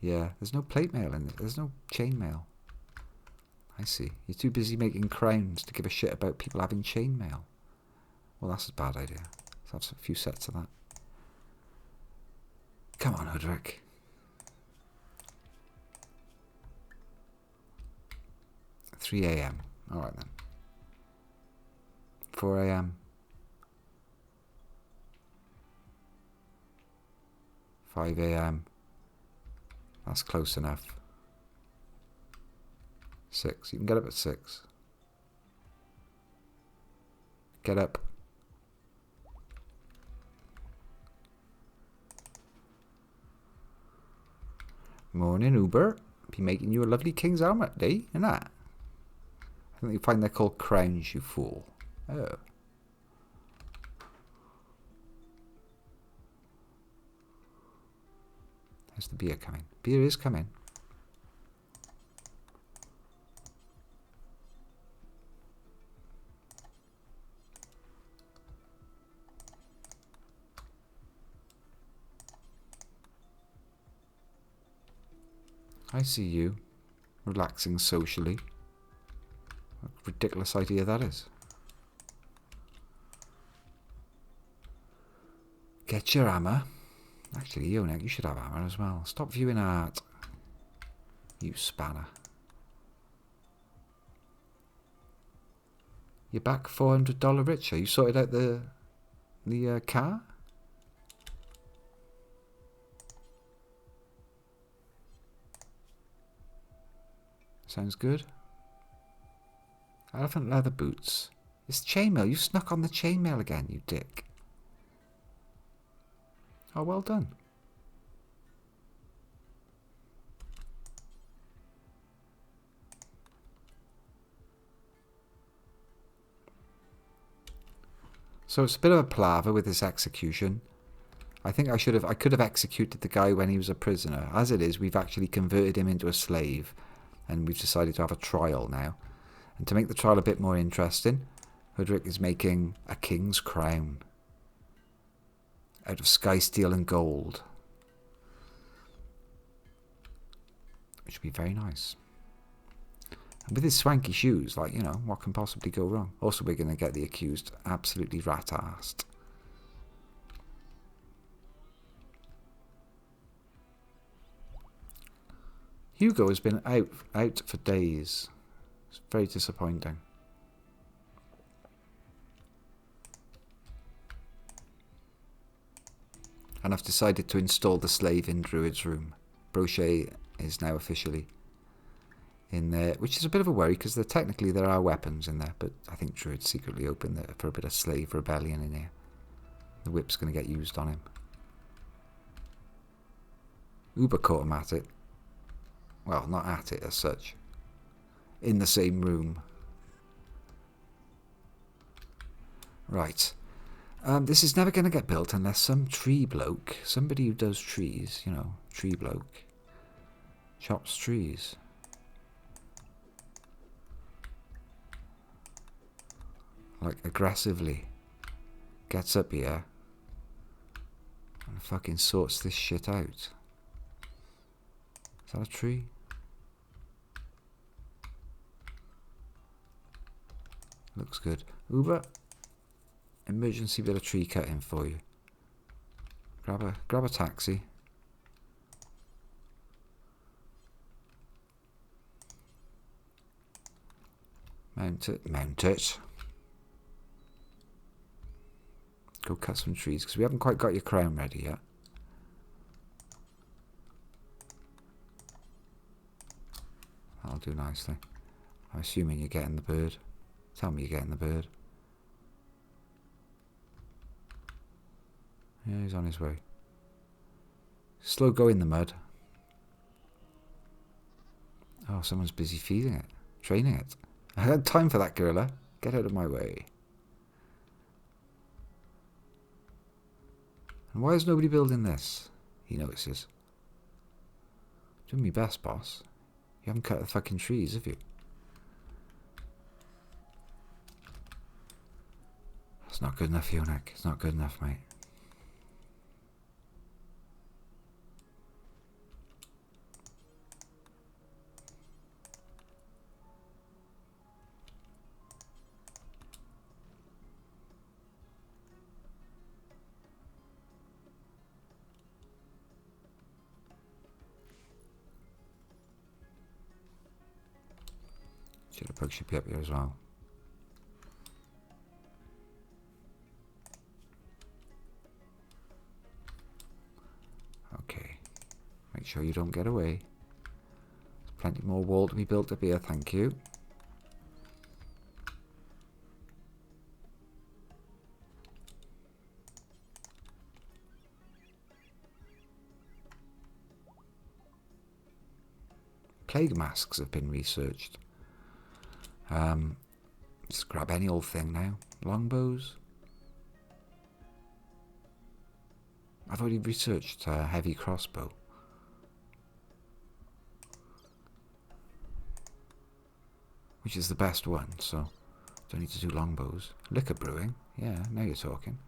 Yeah, there's no plate mail in it. There's no chain mail. I see. You're too busy making crowns to give a shit about people having chain mail. Well, that's a bad idea. Let's have a few sets of that. Come on, Hoodrick. At 3 AM. Alright then. 4 AM. 5 AM. That's close enough. 6. You can get up at 6. Get up. Morning, Uber. Be making you a lovely king's helmet, eh? Isn't that? I think you find they're called crowns, you fool. Oh. There's the beer coming. Beer is coming. I see you. Relaxing socially. What a ridiculous idea that is. Get your hammer. Actually, you should have hammer as well. Stop viewing art. You spanner. You're back $400 richer. You sorted out the car? Sounds good. Elephant leather boots. It's chainmail. You snuck on the chainmail again, you dick. Oh, well done. So it's a bit of a palaver with this execution. I think I could have executed the guy when he was a prisoner. As it is, we've actually converted him into a slave. And we've decided to have a trial now. And to make the trial a bit more interesting, Hoodrick is making a king's crown. Out of sky steel and gold. Which would be very nice. And with his swanky shoes, like, you know, what can possibly go wrong? Also, we're going to get the accused absolutely rat-assed. Hugo has been out for days. It's very disappointing. And I've decided to install the slave in Druid's room. Brochet is now officially in there, which is a bit of a worry because technically there are weapons in there, but I think Druid secretly opened there for a bit of slave rebellion in here. The whip's going to get used on him. Uber caught him at it. Well, not at it as such. In the same room. Right. This is never going to get built unless some tree bloke, somebody who does trees, you know, tree bloke, chops trees. Like, aggressively. Gets up here and fucking sorts this shit out. Is that a tree? Looks good. Uber, emergency bit of tree cutting for you. Grab a taxi. Mount it. Mount it. Go cut some trees, because we haven't quite got your crown ready yet. That'll do nicely. I'm assuming you're getting the bird. Tell me you're getting the bird. Yeah, he's on his way. Slow go in the mud. Oh, someone's busy feeding it. Training it. I had time for that, gorilla. Get out of my way. And why is nobody building this? He notices. Doing me best, boss. You haven't cut the fucking trees, have you? It's not good enough, Yonik. It's not good enough, mate. Shitterbug should be up here as well. Okay. Make sure you don't get away. There's plenty more wall to be built up here, thank you. Plague masks have been researched. Just grab any old thing now. Longbows. I've already researched heavy crossbow. Which is the best one, so don't need to do longbows. Liquor brewing. Yeah, now you're talking.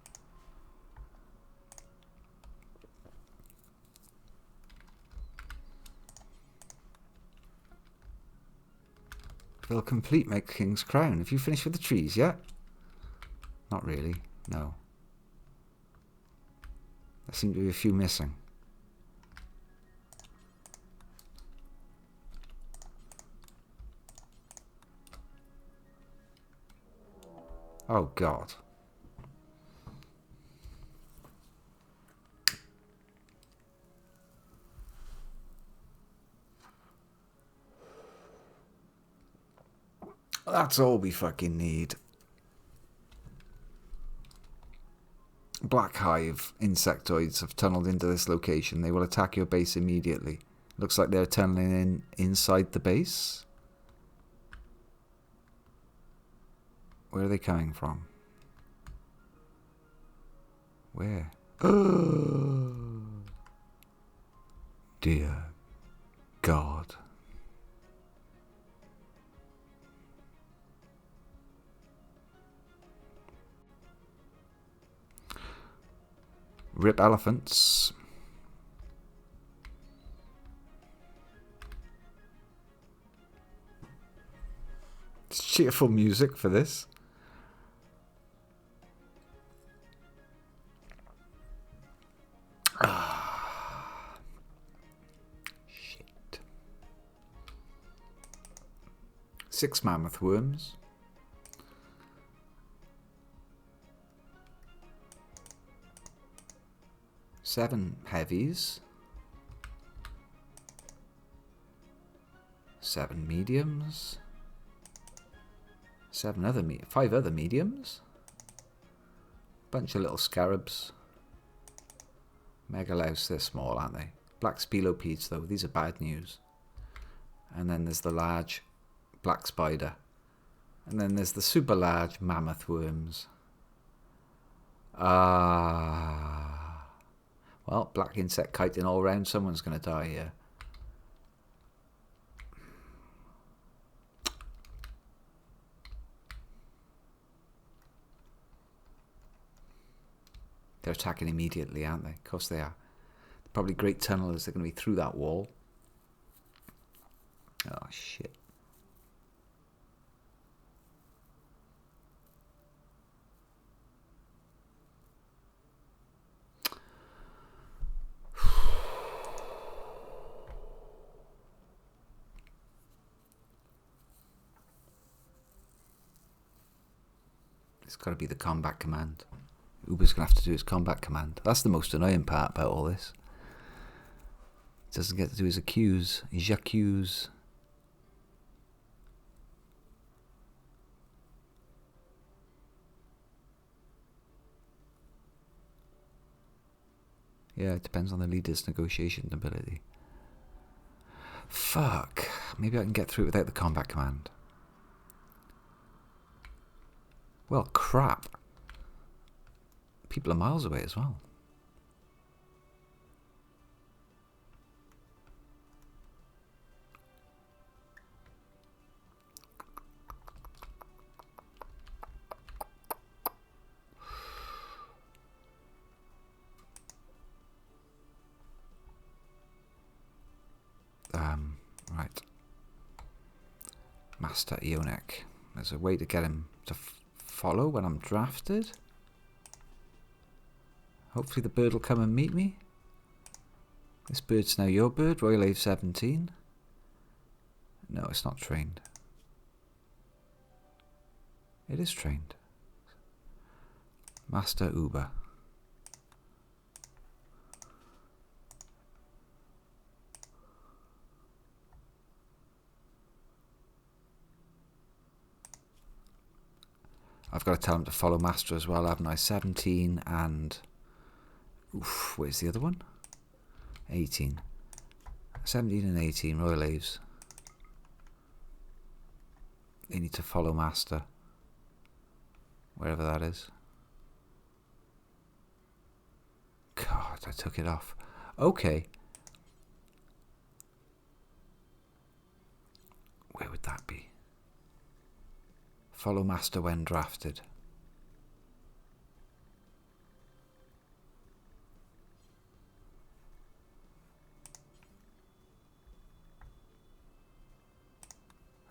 They'll complete my king's crown. Have you finished with the trees yet? Not really, no. There seem to be a few missing. Oh God. That's all we fucking need. Black Hive insectoids have tunneled into this location. They will attack your base immediately. Looks like they're tunneling in inside the base. Where are they coming from? Where? Dear God. Rip elephants. It's cheerful music for this. Shit. 6 mammoth worms. 7 heavies. 7 mediums. 5 other mediums. Bunch of little scarabs. Megalouse, they're small, aren't they? Black spilopedes, though, these are bad news. And then there's the large black spider. And then there's the super large mammoth worms. Well, black insect kiting all around. Someone's going to die here. They're attacking immediately, aren't they? Of course they are. They're probably great tunnelers. They're going to be through that wall. Oh, shit. It's got to be the combat command. Uber's going to have to do his combat command. That's the most annoying part about all this. He doesn't get to do his accuse. J'accuse. Yeah, it depends on the leader's negotiation ability. Fuck. Maybe I can get through it without the combat command. Well, crap. People are miles away as well. Right. Master Eonic. There's a way to get him to follow when I'm drafted. Hopefully the bird will come and meet me. This bird's now your bird, Royal Ave 17. No, it's not trained. It is trained. Master Uber. I've got to tell him to follow Master as well, haven't I? 17 and... Oof, where's the other one? 18. 17 and 18, Royal Aves. They need to follow Master. Wherever that is. God, I took it off. Okay. Where would that be? Follow Master when drafted.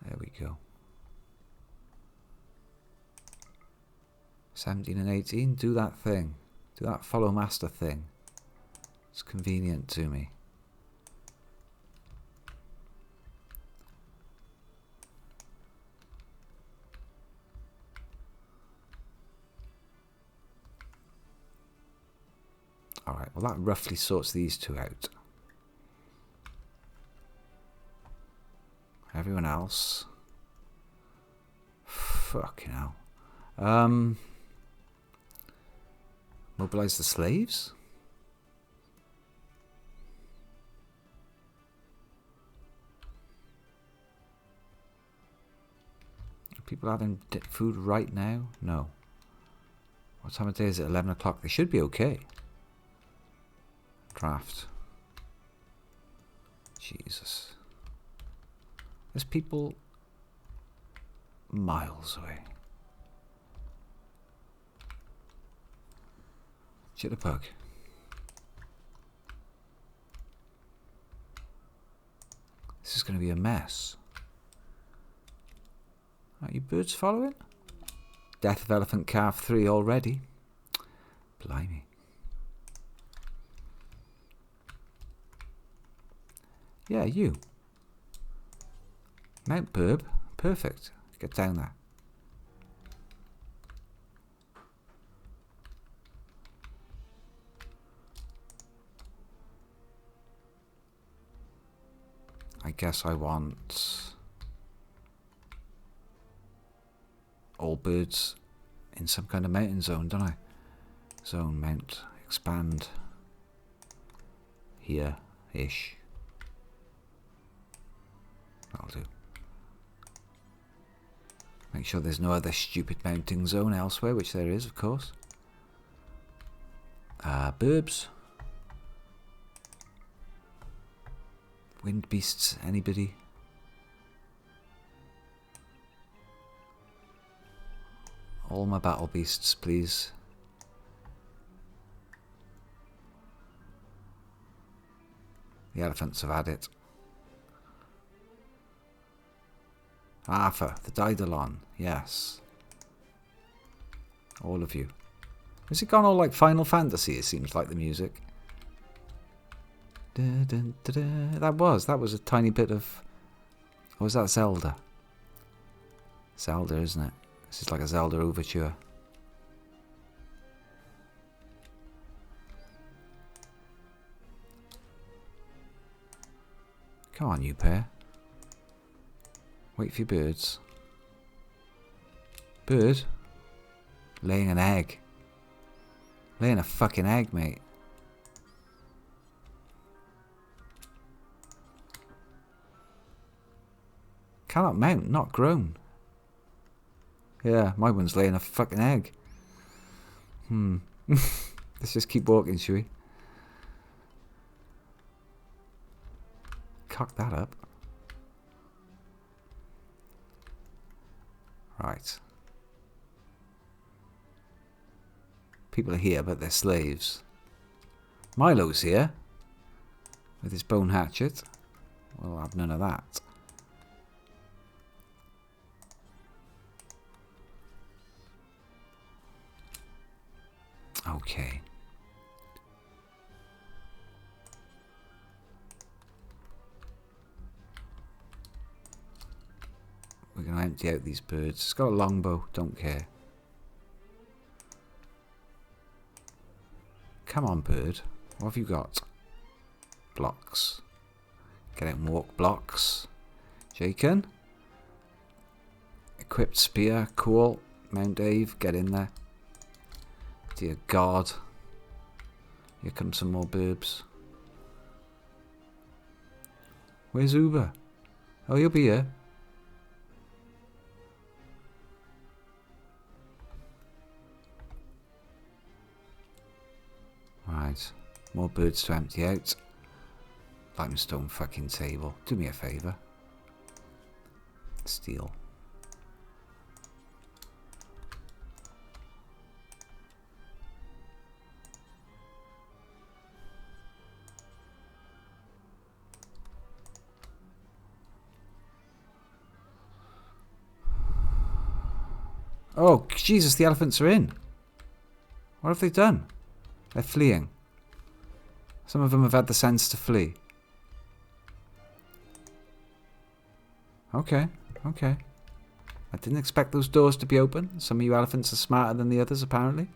There we go. 17 and 18, do that thing. Do that follow Master thing. It's convenient to me. Alright, well that roughly sorts these two out. Everyone else. Fucking hell. Mobilize the slaves? Are people having food right now? No. What time of day is it? 11 o'clock. They should be okay. Draft. Jesus. There's people miles away. Jitterbug. This is going to be a mess. Are you birds following? Death of Elephant Calf 3 already. Blimey. Yeah, you. Mount Burb. Perfect. Get down there. I guess I want all birds in some kind of mountain zone, don't I? Zone, mount, expand. Here-ish. That'll do. Make sure there's no other stupid mounting zone elsewhere, which there is, of course. Burbs. Wind beasts, anybody? All my battle beasts, please. The elephants have had it. Arthur, the Daedalon, yes. All of you. Has it gone all like Final Fantasy, it seems like the music? That was a tiny bit of... Or was that Zelda? Zelda, isn't it? This is like a Zelda overture. Come on, you pair. Wait for your birds. Bird? Laying an egg. Laying a fucking egg, mate. Cannot mount, not grown. Yeah, my one's laying a fucking egg. Let's just keep walking, shall we? Cock that up. Right. People are here, but they're slaves. Milo's here. With his bone hatchet. We'll have none of that. Okay. We're going to empty out these birds. It's got a longbow. Don't care. Come on, bird. What have you got? Blocks. Get out and walk blocks. Jaken. Equipped spear. Cool. Mount Dave. Get in there. Dear God. Here come some more burbs. Where's Uber? Oh, you'll be here. Right. More birds to empty out. Limestone fucking table. Do me a favour. Steel. Oh, Jesus, the elephants are in. What have they done? They're fleeing. Some of them have had the sense to flee. Okay, okay. I didn't expect those doors to be open. Some of you elephants are smarter than the others, apparently.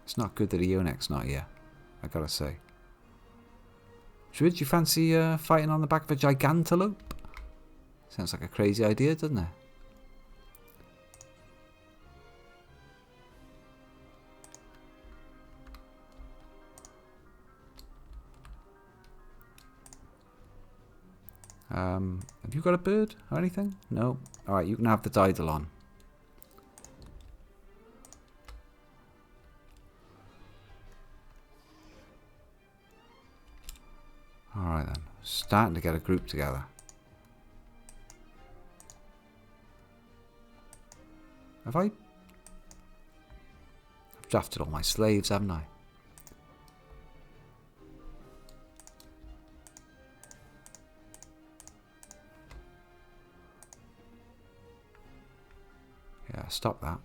It's not good that a Yonek's not here, I gotta say. Druid, you fancy fighting on the back of a gigantelope? Sounds like a crazy idea, doesn't it? Have you got a bird or anything? No? Alright, you can have the Daedalon. Alright then. Starting to get a group together. Have I? I've drafted all my slaves, haven't I? Yeah, stop that.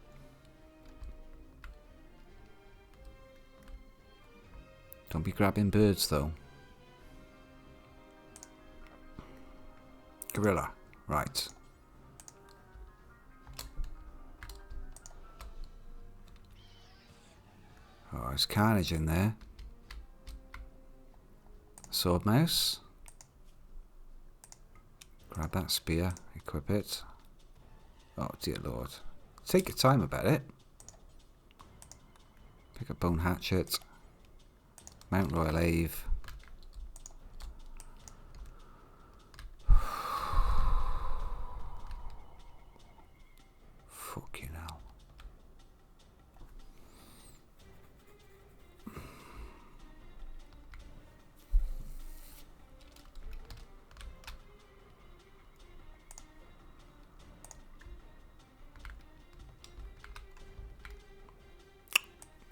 Don't be grabbing birds, though. Gorilla. Right. Oh, there's carnage in there. Sword mouse. Grab that spear. Equip it. Oh, dear Lord. Take your time about it. Pick up bone hatchet. Mount Royal Ave. Fucking hell.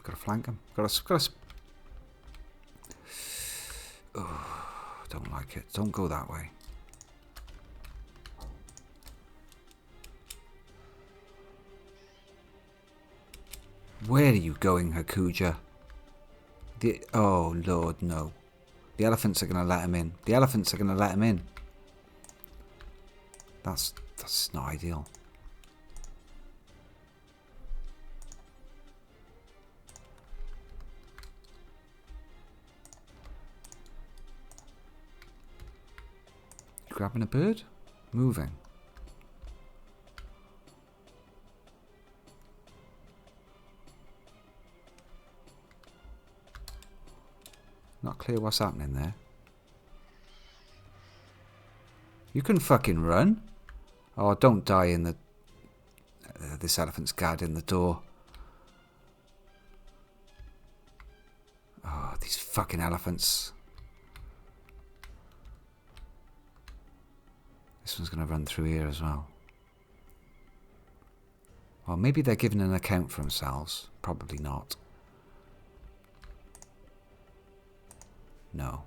Gotta flank him. Gotta. Oh, don't like it. Don't go that way. Where are you going, Hakuja? Oh, Lord, no. The elephants are going to let him in. The elephants are going to let him in. That's not ideal. grabbing a bird? Moving. Not clear what's happening there. You can fucking run. Oh, don't die in the... this elephant's guard in the door. Oh, these fucking elephants. This one's going to run through here as well. Well, maybe they're giving an account for themselves. Probably not. No.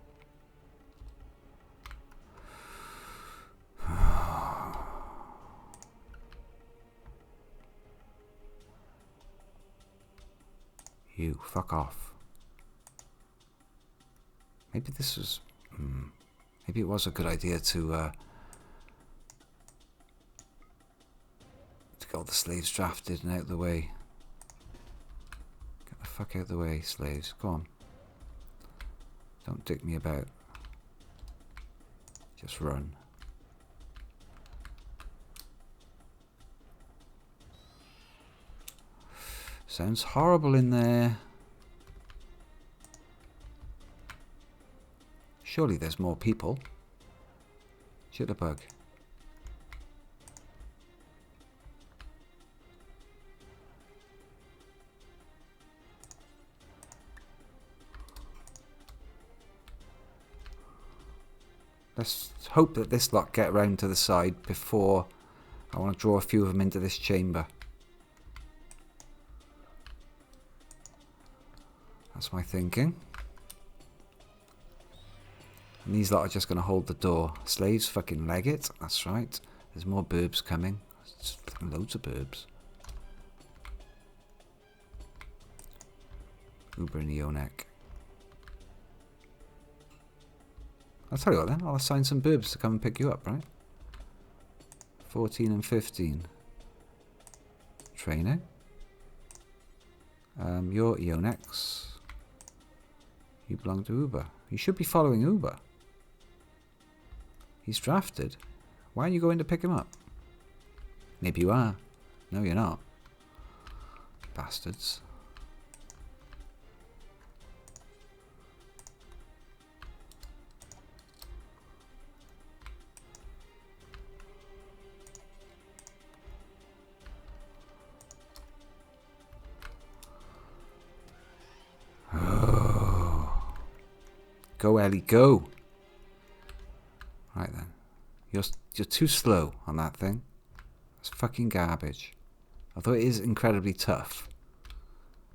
You, fuck off. Maybe this was... maybe it was a good idea to get all the slaves drafted and out of the way. Get the fuck out of the way, slaves. Go on. Don't dick me about. Just run. Sounds horrible in there. Surely there's more people. Jitterbug. Let's hope that this lot get round to the side before I want to draw a few of them into this chamber. That's my thinking. And these lot are just going to hold the door. Slaves fucking leg it. That's right. There's more burbs coming. There's loads of burbs. Uber and Ionek. I'll tell you what then. I'll assign some burbs to come and pick you up, right? 14 and 15. Training. You're Ionex. You belong to Uber. You should be following Uber. He's drafted. Why aren't you going to pick him up? Maybe you are. No, you're not. Bastards. Go, Ellie, go. Right then. You're too slow on that thing. It's fucking garbage. Although it is incredibly tough,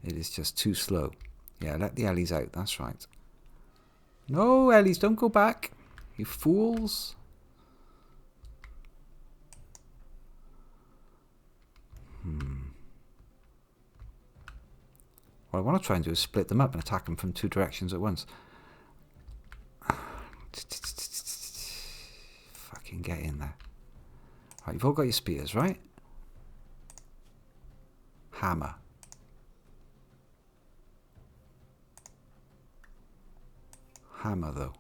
it is just too slow. Yeah, let the Ellies out. That's right. No, Ellies, don't go back. You fools. What I want to try and do is split them up and attack them from two directions at once. Fucking get in there. Right, you've all got your spears, right? Hammer. Hammer, though.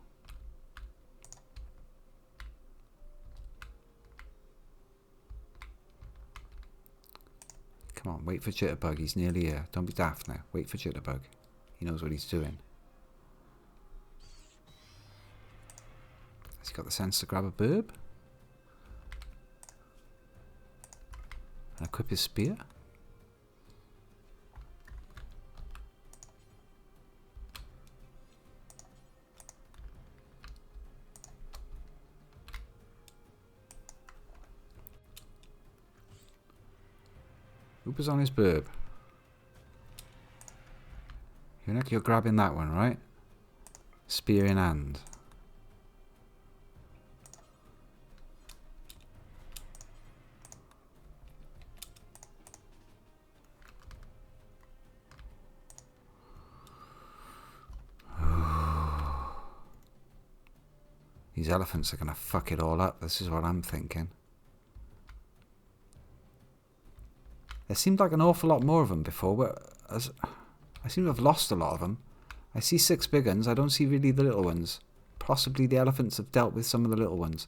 Come on, wait for Jitterbug. He's nearly here. Don't be daft now. Wait for Jitterbug. He knows what he's doing. Has he got the sense to grab a burb? And equip his spear? Uber's on his burb. You're grabbing that one, right? Spear in hand. These elephants are going to fuck it all up. This is what I'm thinking. There seemed like an awful lot more of them before, but I seem to have lost a lot of them. I see 6 big ones. I don't see really the little ones. Possibly the elephants have dealt with some of the little ones.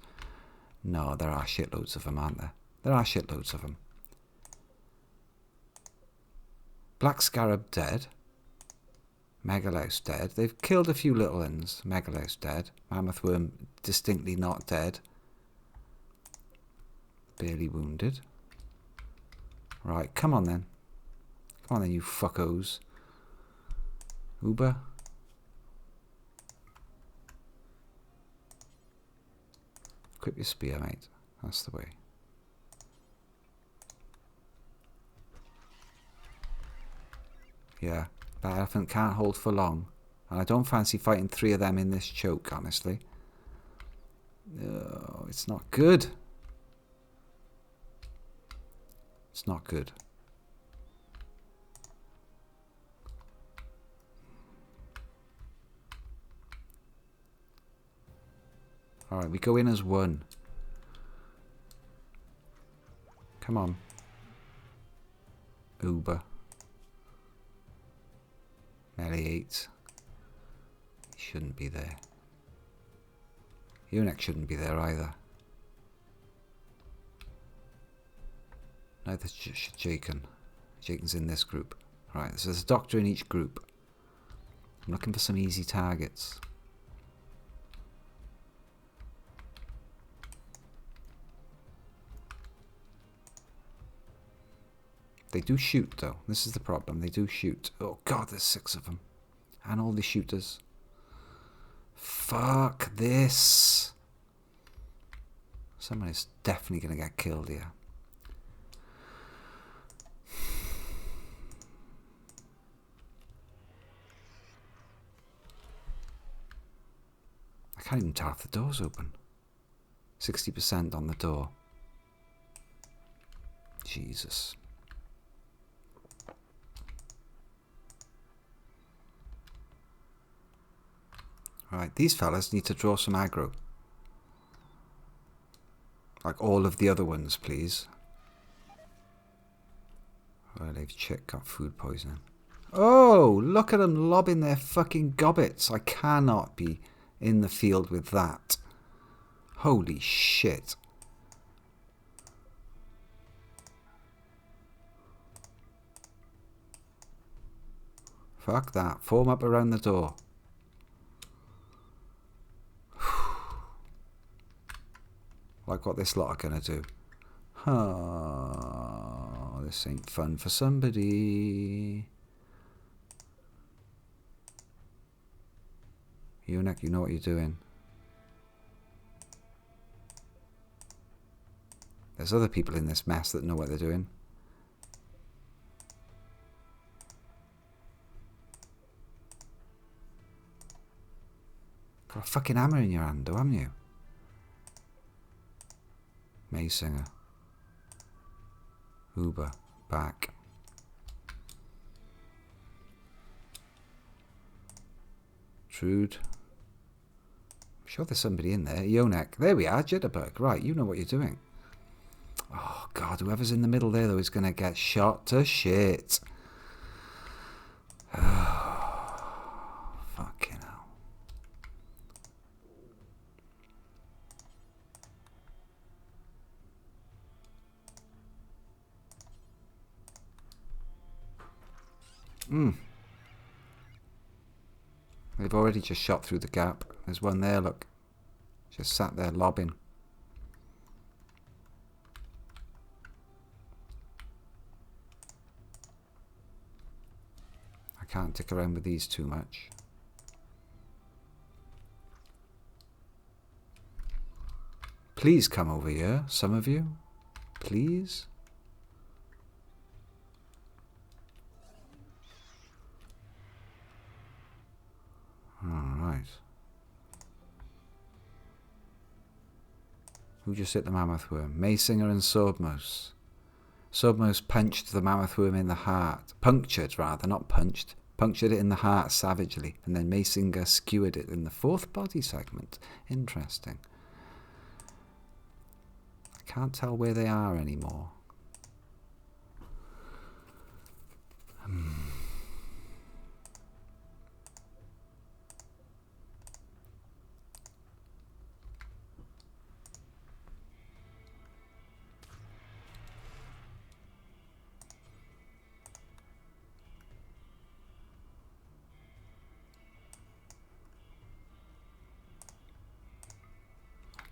No, there are shitloads of them, aren't there? There are shitloads of them. Black Scarab dead. Megalouse dead. They've killed a few little ones. Megalouse dead. Mammoth Worm distinctly not dead. Barely wounded. Right, come on then. Come on then, you fuckos. Uber. Equip your spear, mate. That's the way. Yeah, that elephant can't hold for long. And I don't fancy fighting 3 of them in this choke, honestly. Oh, it's not good. It's not good. Alright, we go in as 1. Come on. Uber. Melee 8. He shouldn't be there. Eunuch shouldn't be there either. Neither should Jaken. Jaken's in this group. Right, so there's a doctor in each group. I'm looking for some easy targets. They do shoot though. This is the problem. They do shoot. Oh god, there's 6 of them. And all the shooters. Fuck this. Someone is definitely going to get killed here. I can't even tell if the door's open. 60% on the door. Jesus. Right, these fellas need to draw some aggro. Like all of the other ones, please. Well, they've got food poisoning. Oh, look at them lobbing their fucking gobbets. I cannot be in the field with that. Holy shit. Fuck that. Form up around the door. Like what this lot are going to do. Oh, this ain't fun for somebody. Eunuch, you know what you're doing. There's other people in this mess that know what they're doing. Got a fucking hammer in your hand, though, haven't you? Maysinger. Uber. Back. Trude. I'm sure there's somebody in there. Yonek. There we are. Jitterbug. Right, you know what you're doing. Oh, God. Whoever's in the middle there, though, is going to get shot to shit. Oh, fucking hell. They've already just shot through the gap. There's one there, look. Just sat there lobbing. I can't dick around with these too much. Please come over here, some of you. Please. Alright. Who just hit the mammoth worm? Maysinger and Swordmouse. Swordmouse punched the mammoth worm in the heart. Punctured, rather, not punched. Punctured it in the heart savagely. And then Maysinger skewered it in the 4th body segment. Interesting. I can't tell where they are anymore.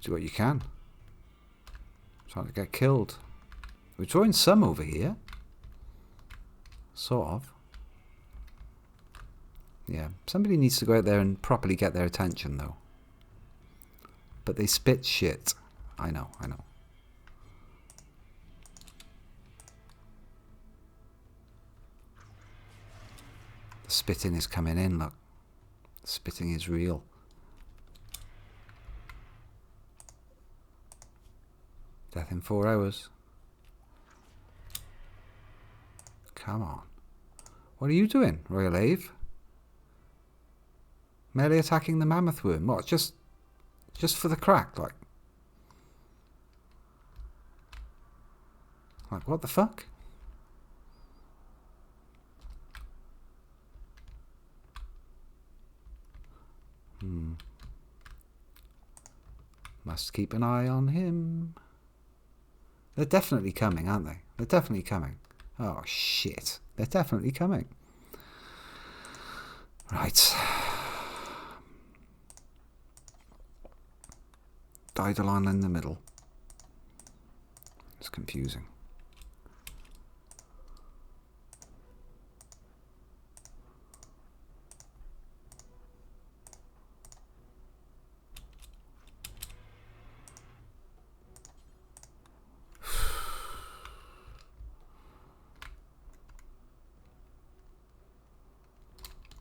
Do what you can. Trying to get killed. We're drawing some over here. Sort of. Yeah, somebody needs to go out there and properly get their attention, though. But they spit shit. I know, I know. The spitting is coming in, look. The spitting is real. Death in 4 hours. Come on. What are you doing, Royal Ave? Melee attacking the mammoth worm. What, just for the crack, like? Like, what the fuck? Must keep an eye on him. They're definitely coming, aren't they? They're definitely coming. Oh, shit. They're definitely coming. Right. Daedalon in the middle. It's confusing.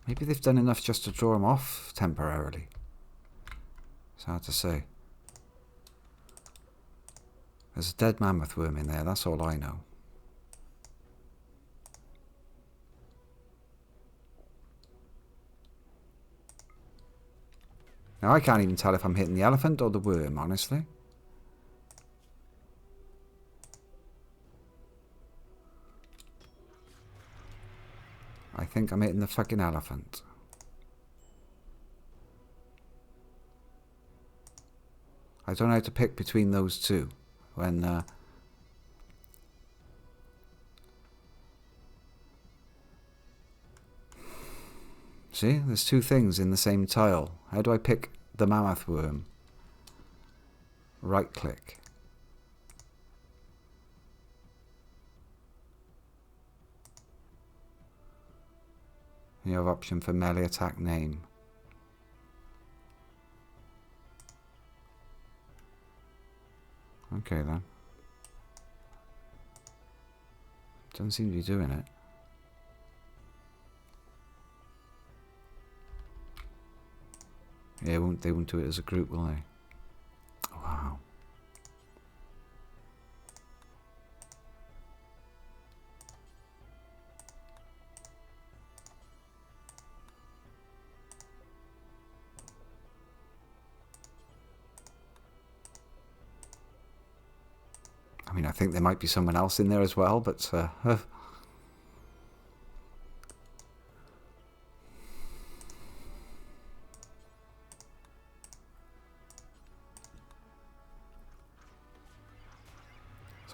Maybe they've done enough just to draw him off temporarily. It's hard to say. There's a dead mammoth worm in there, that's all I know. Now I can't even tell if I'm hitting the elephant or the worm, honestly. I think I'm hitting the fucking elephant. I don't know how to pick between those two. When see, there's two things in the same tile. How do I pick the mammoth worm? Right click. You have option for melee attack name. Okay then. Doesn't seem to be doing it. Yeah, they won't do it as a group, will they? Wow. I mean, I think there might be someone else in there as well, but there's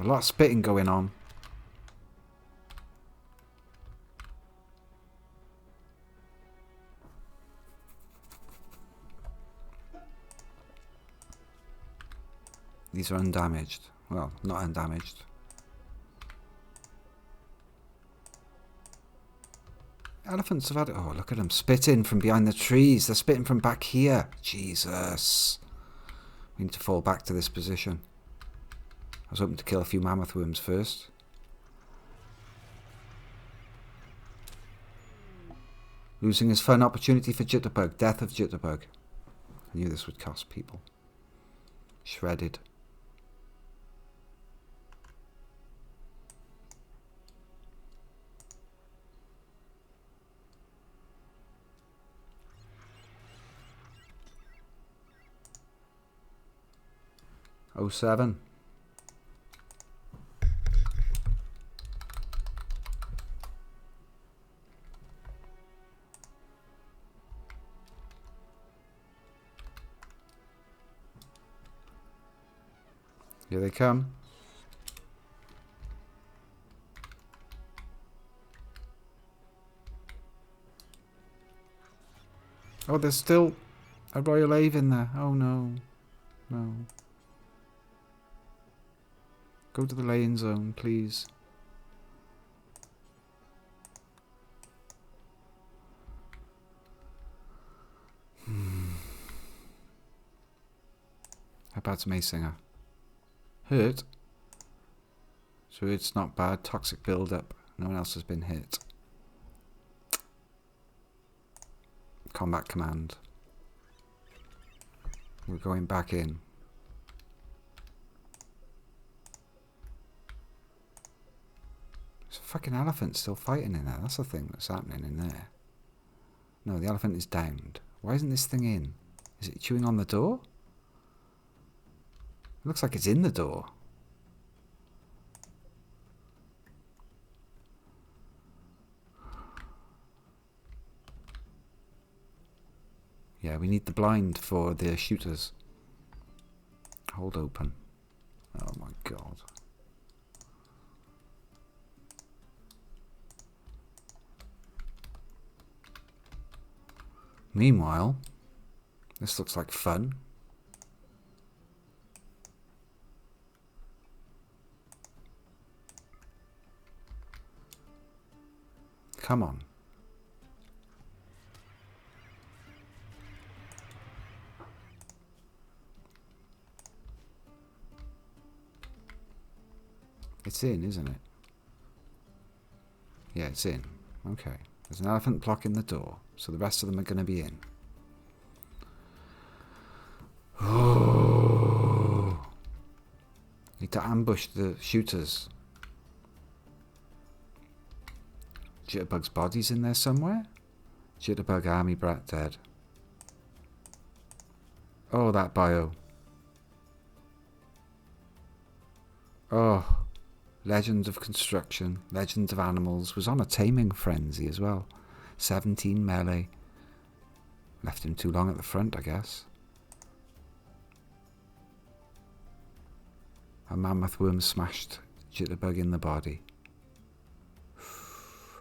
a lot of spitting going on. These are undamaged. Well, not undamaged. Elephants have had it. Oh, look at them spitting from behind the trees. They're spitting from back here. Jesus. We need to fall back to this position. I was hoping to kill a few mammoth worms first. Losing his fun opportunity for Jitterbug. Death of Jitterbug. I knew this would cost people. Shredded. Oh, 07. Here they come. Oh, there's still a Royal Ave in there. Oh no. No. Go to the laying zone, please. How bad's May Singer? Hurt? So it's not bad. Toxic build-up. No one else has been hit. Combat command. We're going back in. There's a fucking elephant still fighting in there. That's the thing that's happening in there. No, the elephant is downed. Why isn't this thing in? Is it chewing on the door? It looks like it's in the door. Yeah, we need the blind for the shooters. Hold open. Oh my god. Meanwhile, this looks like fun. Come on. It's in, isn't it? Yeah, it's in. Okay. There's an elephant blocking the door, so the rest of them are going to be in. Oh. Need to ambush the shooters. Jitterbug's body's in there somewhere? Jitterbug army brat dead. Oh, that bio. Oh. Legend of Construction, Legend of Animals, was on a taming frenzy as well. 17 melee. Left him too long at the front, I guess. A mammoth worm smashed Jitterbug in the body.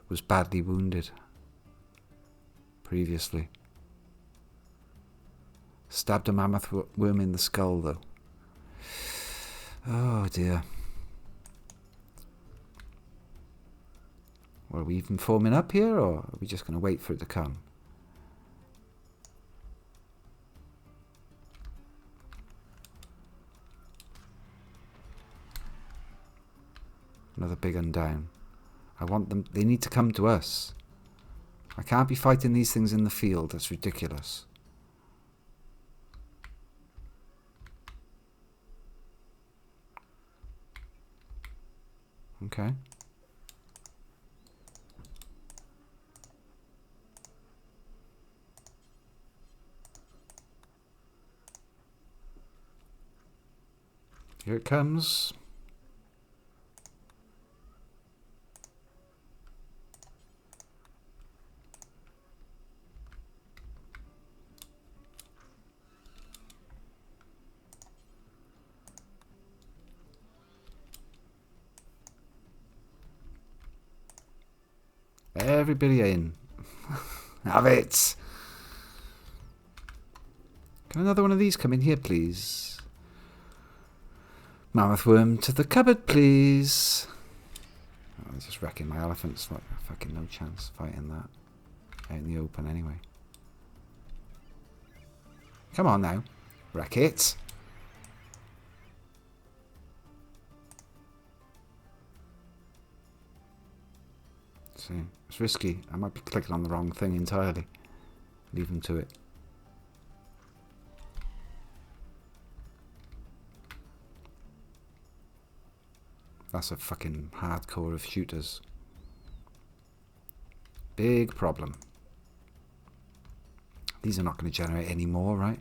Was badly wounded. Previously. Stabbed a mammoth worm in the skull, though. Oh dear. Well, are we even forming up here, or are we just going to wait for it to come? Another big un down. I want them... They need to come to us. I can't be fighting these things in the field. That's ridiculous. Okay. Here it comes. Everybody in. Have it. Can another one of these come in here, please? Mammoth worm to the cupboard, please. Oh, I'm just wrecking my elephants. Like, fucking no chance fighting that. Out in the open anyway. Come on now. Wreck it. See, it's risky. I might be clicking on the wrong thing entirely. Leave them to it. That's a fucking hardcore of shooters. Big problem. These are not going to generate any more, right?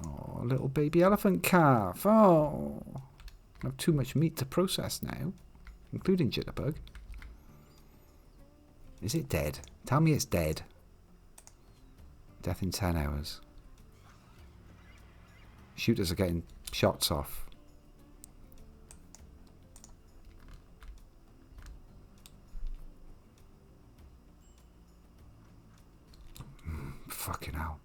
Oh, little baby elephant calf. Oh, I have too much meat to process now, including Jitterbug. Is it dead? Tell me it's dead. Death in 10 hours. Shooters are getting shots off. Fucking hell.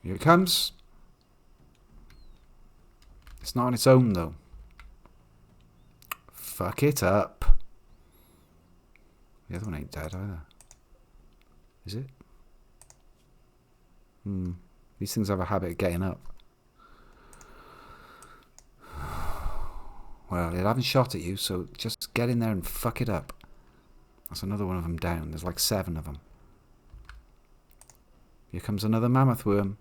Here it comes. It's not on its own, though. Fuck it up. The other one ain't dead either. Is it? These things have a habit of getting up. Well, they haven't shot at you, so just get in there and fuck it up. That's another one of them down. There's like 7 of them. Here comes another mammoth worm.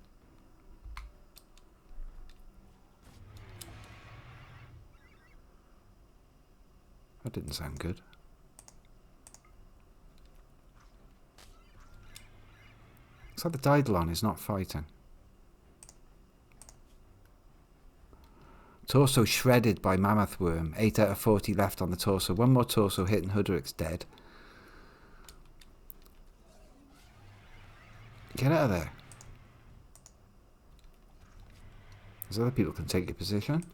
That didn't sound good. Looks like the Daedalon is not fighting. Torso shredded by mammoth worm. 8 out of 40 left on the torso. One more torso hit and Hudric's dead. Get out of there. There's other people can take your position.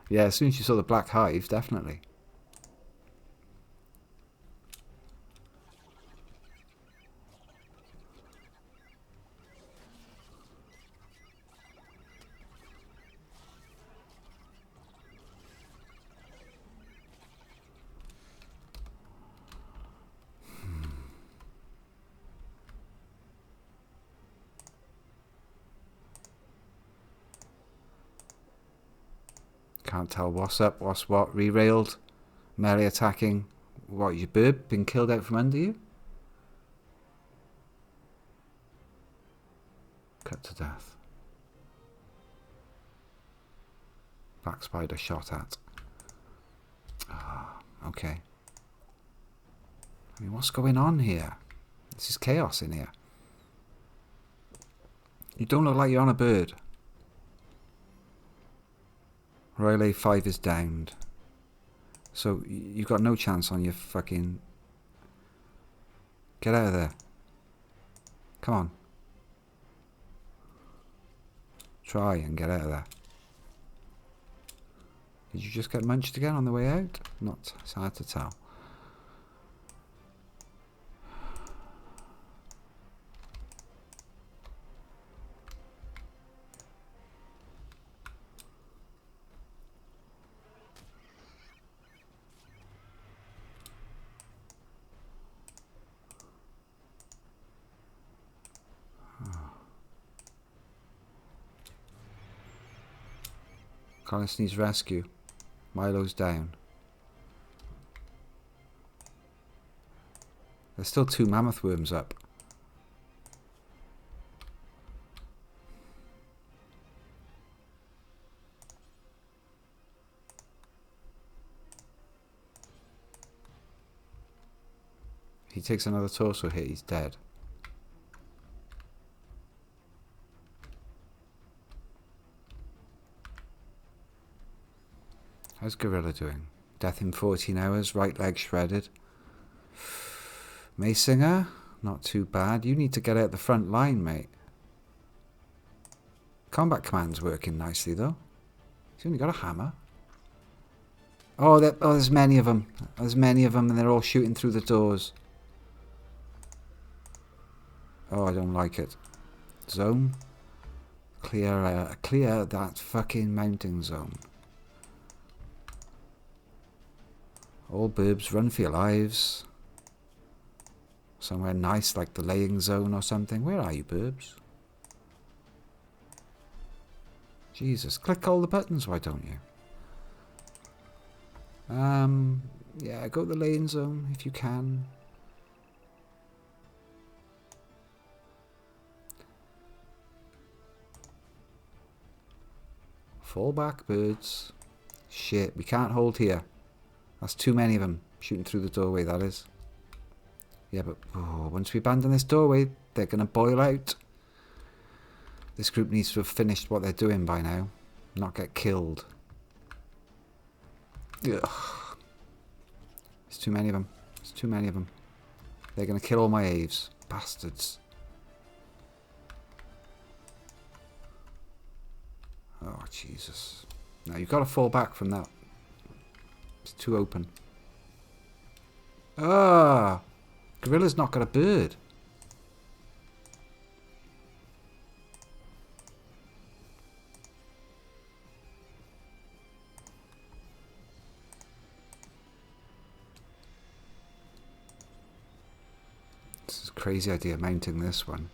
Yeah, as soon as you saw the black hive, definitely. Can't tell what's up, what's what. Re-railed. Melee attacking. What, your burb been killed out from under you? Cut to death. Black spider shot at. Ah, okay. I mean, what's going on here? This is chaos in here. You don't look like you're on a bird. Royal A5 is downed. So you've got no chance on your fucking... Get out of there. Come on. Try and get out of there. Did you just get munched again on the way out? Not. It's hard to tell. Collis needs rescue. Milo's down. There's still 2 mammoth worms up. He takes another torso hit, he's dead. How's Gorilla doing? Death in 14 hours, right leg shredded. Maysinger, not too bad. You need to get out the front line, mate. Combat command's working nicely, though. He's only got a hammer. Oh, there's many of them. There's many of them, and they're all shooting through the doors. Oh, I don't like it. Zone. Clear that fucking mounting zone. All burbs, run for your lives. Somewhere nice like the laying zone or something. Where are you, burbs? Jesus, click all the buttons, why don't you? Yeah, go to the laying zone if you can. Fall back, birds. Shit, we can't hold here. That's too many of them shooting through the doorway, that is. Yeah, but once we abandon this doorway, they're going to boil out. This group needs to have finished what they're doing by now. Not get killed. Ugh. There's too many of them. There's too many of them. They're going to kill all my Aves. Bastards. Oh, Jesus. Now, you've got to fall back from that. It's too open. Ah, Gorilla's not got a bird. This is a crazy idea, mounting this one.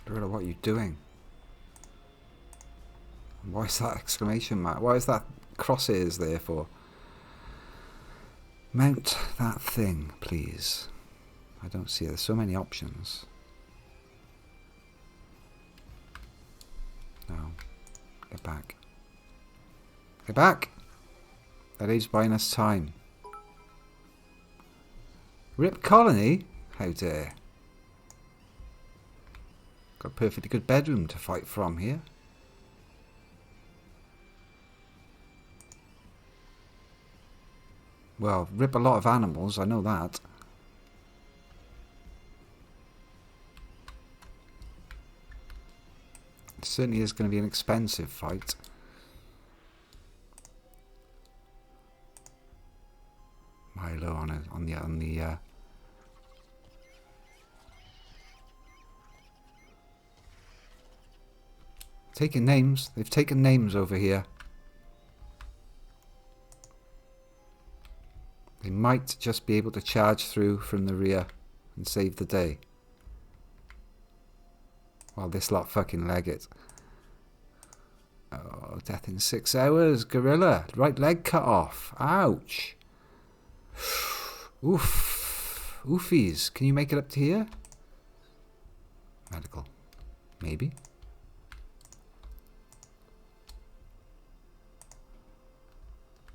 Gorilla, what are you doing? Why is that exclamation mark? Why is that crosshairs there for? Mount that thing, please. I don't see it. There's so many options. No. Get back. Get back! That is buying us time. Rip colony? How dare. Got a perfectly good bedroom to fight from here. Well, rip a lot of animals, I know that. It certainly is going to be an expensive fight. Milo on the taking names. They've taken names over here. They might just be able to charge through from the rear and save the day. While this lot fucking leg it. Oh, death in 6 hours. Gorilla. Right leg cut off. Ouch. Oof. Oofies. Can you make it up to here? Medical. Maybe.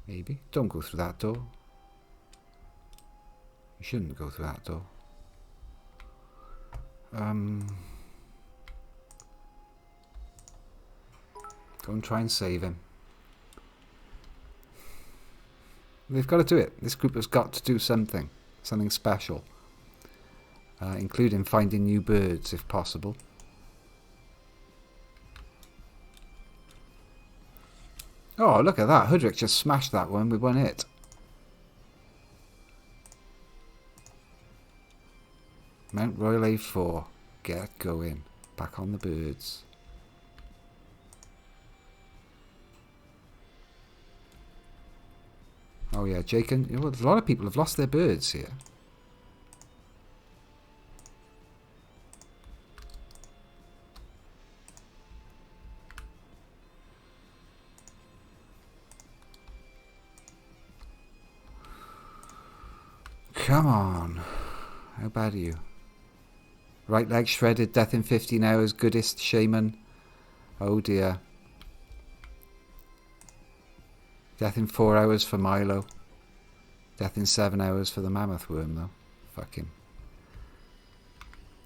Maybe. Don't go through that door. You shouldn't go through that door. Go and try and save him. They've got to do it. This group has got to do something. Something special. Including finding new birds if possible. Oh, look at that. Hoodrick just smashed that one with one hit. Mount Royal A4. Get going. Back on the birds. Oh yeah, Jake and... Well, a lot of people have lost their birds here. Come on. How bad are you? Right leg shredded, death in 15 hours, goodest shaman. Oh dear. Death in 4 hours for Milo. Death in 7 hours for the mammoth worm though. Fuck him.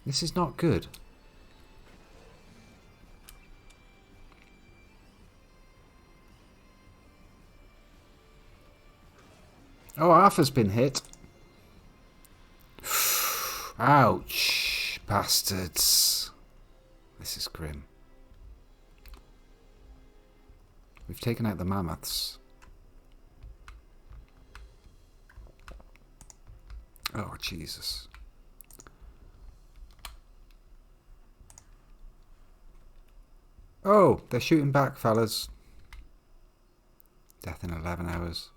This is not good. Oh, Arthur's been hit. Ouch. Bastards. This is grim. We've taken out the mammoths. Oh, Jesus. Oh, they're shooting back, fellas. Death in 11 hours.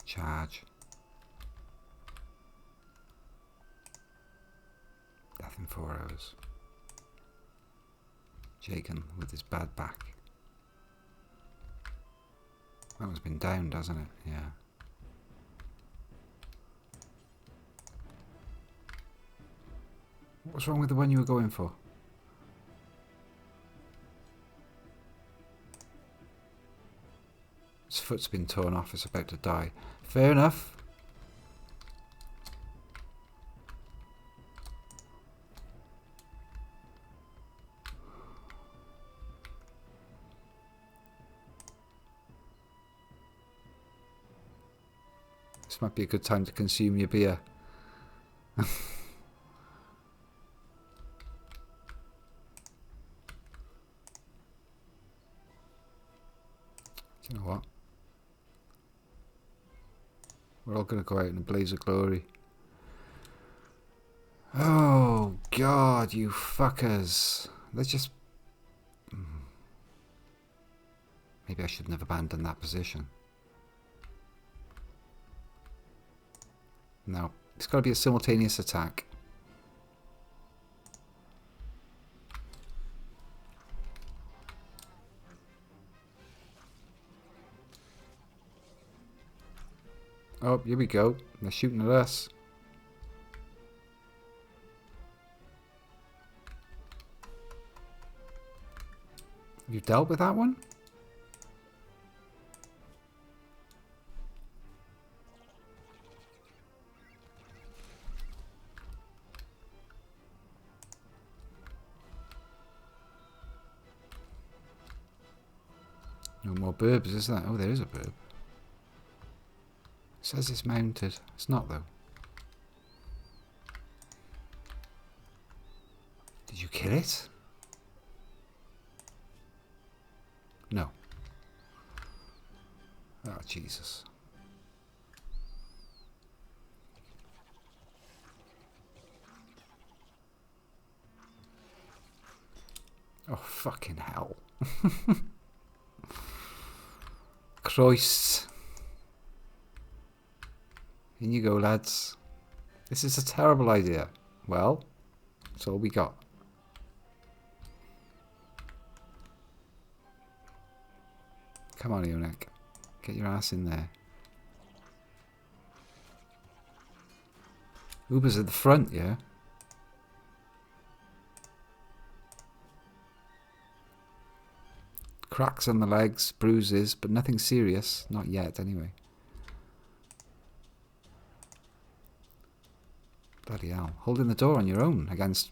Charge. Death in 4 hours. Jaken with his bad back. That one's been downed, hasn't it? Yeah. What's wrong with the one you were going for? His foot's been torn off, it's about to die. Fair enough. This might be a good time to consume your beer. You know what? We're all going to go out in a blaze of glory. Oh, God, you fuckers. Let's just... Maybe I shouldn't have abandoned that position. No, it's got to be a simultaneous attack. Oh, here we go. They're shooting at us. Have you dealt with that one? No more burbs, is there? Oh, there is a burb. It says it's mounted. It's not, though. Did you kill it? No. Oh, Jesus. Oh, fucking hell. Christ. In you go, lads. This is a terrible idea. Well, that's all we got. Come on, Eonek. Get your ass in there. Uber's at the front, yeah? Cracks on the legs, bruises, but nothing serious. Not yet, anyway. Bloody hell. Holding the door on your own against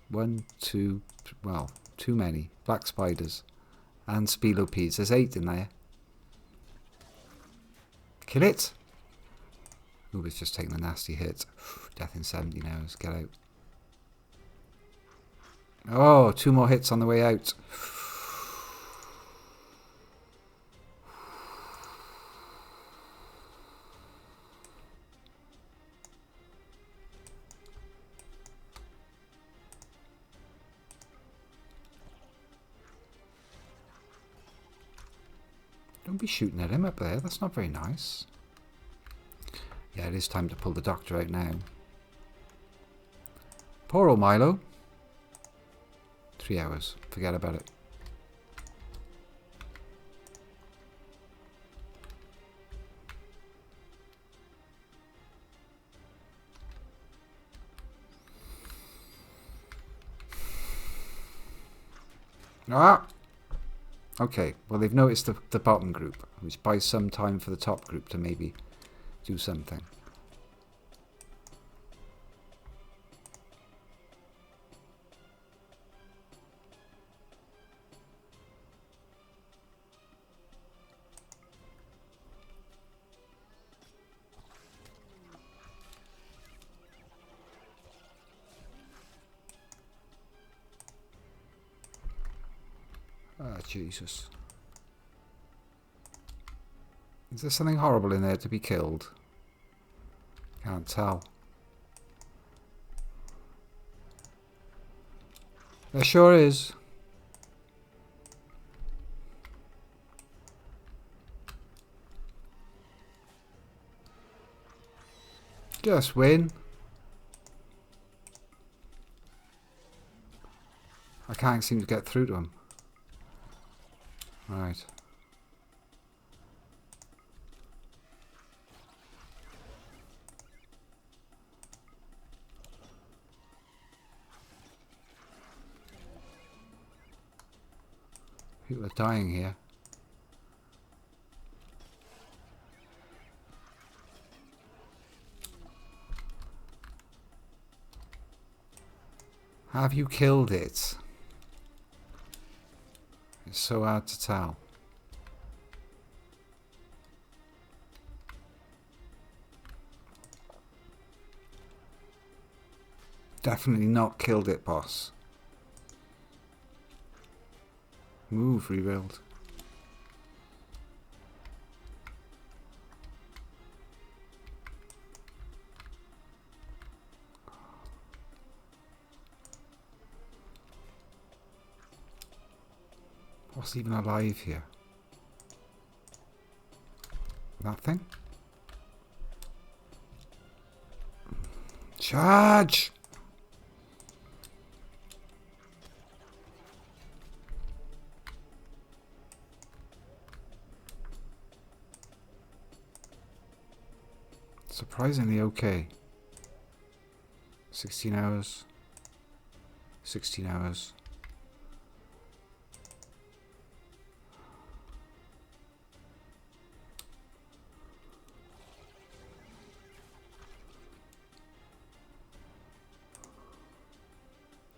one, two, well, too many. Black spiders. And spelopedes. There's 8 in there. Kill it! Ooh, it's just taking a nasty hit. Death in 70 now. Let's get out. Oh, 2 more hits on the way out. Don't be shooting at him up there. That's not very nice. Yeah, it is time to pull the doctor out now. Poor old Milo. 3 hours. Forget about it. Ah! Okay, well they've noticed the bottom group, which buys some time for the top group to maybe do something. Ah, Jesus. Is there something horrible in there to be killed? Can't tell. There sure is. Just win. I can't seem to get through to him. Right. People are dying here. Have you killed it? It's so hard to tell. Definitely not killed it, boss. Move, Rimworld. What's even alive here? That thing? Charge! Surprisingly okay. 16 hours. 16 hours.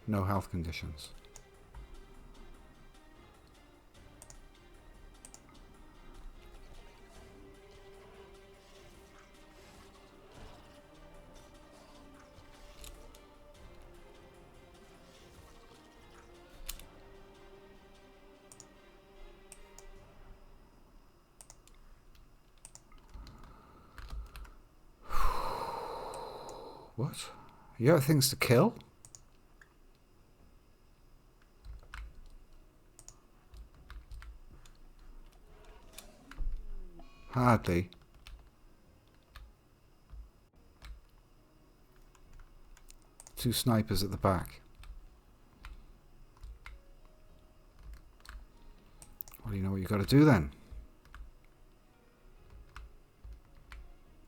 No health conditions. What? You have things to kill? Hardly. Two snipers at the back. Well, you know what you got to do then.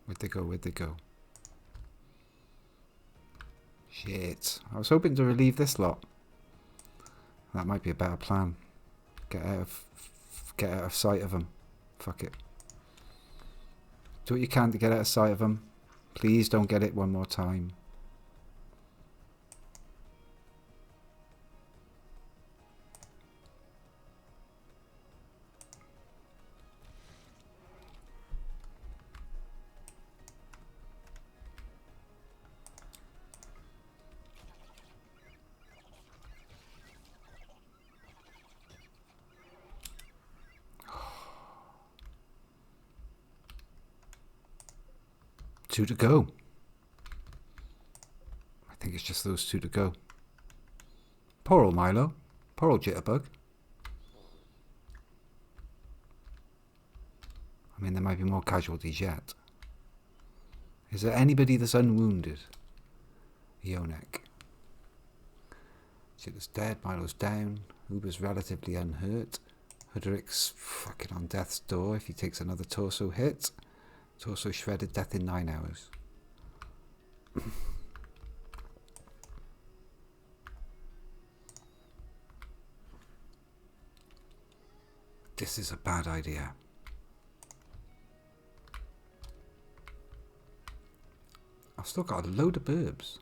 Where'd they go? Where'd they go? Shit. I was hoping to relieve this lot. That might be a better plan. Get out of sight of them. Fuck it. Do what you can to get out of sight of them. Please don't get it one more time. Two to go. I think it's just those two to go. Poor old Milo. Poor old Jitterbug. I mean, there might be more casualties yet. Is there anybody that's unwounded? Yonek. Jitter's dead. Milo's down. Uber's relatively unhurt. Hoodrick's fucking on death's door if he takes another torso hit. Torso shredded, death in 9 hours. This is a bad idea. I've still got a load of burbs.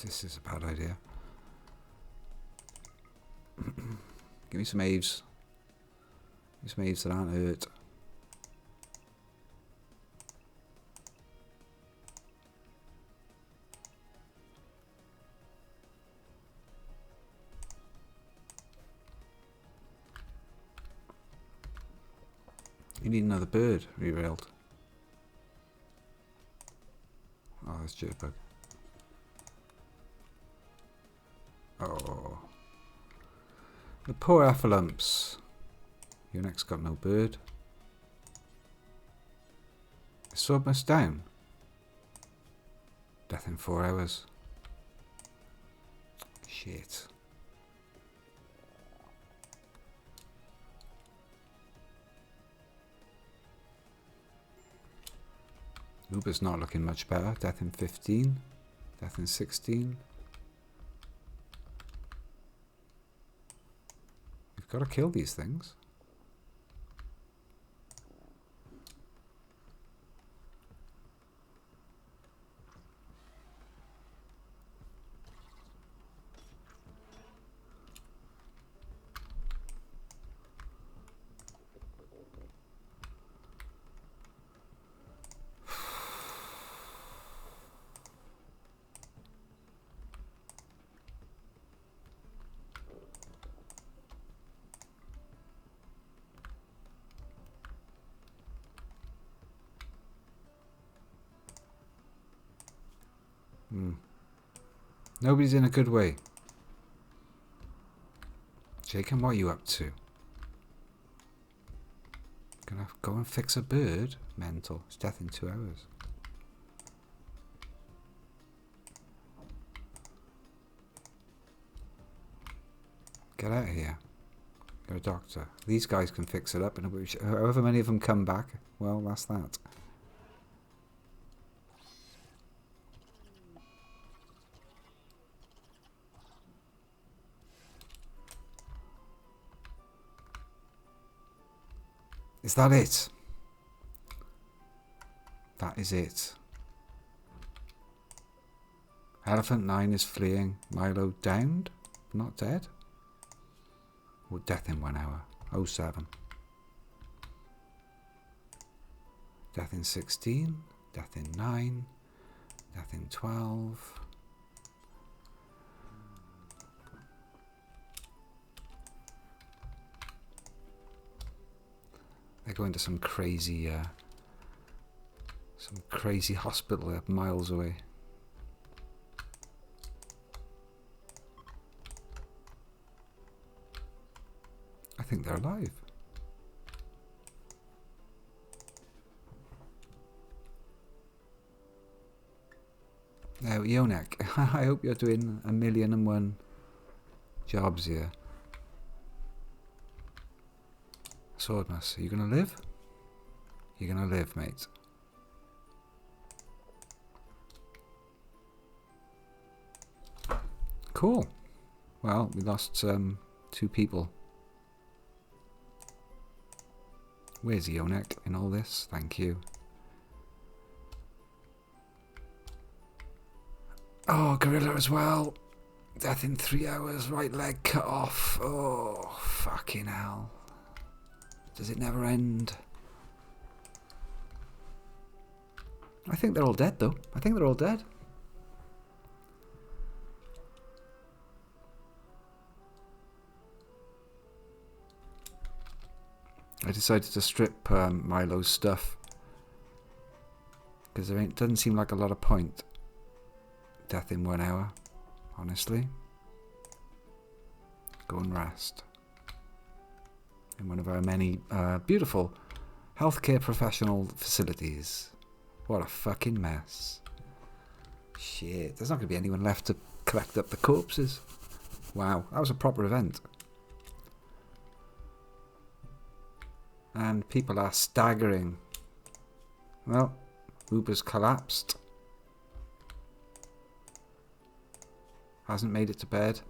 This is a bad idea. Give me some Aves. Give me some Aves that aren't hurt. You need another bird, Rimworld. Oh, that's Jitterbug. Oh. The poor Amphalumps. Your next got no bird. Is Swordmust down? Death in 4 hours. Shit. Uber's not looking much better. Death in 15. Death in 16. We've got to kill these things. Nobody's in a good way. Jacob, what are you up to? Gonna go and fix a bird? Mental. It's death in 2 hours. Get out of here. You're a doctor. These guys can fix it up, and however many of them come back, well, that's that. Is that it? That is it. Elephant 9 is fleeing. Milo downed? Not dead? Or death in 1 hour. 07. Death in 16. Death in 9. Death in 12. They're going to some crazy hospital miles away. I think they're alive. Now, Yonek, I hope you're doing 1,000,001 jobs here. Swordmas, are you gonna live? You're gonna live, mate. Cool. Well, we lost 2 people. Where's Yonek in all this? Thank you. Oh, gorilla as well. Death in 3 hours. Right leg cut off. Oh, fucking hell. Does it never end? I think they're all dead, though. I think they're all dead. I decided to strip Milo's stuff because there doesn't seem like a lot of point. Death in 1 hour, honestly. Go and rest in one of our many beautiful healthcare professional facilities. What a fucking mess. Shit, there's not going to be anyone left to collect up the corpses. Wow, that was a proper event. And people are staggering. Well, Uber's collapsed. Hasn't made it to bed.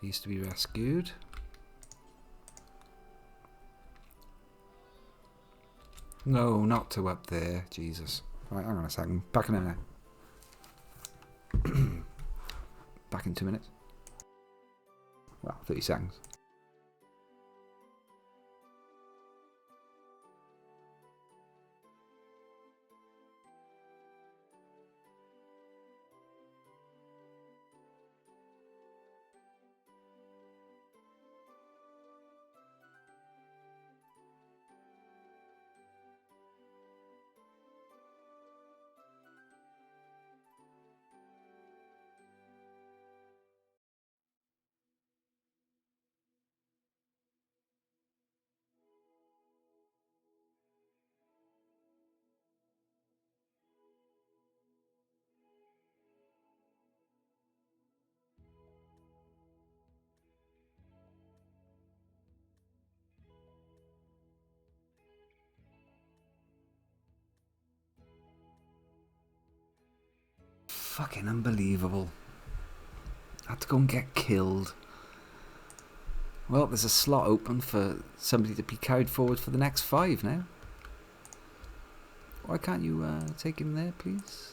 Needs to be rescued. No, not to up there. Jesus. Right, hang on a second. Back in a minute. Back in 2 minutes. Well, 30 seconds. Fucking unbelievable. Had to go and get killed. Well, there's a slot open for somebody to be carried forward for the next 5 now. Why can't you take him there, please?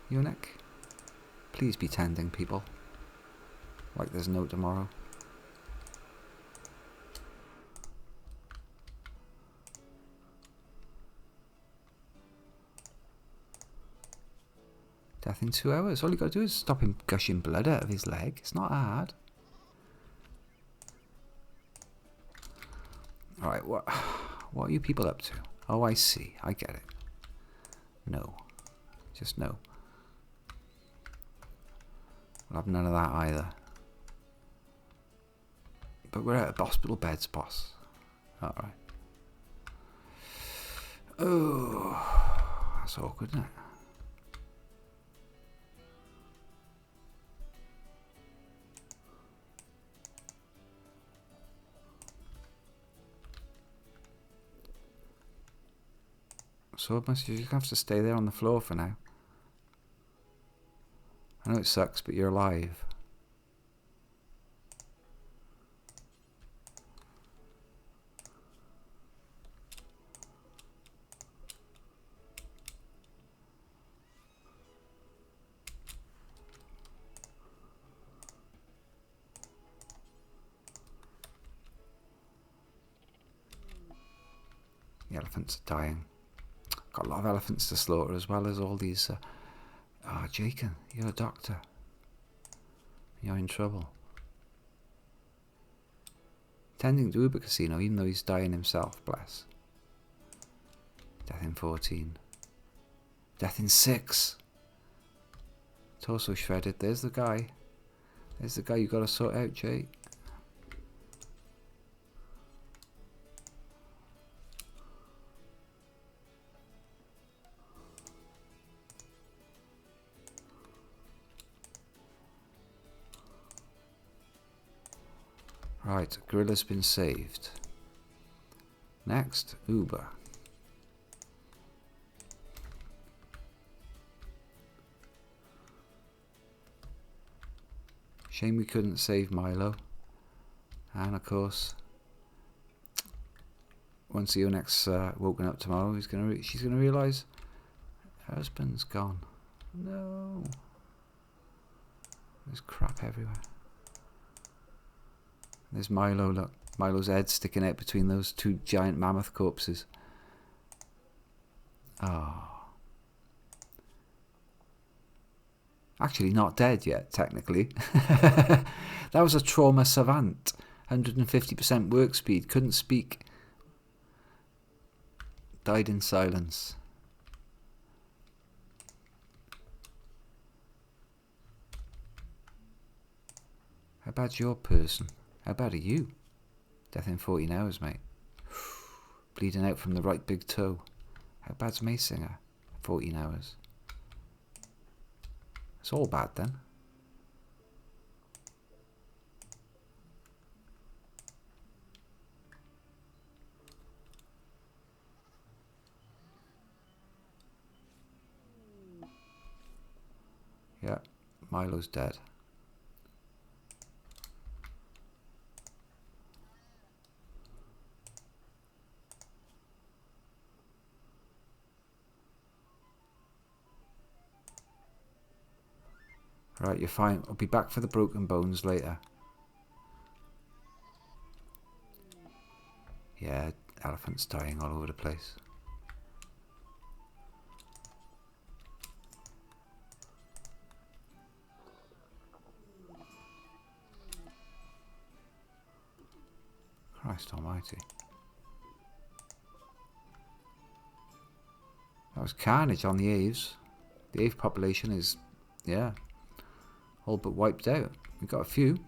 Yonek, please be tending people. Like there's no tomorrow. Death in 2 hours. All you got to do is stop him gushing blood out of his leg. It's not hard. Alright, what are you people up to? Oh, I see. I get it. No. Just no. We'll have none of that either. But we're out of hospital beds, boss. Alright. Oh, that's awkward, isn't it? So I must just have to stay there on the floor for now. I know it sucks, but you're alive. The elephants are dying. Got a lot of elephants to slaughter as well as all these... Jacob, you're a doctor. You're in trouble. Tending to Uber Casino, even though he's dying himself, bless. Death in 14. Death in 6. Torso shredded. There's the guy. There's the guy you got to sort out, Jake. Right, Gorilla's been saved. Next, Uber. Shame we couldn't save Milo. And of course, once Ionek's woken up tomorrow, she's gonna realise her husband's gone. No. There's crap everywhere. There's Milo, look. Milo's head sticking out between those two giant mammoth corpses. Oh. Actually, not dead yet, technically. That was a trauma savant. 150% work speed. Couldn't speak. Died in silence. How bad's your person? How bad are you? Death in 14 hours, mate. Bleeding out from the right big toe. How bad's Maysinger? 14 hours. It's all bad then. Yeah, Milo's dead. Right, you're fine. I'll be back for the broken bones later. Yeah, elephants dying all over the place. Christ almighty. That was carnage on the Aves. The Ave population is, yeah, all but wiped out. We've got a few.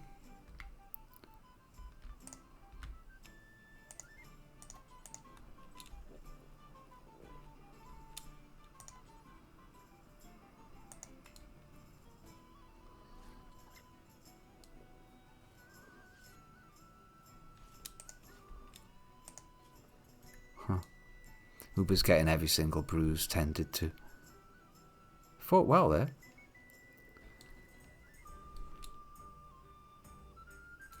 Huh. Uber's getting every single bruise tended to. Fought well there.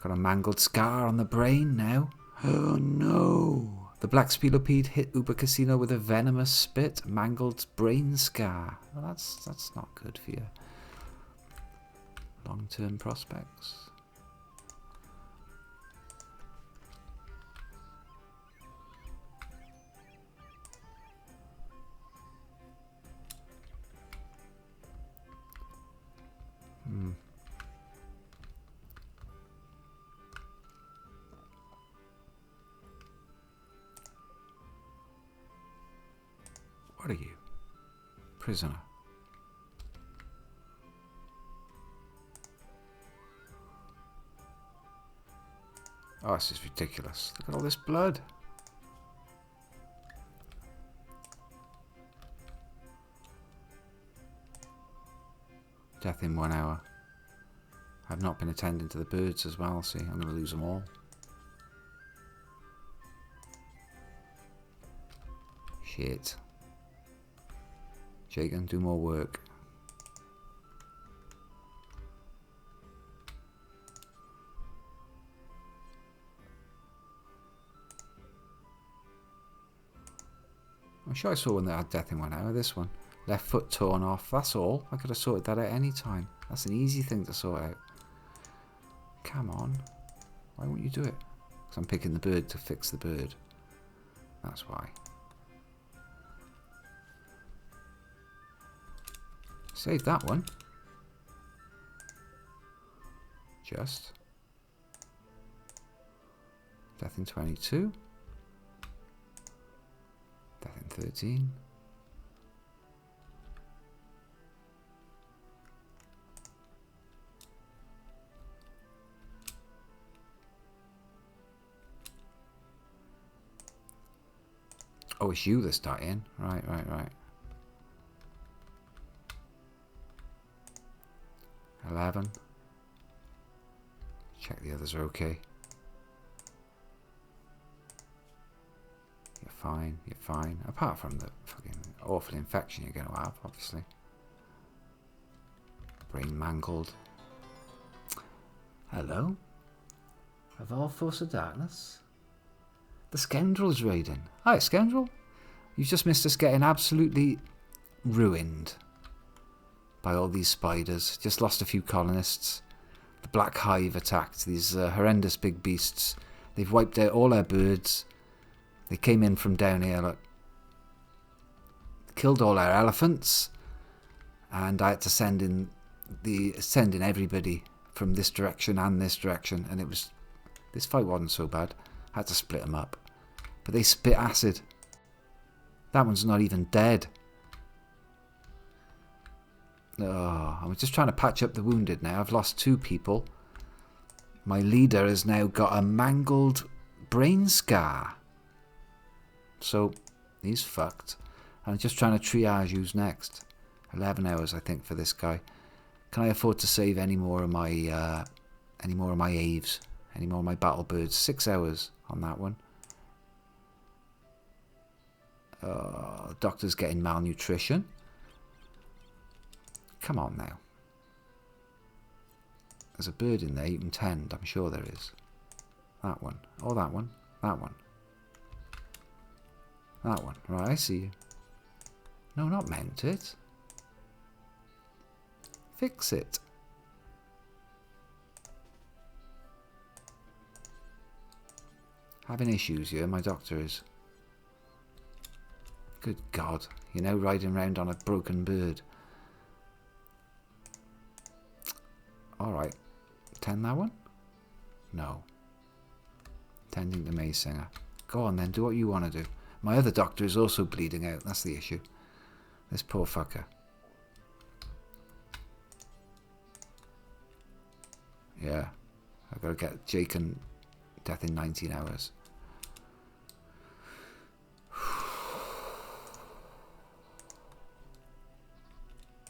Got a mangled scar on the brain now. Oh no. The black spelopede hit Uber Casino with a venomous spit. Mangled brain scar. Well, that's not good for your long-term prospects. What are you? Prisoner. Oh, this is ridiculous. Look at all this blood. Death in 1 hour. I've not been attending to the birds as well, see, I'm going to lose them all. Shit. Jagan, do more work. I'm sure I saw one that had death in 1 hour. This one. Left foot torn off. That's all. I could have sorted that out any time. That's an easy thing to sort out. Come on. Why won't you do it? Because I'm picking the bird to fix the bird. That's why. Save that one. Just. Death in 22. Death in 13. Oh, it's you that's dying. Right. 11. Check the others are okay. You're fine. Apart from the fucking awful infection you're going to have, obviously. Brain mangled. Hello? Of all force of darkness? The scoundrel's raiding. Hi, scoundrel. You've just missed us getting absolutely ruined by all these spiders. Just lost a few colonists. The Black Hive attacked these horrendous big beasts. They've wiped out all our birds. They came in from down here, look. Killed all our elephants. And I had to send in everybody from this direction and this direction. And this fight wasn't so bad. I had to split them up. But they spit acid. That one's not even dead. Oh, I'm just trying to patch up the wounded now. I've lost 2 people. My leader has now got a mangled brain scar. So, he's fucked. I'm just trying to triage who's next. 11 hours, I think, for this guy. Can I afford to save any more of my aves? Any more of my battle birds? 6 hours on that one. Doctor's getting malnutrition. Come on now. There's a bird in there you can tend. I'm sure there is. That one. Oh, that one. That one. That one. Right, I see you. No, not mount it. Fix it. Having issues here, my doctor is. Good God. You're now riding around on a broken bird. Alright. Tend that one? No. Tending the maze singer. Go on then, do what you want to do. My other doctor is also bleeding out. That's the issue. This poor fucker. Yeah. I've got to get Jake and death in 19 hours.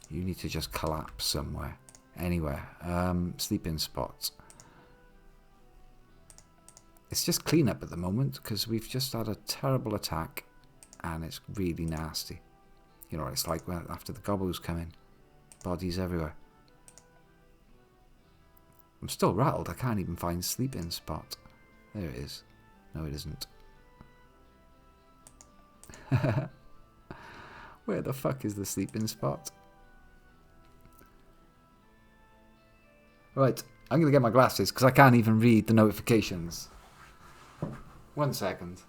You need to just collapse somewhere. Anywhere. Sleeping spots. It's just cleanup at the moment because we've just had a terrible attack and it's really nasty. You know what it's like after the gobos come in. Bodies everywhere. I'm still rattled. I can't even find sleeping spot. There it is. No, it isn't. Where the fuck is the sleeping spot? Right, I'm going to get my glasses because I can't even read the notifications. 1 second.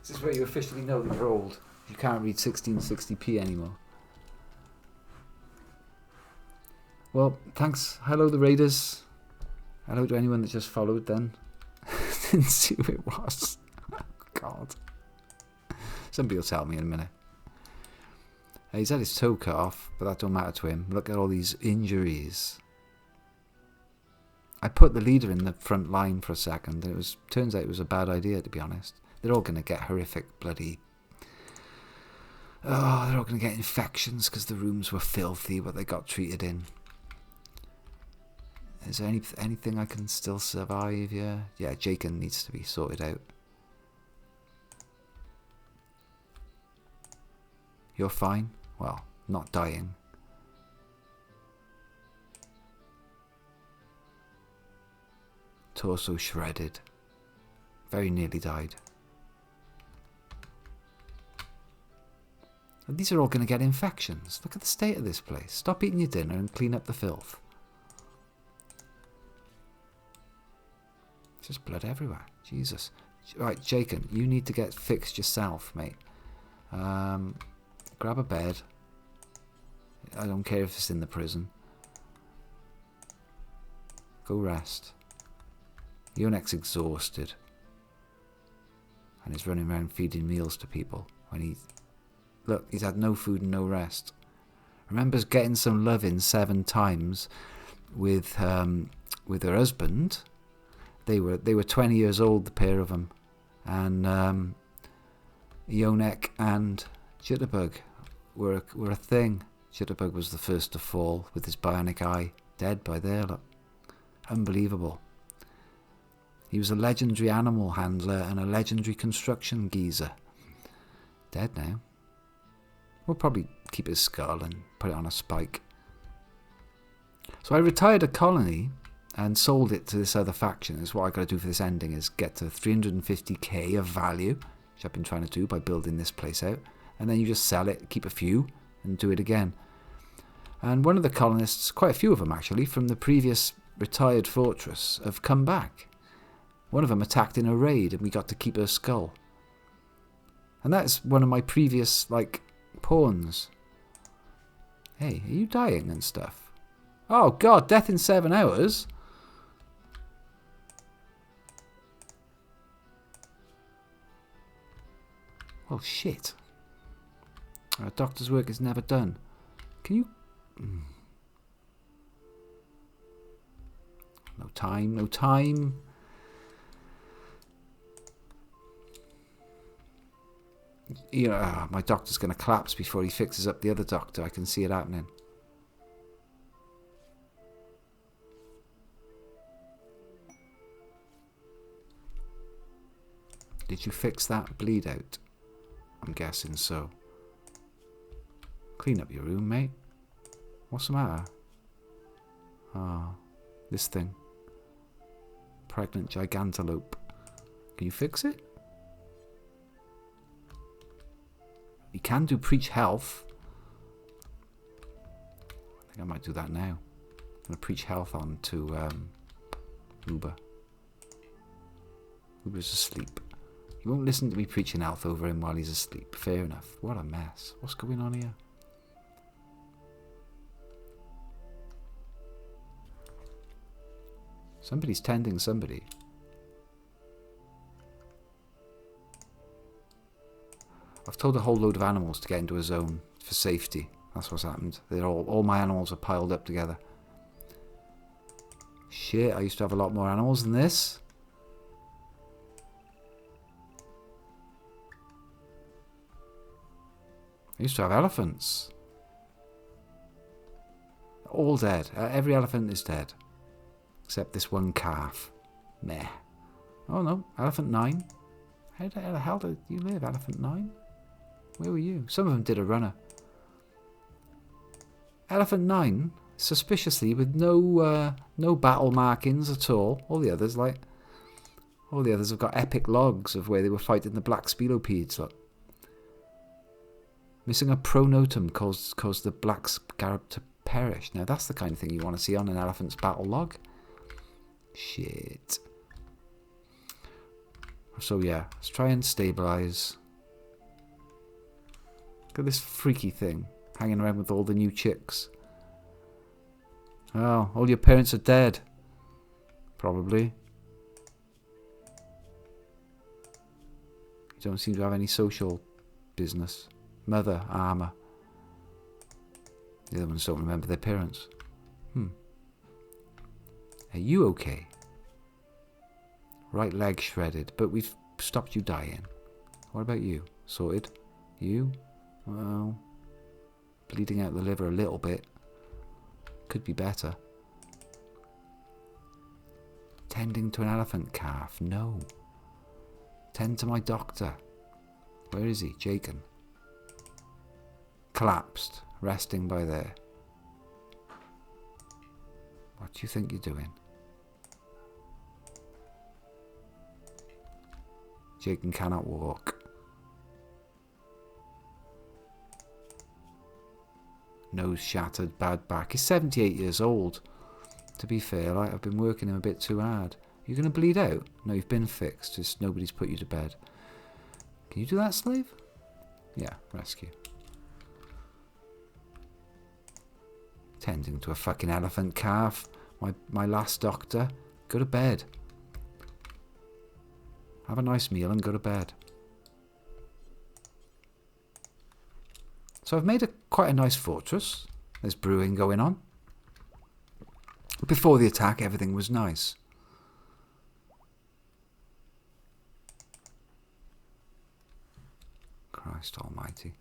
This is where you officially know that you're old. You can't read 1660p anymore. Well, thanks. Hello, the Raiders. Hello to anyone that just followed then. Didn't see who it was. God. Somebody will tell me in a minute. He's had his toe cut off, but that don't matter to him. Look at all these injuries. I put the leader in the front line for a second, and turns out it was a bad idea, to be honest. They're all going to get horrific bloody... Oh, they're all going to get infections because the rooms were filthy, what they got treated in. Is there anything I can still survive here? Yeah, Jacob needs to be sorted out. You're fine? Well, not dying. Torso shredded. Very nearly died. And these are all going to get infections. Look at the state of this place. Stop eating your dinner and clean up the filth. There's just blood everywhere. Jesus. Right, Jacob, you need to get fixed yourself, mate. Grab a bed. I don't care if it's in the prison. Go rest. Yonek's exhausted. And he's running around feeding meals to people. Look, he's had no food and no rest. Remembers getting some loving 7 times with her husband. They were 20 years old, the pair of them. And Yonek and Jitterbug were a thing. Jitterbug was the first to fall with his bionic eye. Dead by there, look. Unbelievable. He was a legendary animal handler and a legendary construction geezer. Dead now. We'll probably keep his skull and put it on a spike. So I retired a colony and sold it to this other faction. That's what I got to do for this ending, is get to 350k of value, which I've been trying to do by building this place out. And then you just sell it, keep a few, and do it again. And one of the colonists, quite a few of them actually, from the previous retired fortress, have come back. One of them attacked in a raid, and we got to keep her skull. And that's one of my previous, pawns. Hey, are you dying and stuff? Oh god, death in 7 hours? Well, shit. Our doctor's work is never done. Can you... No time, no time. You know, my doctor's going to collapse before he fixes up the other doctor. I can see it happening. Did you fix that bleed out? I'm guessing so. Clean up your room, mate. What's the matter? Ah, this thing. Pregnant gigantelope. Can you fix it? You can do preach health. I think I might do that now. I'm going to preach health on to Uber. Uber's asleep. You won't listen to me preaching health over him while he's asleep. Fair enough. What a mess. What's going on here? Somebody's tending somebody. I've told a whole load of animals to get into a zone for safety. That's what's happened. They're all my animals are piled up together. Shit, I used to have a lot more animals than this. I used to have elephants. All dead. Every elephant is dead. Except this one calf. Meh. Oh no, Elephant 9. How the hell did you live, Elephant 9? Where were you? Some of them did a runner. Elephant 9, suspiciously, with no battle markings at all. All the others have got epic logs of where they were fighting the black spelopeds. Look. Missing a pronotum caused the black scarab to perish. Now that's the kind of thing you want to see on an elephant's battle log. Shit. So yeah, let's try and stabilize. Look at this freaky thing hanging around with all the new chicks. Oh, all your parents are dead. Probably. You don't seem to have any social business. Mother armour. The other ones don't remember their parents. Are you okay? Right leg shredded, but we've stopped you dying. What about you? Sorted? You? Well, bleeding out the liver a little bit. Could be better. Tending to an elephant calf? No. Tend to my doctor. Where is he? Jacob. Collapsed. Resting by there. What do you think you're doing? Jacob cannot walk. Nose shattered, bad back. He's 78 years old. To be fair, I've been working him a bit too hard. You're going to bleed out? No, you've been fixed. Just nobody's put you to bed. Can you do that, slave? Yeah, rescue. Tending to a fucking elephant calf. My last doctor. Go to bed. Have a nice meal and go to bed. So I've made quite a nice fortress. There's brewing going on. Before the attack, everything was nice. Christ almighty.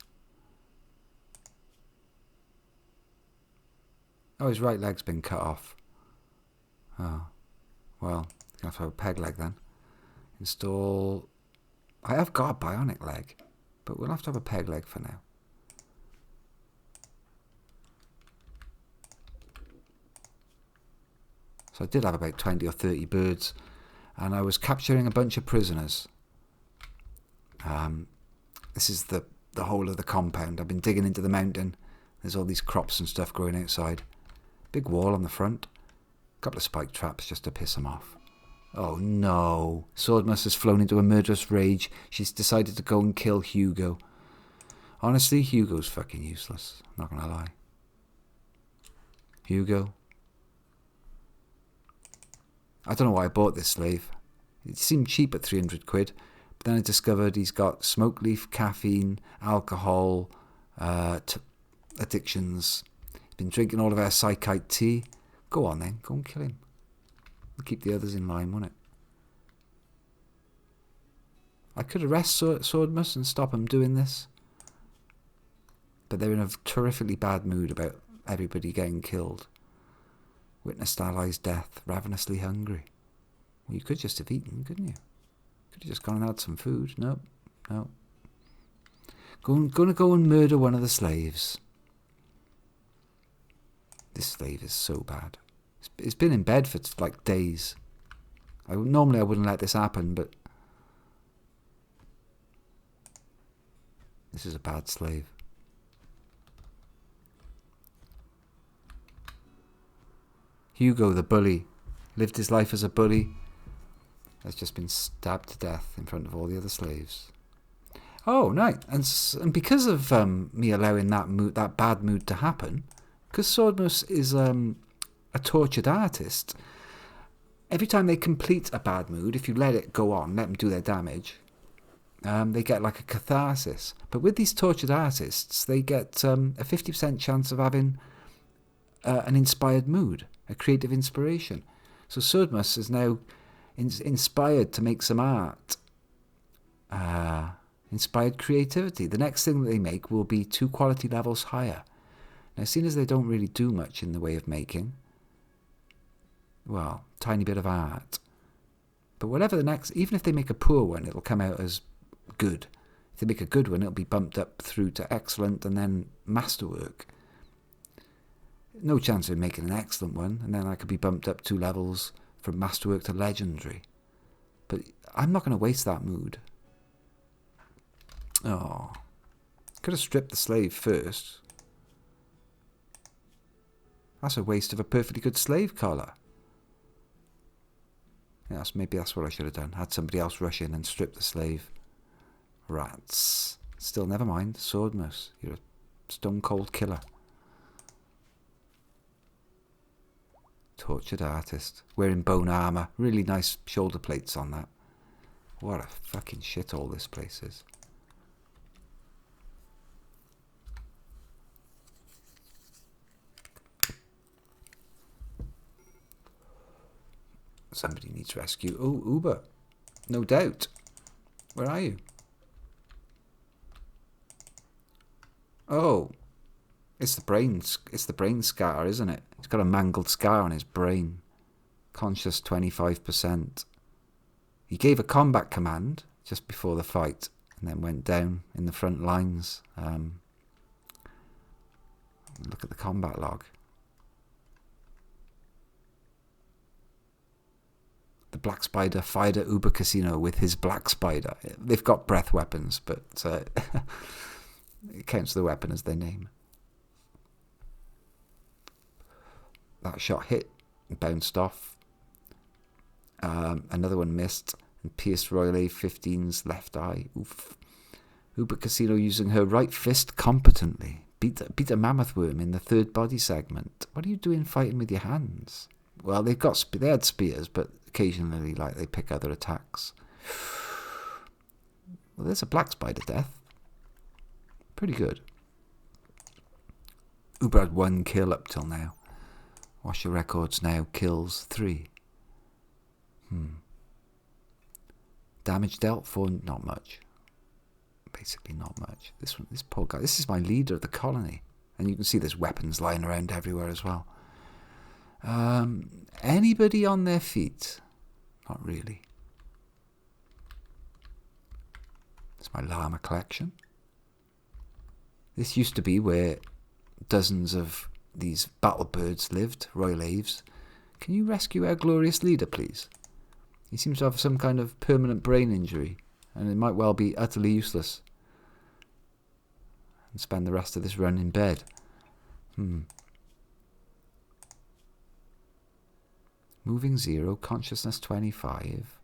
Oh, his right leg's been cut off. Oh. Well, you have to have a peg leg then. Install... I have got a bionic leg, but we'll have to have a peg leg for now. So I did have about 20 or 30 birds, and I was capturing a bunch of prisoners. This is the whole of the compound. I've been digging into the mountain. There's all these crops and stuff growing outside. Big wall on the front. A couple of spike traps just to piss them off. Oh no. Swordmus has flown into a murderous rage. She's decided to go and kill Hugo. Honestly, Hugo's fucking useless. I'm not going to lie. Hugo. I don't know why I bought this slave. It seemed cheap at 300 quid. But then I discovered he's got smoke leaf, caffeine, alcohol, addictions. He's been drinking all of our psychite tea. Go on then. Go and kill him. We'll keep the others in line, won't it? I could arrest Swordmus and stop him doing this. But they're in a terrifically bad mood about everybody getting killed. Witnessed allies' death, ravenously hungry. Well, you could just have eaten, couldn't you? Could have just gone and had some food. Nope. No. Gonna go and murder one of the slaves. This slave is so bad. It's been in bed for like days. Normally I wouldn't let this happen, but this is a bad slave. Hugo the bully lived his life as a bully. Has just been stabbed to death in front of all the other slaves. Oh, right. And because of me allowing that bad mood to happen, because Swordmus is a tortured artist, every time they complete a bad mood, if you let it go on, let them do their damage, they get like a catharsis. But with these tortured artists, they get a 50% chance of having an inspired mood, a creative inspiration. So Swordmus is now inspired to make some art. Inspired creativity. The next thing that they make will be 2 quality levels higher. Now, seeing as they don't really do much in the way of making, well, tiny bit of art. But whatever the next, even if they make a poor one, it'll come out as good. If they make a good one, it'll be bumped up through to excellent and then masterwork. No chance of making an excellent one, and then I could be bumped up 2 levels from masterwork to legendary. But I'm not going to waste that mood. Oh. Could have stripped the slave first. That's a waste of a perfectly good slave collar. Yes, maybe that's what I should have done. Had somebody else rush in and strip the slave. Rats. Still, never mind. Swordmus. You're a stone cold killer. Tortured artist. Wearing bone armour. Really nice shoulder plates on that. What a fucking shithole this place is. Somebody needs rescue. Oh, Uber. No doubt. Where are you? Oh. It's the brain scar, isn't it? He's got a mangled scar on his brain. Conscious 25%. He gave a combat command just before the fight and then went down in the front lines. Look at the combat log. The Black Spider fired at Uber Casino with his Black Spider. They've got breath weapons, but it counts the weapon as their name. That shot hit and bounced off. Another one missed and pierced Royal A15's left eye. Oof. Uber Casino using her right fist competently. Beat a mammoth worm in the third body segment. What are you doing fighting with your hands? Well, they had spears, but occasionally, they pick other attacks. Well, there's a Black Spider death. Pretty good. Uber had 1 kill up till now. Watch your records now. Kills 3. Damage dealt for not much. Basically not much. This poor guy. This is my leader of the colony. And you can see there's weapons lying around everywhere as well. Anybody on their feet? Not really. It's my llama collection. This used to be where dozens of these battle birds lived, Royal Aves. Can you rescue our glorious leader, please? He seems to have some kind of permanent brain injury, and it might well be utterly useless. And spend the rest of this run in bed. Moving 0, consciousness 25.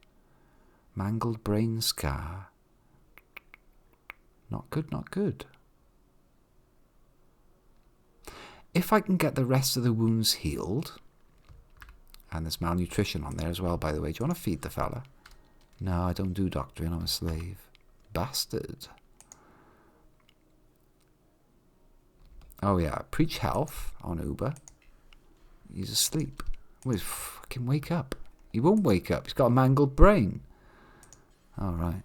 Mangled brain scar. Not good, not good. If I can get the rest of the wounds healed, and there's malnutrition on there as well, by the way. Do you want to feed the fella? No, I don't do doctoring, I'm a slave. Bastard. Oh yeah, preach health on Uber. He's asleep. Well, fucking wake up. He won't wake up, he's got a mangled brain. Alright.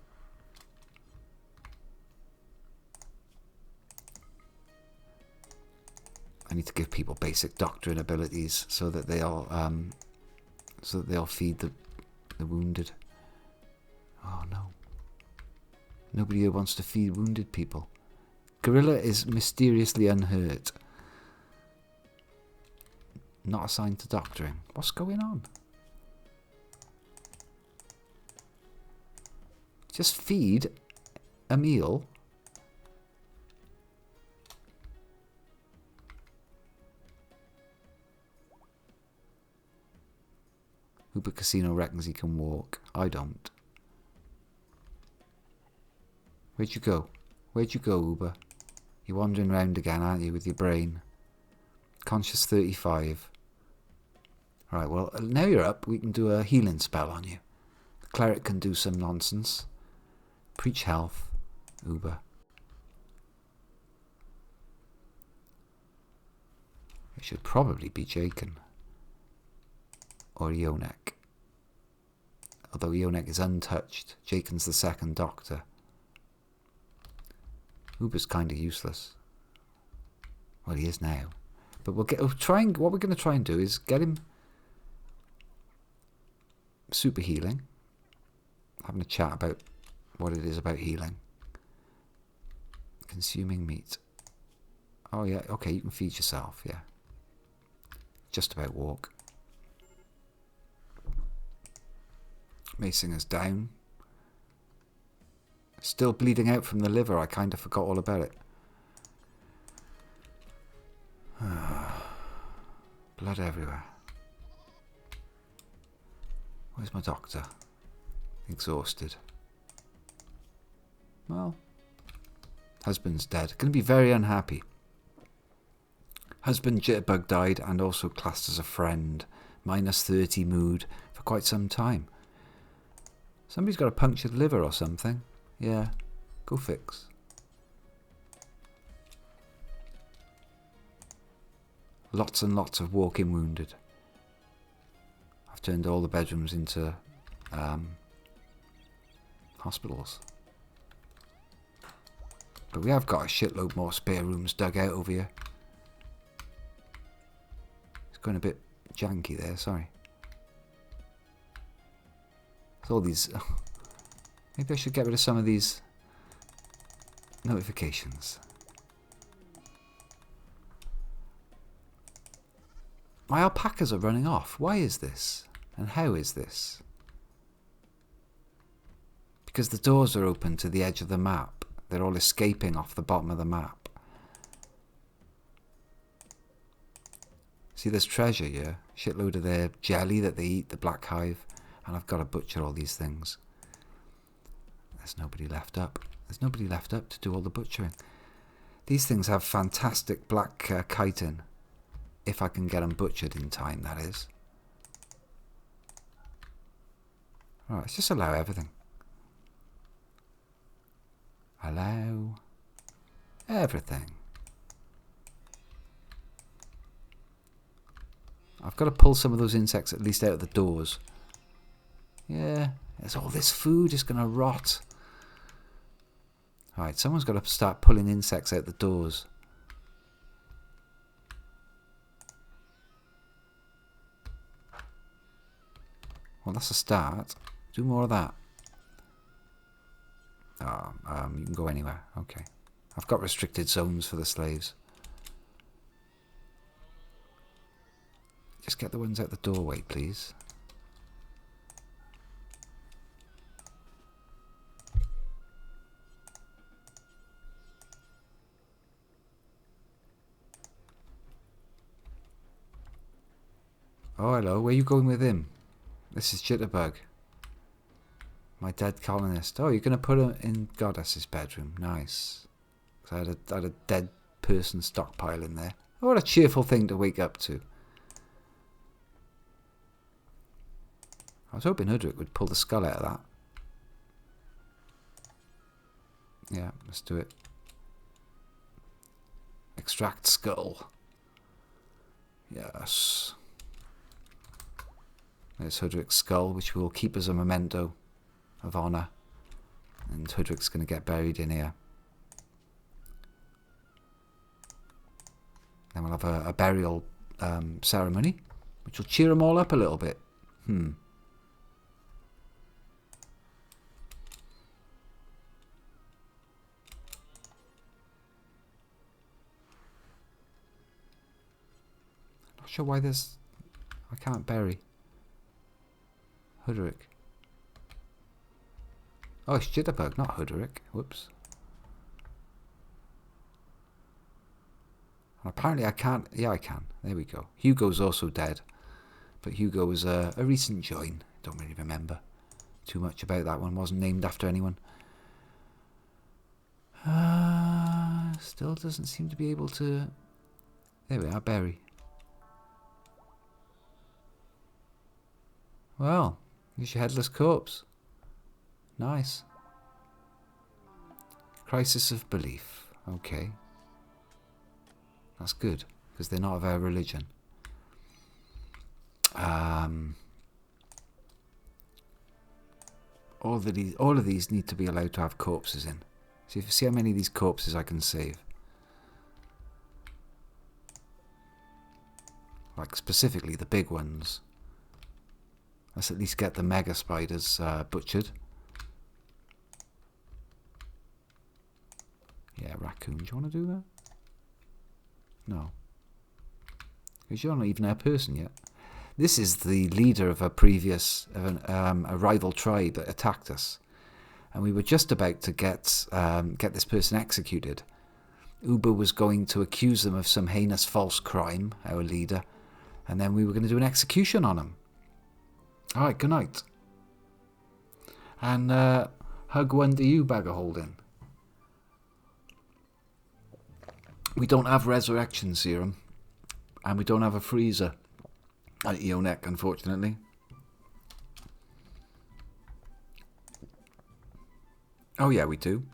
I need to give people basic doctoring abilities so that they'll feed the wounded. Oh no. Nobody here wants to feed wounded people. Gorilla is mysteriously unhurt. Not assigned to doctoring. What's going on? Just feed a meal. Uber Casino reckons he can walk. I don't. Where'd you go? Where'd you go, Uber? You're wandering round again, aren't you, with your brain? Conscious 35. Alright, well, now you're up, we can do a healing spell on you. The cleric can do some nonsense. Preach health, Uber. It should probably be Jaken. Or Ionek. Although Ionek is untouched. Jaken's the second doctor. Uber's kind of useless. Well, he is now. But what we're going to try and do is get him super healing. Having a chat about what it is about healing. Consuming meat. Oh yeah, okay, you can feed yourself, yeah. Just about walk. Macinger's down. Still bleeding out from the liver. I kind of forgot all about it. Blood everywhere. Where's my doctor? Exhausted. Well, husband's dead. Going to be very unhappy. Husband Jitterbug died and also classed as a friend. Minus 30 mood for quite some time. Somebody's got a punctured liver or something. Yeah, go fix. Lots and lots of walking wounded. I've turned all the bedrooms into hospitals. But we have got a shitload more spare rooms dug out over here. It's going a bit janky there, sorry. There's all these... maybe I should get rid of some of these notifications. My alpacas are running off. Why is this? And how is this? Because the doors are open to the edge of the map. They're all escaping off the bottom of the map. See, there's treasure here. Shitload of their jelly that they eat, the black hive. And I've got to butcher all these things. There's nobody left up. There's nobody left up to do all the butchering. These things have fantastic black chitin. If I can get them butchered in time, that is. Right, let's just allow everything. Allow everything. I've got to pull some of those insects at least out of the doors. Yeah, there's all this food is going to rot. Alright, someone's got to start pulling insects out the doors. Well, that's a start. Do more of that. Oh, you can go anywhere. Okay. I've got restricted zones for the slaves. Just get the ones out the doorway, please. Oh, hello. Where are you going with him? This is Jitterbug. My dead colonist. Oh, you're going to put him in Goddess's bedroom. Nice. I had a dead person stockpile in there. Oh, what a cheerful thing to wake up to. I was hoping Hudrick would pull the skull out of that. Yeah, let's do it. Extract skull. Yes. There's Hudrick's skull, which we'll keep as a memento of honour. And Hudrick's going to get buried in here. Then we'll have a burial ceremony, which will cheer them all up a little bit. Not sure why there's... I can't bury Hudrick. Oh, it's Jitterbug, not Hudrick. Whoops. And apparently I can't... Yeah, I can. There we go. Hugo's also dead. But Hugo was a recent join. Don't really remember too much about that one. Wasn't named after anyone. Still doesn't seem to be able to... There we are, Berry. Well, here's your headless corpse. Nice. Crisis of belief. Okay. That's good, because they're not of our religion. All of these need to be allowed to have corpses in. So if you see how many of these corpses I can save. Like specifically the big ones. Let's at least get the mega spiders butchered. Yeah, raccoon. Do you want to do that? No. Because you're not even a person yet. This is the leader of a previous, a rival tribe that attacked us. And we were just about to get this person executed. Uber was going to accuse them of some heinous false crime, our leader. And then we were going to do an execution on him. Alright, good night. And hug one to you, bag of holding. We don't have resurrection serum. And we don't have a freezer at Eonek, unfortunately. Oh yeah, we do.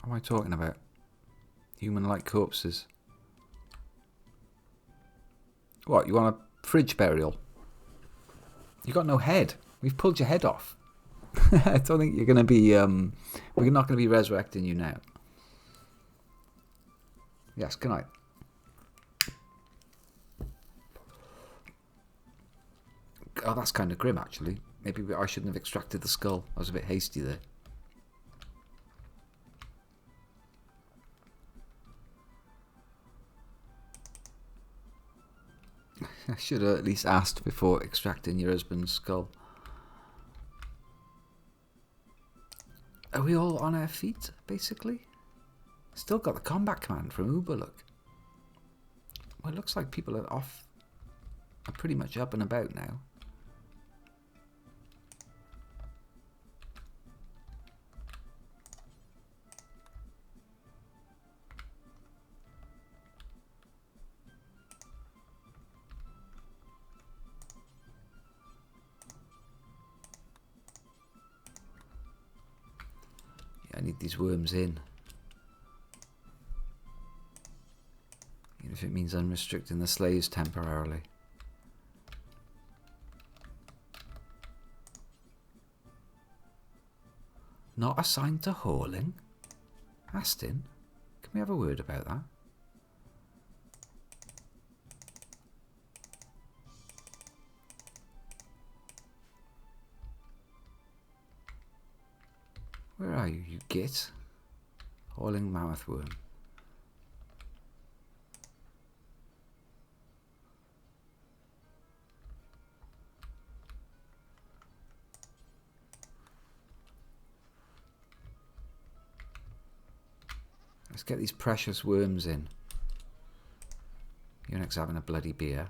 What am I talking about? Human-like corpses. What, you want to Fridge burial. You got no head. We've pulled your head off. I don't think you're going to be... we're not going to be resurrecting you now. Yes, good night. Oh, that's kind of grim, actually. Maybe I shouldn't have extracted the skull. I was a bit hasty there. I should have at least asked before extracting your husband's skull. Are we all on our feet, basically? Still got the combat command from Uber, look. Well, it looks like people are off. Are pretty much up and about now. I need these worms in. Even if it means unrestricting the slaves temporarily. Not assigned to hauling? Aston, can we have a word about that? Where are you, you git? Hauling mammoth worm. Let's get these precious worms in. Unix having a bloody beer.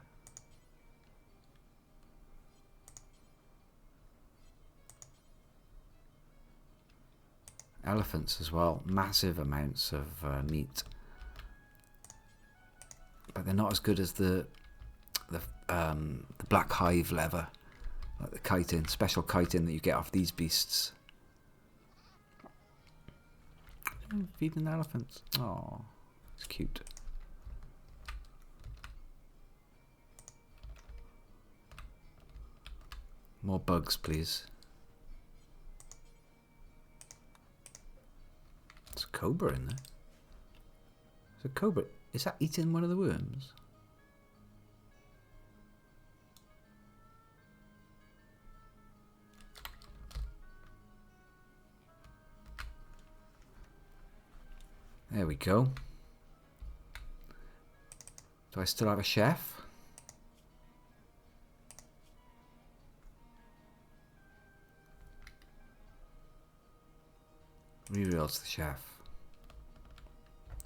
Elephants as well, massive amounts of meat, but they're not as good as the black hive leather, like the chitin, special chitin that you get off these beasts. Feeding elephants. Oh, it's cute. More bugs, please. There's a cobra in there. There's a cobra. Is that eating one of the worms? There we go. Do I still have a chef? Rimworld's the chef.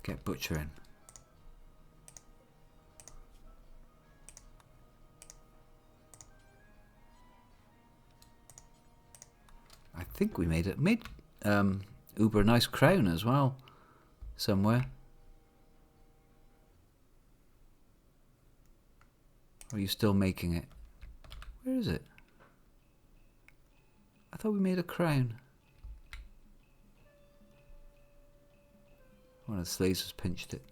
Get butcher in. I think we made Uber a nice crown as well. Somewhere. Or are you still making it? Where is it? I thought we made a crown. One of the slaves has pinched it.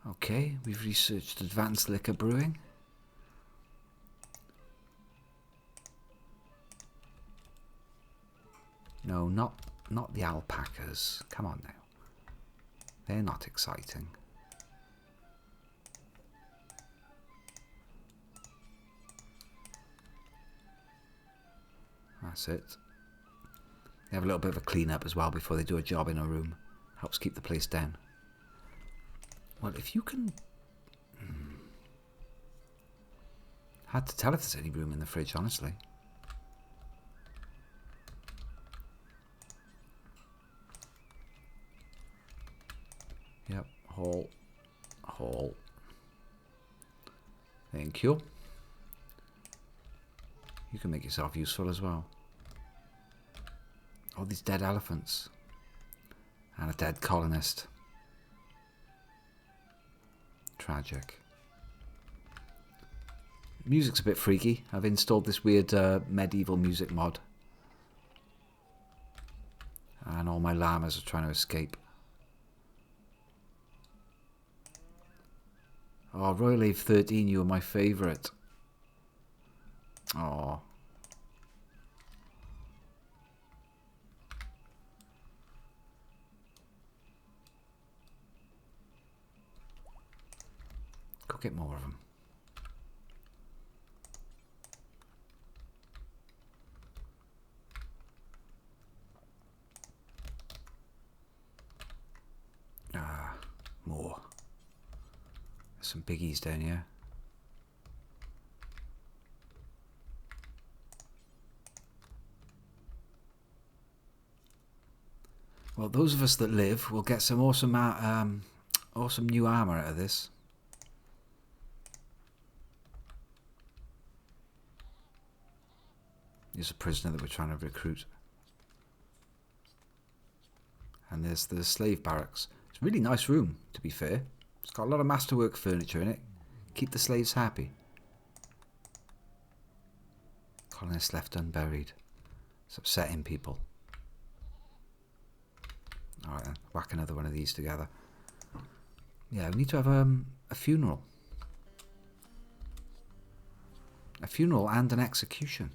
Okay, we've researched advanced liquor brewing. No, not the alpacas. Come on now. They're not exciting. That's it. They have a little bit of a clean up as well before they do a job in a room. Helps keep the place down. Well, if you can... Hard to tell if there's any room in the fridge, honestly. Yep, haul. Thank you. You can make yourself useful as well. All these dead elephants. And a dead colonist. Tragic. Music's a bit freaky. I've installed this weird medieval music mod. And all my llamas are trying to escape. Oh, Royal Ave 13, you were my favourite. Oh. Go get more of them. Ah, more. There's some biggies down here. Well, those of us that live will get some awesome, awesome new armor out of this. Here's a prisoner that we're trying to recruit. And there's the slave barracks. It's a really nice room, to be fair. It's got a lot of masterwork furniture in it. Keep the slaves happy. Colonists left unburied. It's upsetting people. Alright then, whack another one of these together. Yeah, we need to have a funeral. A funeral and an execution.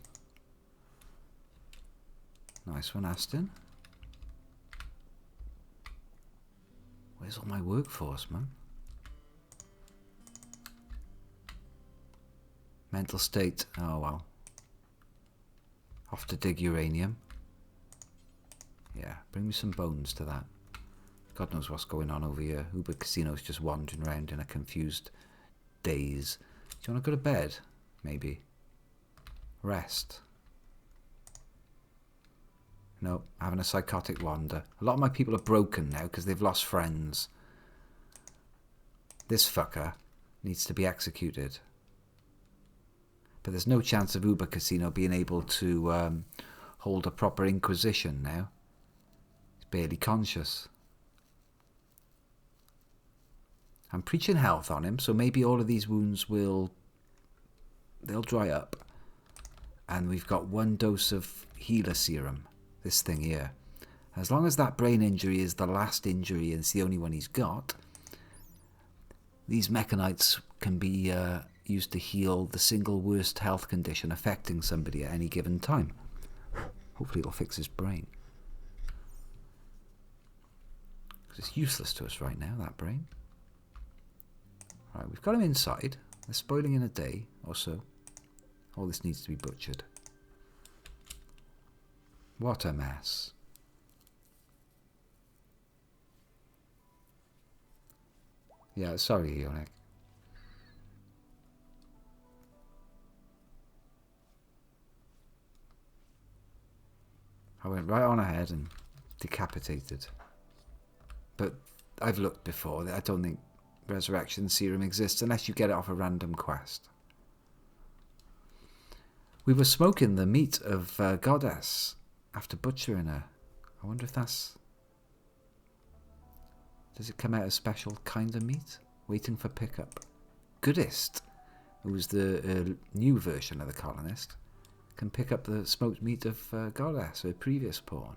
Nice one, Aston. Where's all my workforce, man? Mental state. Oh, well. Off to dig uranium. Yeah, bring me some bones to that. God knows what's going on over here. Uber Casino's just wandering around in a confused daze. Do you want to go to bed? Maybe. Rest. No, having a psychotic wander. A lot of my people are broken now because they've lost friends. This fucker needs to be executed. But there's no chance of Uber Casino being able to hold a proper inquisition now. He's barely conscious. I'm preaching health on him, so maybe all of these wounds they'll dry up. And we've got 1 dose of healer serum. This thing here. As long as that brain injury is the last injury and it's the only one he's got, these mechanites can be used to heal the single worst health condition affecting somebody at any given time. Hopefully it'll fix his brain. Because it's useless to us right now, that brain. Right, we've got him inside. They're spoiling in a day or so. All this needs to be butchered. What a mess. Yeah, sorry, Ionic. I went right on ahead and decapitated. But I've looked before. I don't think resurrection serum exists unless you get it off a random quest. We were smoking the meat of Goddess after butchering her. I wonder if that's... Does it come out as special kind of meat? Waiting for pickup. Goodest, who's the new version of the colonist, can pick up the smoked meat of Goddess, her previous pawn.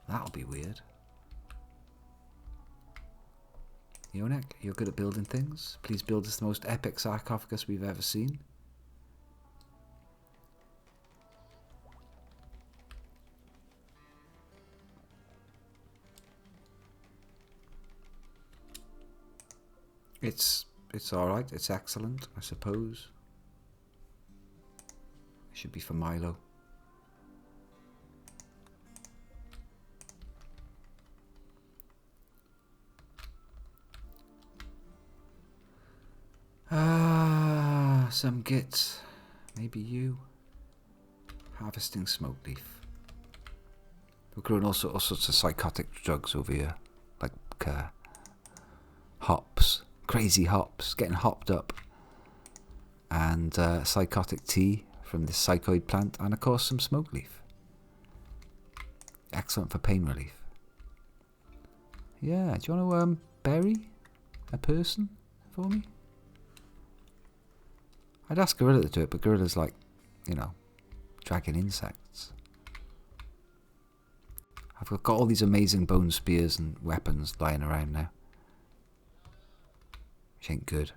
That'll be weird. Ionek, you're good at building things. Please build us the most epic sarcophagus we've ever seen. It's alright, it's excellent, I suppose. It should be for Milo. Ah, some git. Maybe you. Harvesting smoke leaf. We're growing all sorts of psychotic drugs over here. Like hops. Crazy hops. Getting hopped up. And psychotic tea from this psychoid plant. And of course some smoke leaf. Excellent for pain relief. Yeah, do you want to bury a person for me? I'd ask Gorilla to do it, but Gorilla's like, you know, dragging insects. I've got all these amazing bone spears and weapons lying around now. Which ain't good.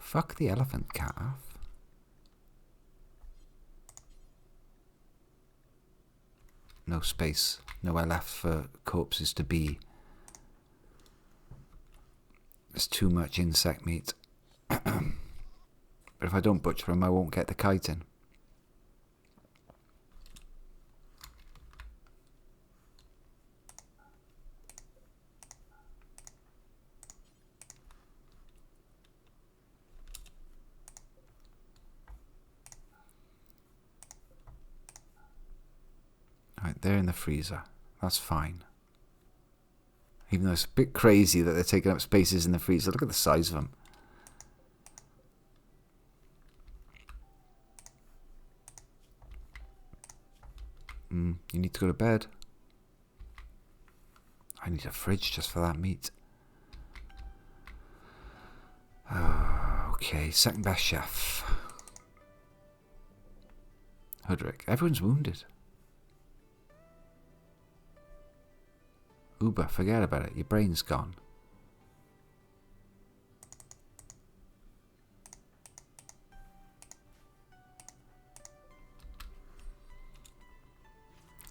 Fuck the elephant calf. No space. Nowhere left for corpses to be. There's too much insect meat. But if I don't butcher them, I won't get the kite in. Right, they're in the freezer. That's fine. Even though it's a bit crazy that they're taking up spaces in the freezer. Look at the size of them. You need to go to bed. I need a fridge just for that meat. Okay, second best chef. Hudrick. Everyone's wounded. Uber, forget about it. Your brain's gone.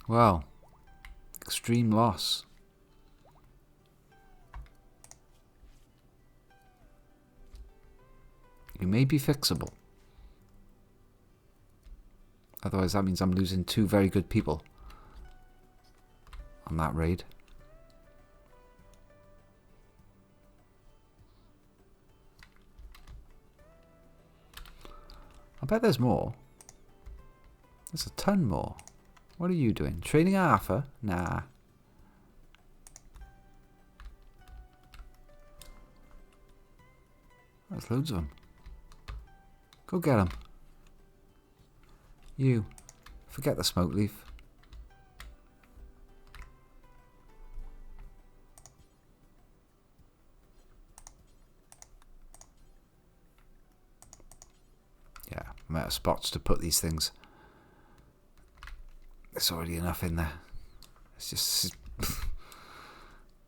Well, extreme loss. You may be fixable. Otherwise that means I'm losing 2 very good people on that raid. I bet there's more. There's a ton more. What are you doing? Training Arthur? Nah. There's loads of them. Go get them. You. Forget the smoke leaf. Yeah, I'm out of spots to put these things. There's already enough in there. It's just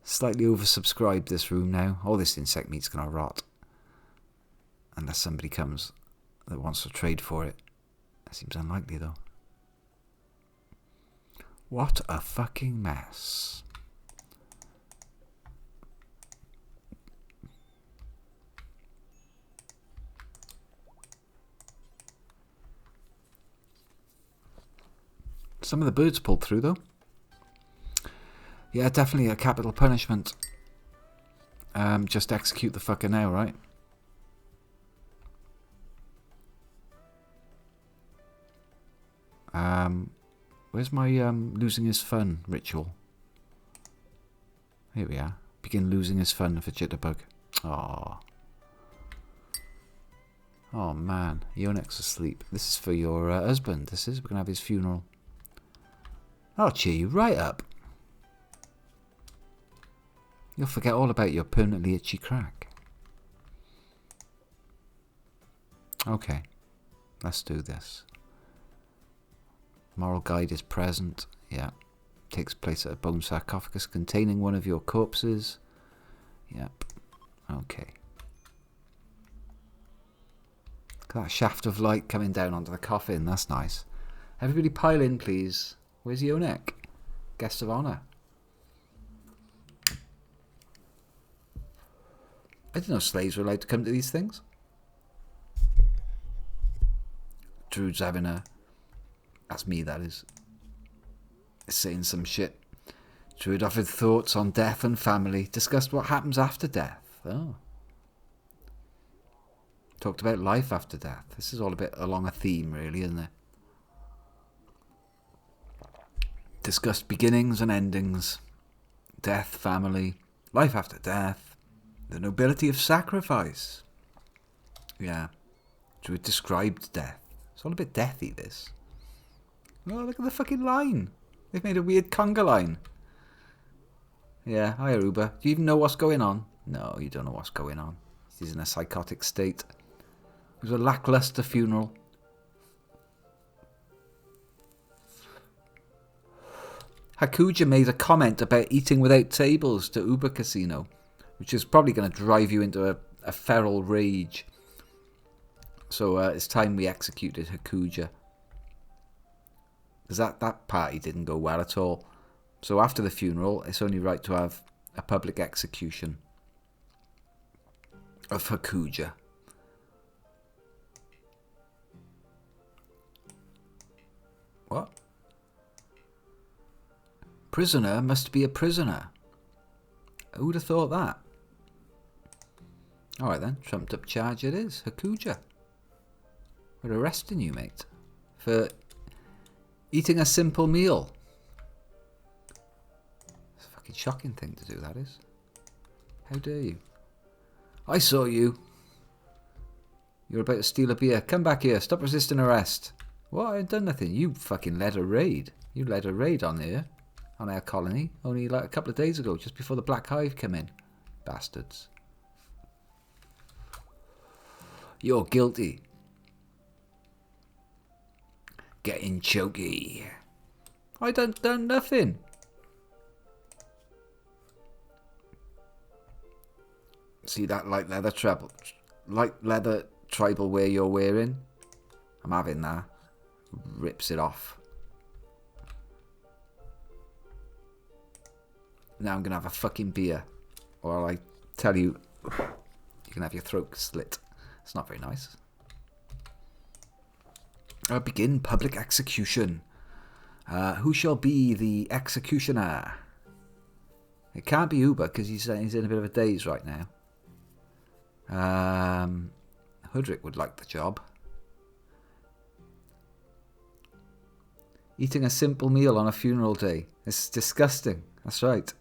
slightly oversubscribed, this room now. All this insect meat's gonna rot. Unless somebody comes that wants to trade for it. That seems unlikely though. What a fucking mess. Some of the birds pulled through though. Yeah, definitely a capital punishment. Just execute the fucker now, right? Where's my losing his fun ritual? Here we are. Begin losing his fun for Jitterbug. Aww. Oh man, Yonik's asleep. This is for your husband. This is. We're gonna have his funeral. I'll cheer you right up. You'll forget all about your permanently itchy crack. Okay, let's do this. Moral guide is present. Yeah. Takes place at a bone sarcophagus containing one of your corpses. Yep. Okay. Look at that shaft of light coming down onto the coffin. That's nice. Everybody pile in, please. Where's Yonek? Guest of honour. I didn't know slaves were allowed to come to these things. Druid's having a... That's me, that is. Saying some shit. Druid offered thoughts on death and family. Discussed what happens after death. Oh. Talked about life after death. This is all a bit along a theme, really, isn't it? Discussed beginnings and endings. Death, family. Life after death. The nobility of sacrifice. Yeah. Druid described death. It's all a bit deathy, this. Oh, look at the fucking line. They've made a weird conga line. Yeah, hi Aruba. Do you even know what's going on? No, you don't know what's going on. He's in a psychotic state. It was a lackluster funeral. Hakuja made a comment about eating without tables to Uber Casino, which is probably going to drive you into a feral rage. So it's time we executed Hakuja. Because that party didn't go well at all. So after the funeral, it's only right to have a public execution of Hakuja. What? Prisoner must be a prisoner. Who'd have thought that? Alright then, trumped up charge it is. Hakuja. We're arresting you, mate. For eating a simple meal. It's a fucking shocking thing to do, that is. How dare you? I saw you. You're about to steal a beer. Come back here. Stop resisting arrest. What? I ain't done nothing. You fucking led a raid. You led a raid on here. On our colony. Only like a couple of days ago. Just before the Black Hive came in. Bastards. You're guilty. Getting choky. I done nothing. See that light leather tribal wear you're wearing? I'm having that. Rips it off. Now I'm gonna have a fucking beer. Or I tell you, you can have your throat slit. It's not very nice. Begin public execution. Who shall be the executioner? It can't be Uber because he's in a bit of a daze right now. Hudrick would like the job. Eating a simple meal on a funeral day. It's disgusting. That's right.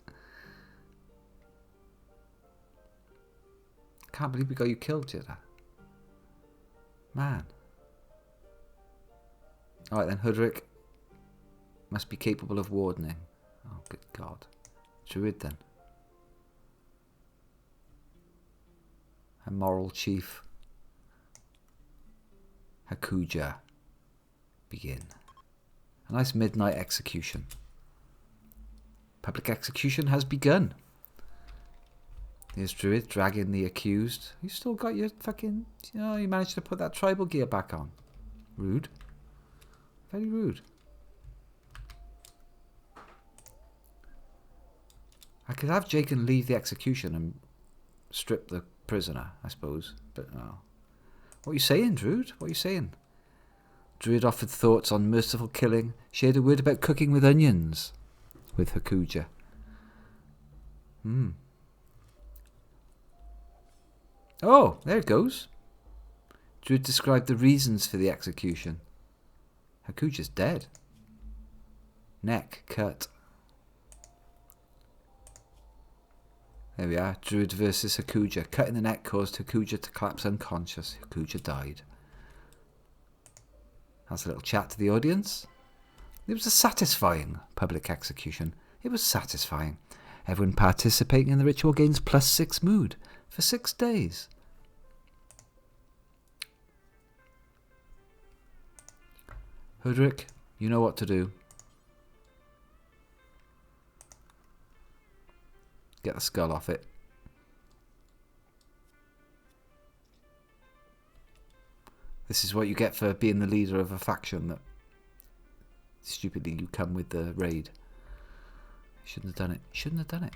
Can't believe we got you killed, Jetta. Man. Alright then, Hudrick must be capable of wardening. Oh, good God. Druid then. A moral chief. Hakuja. Begin. A nice midnight execution. Public execution has begun. Here's Druid dragging the accused. You still got your fucking... You know, you managed to put that tribal gear back on. Rude. Very rude. I could have Jacob leave the execution and strip the prisoner, I suppose. But no. What are you saying, Druid? What are you saying? Druid offered thoughts on merciful killing. Shared a word about cooking with onions. With Hakuja. Oh, there it goes. Druid described the reasons for the execution. Hakuja's dead. Neck cut. There we are. Druid versus Hakuja. Cut in the neck caused Hakuja to collapse unconscious. Hakuja died. That's a little chat to the audience. It was a satisfying public execution. It was satisfying. Everyone participating in the ritual gains +6 mood for 6 days. Hudrick, you know what to do. Get the skull off it. This is what you get for being the leader of a faction that stupidly you come with the raid. Shouldn't have done it. Shouldn't have done it.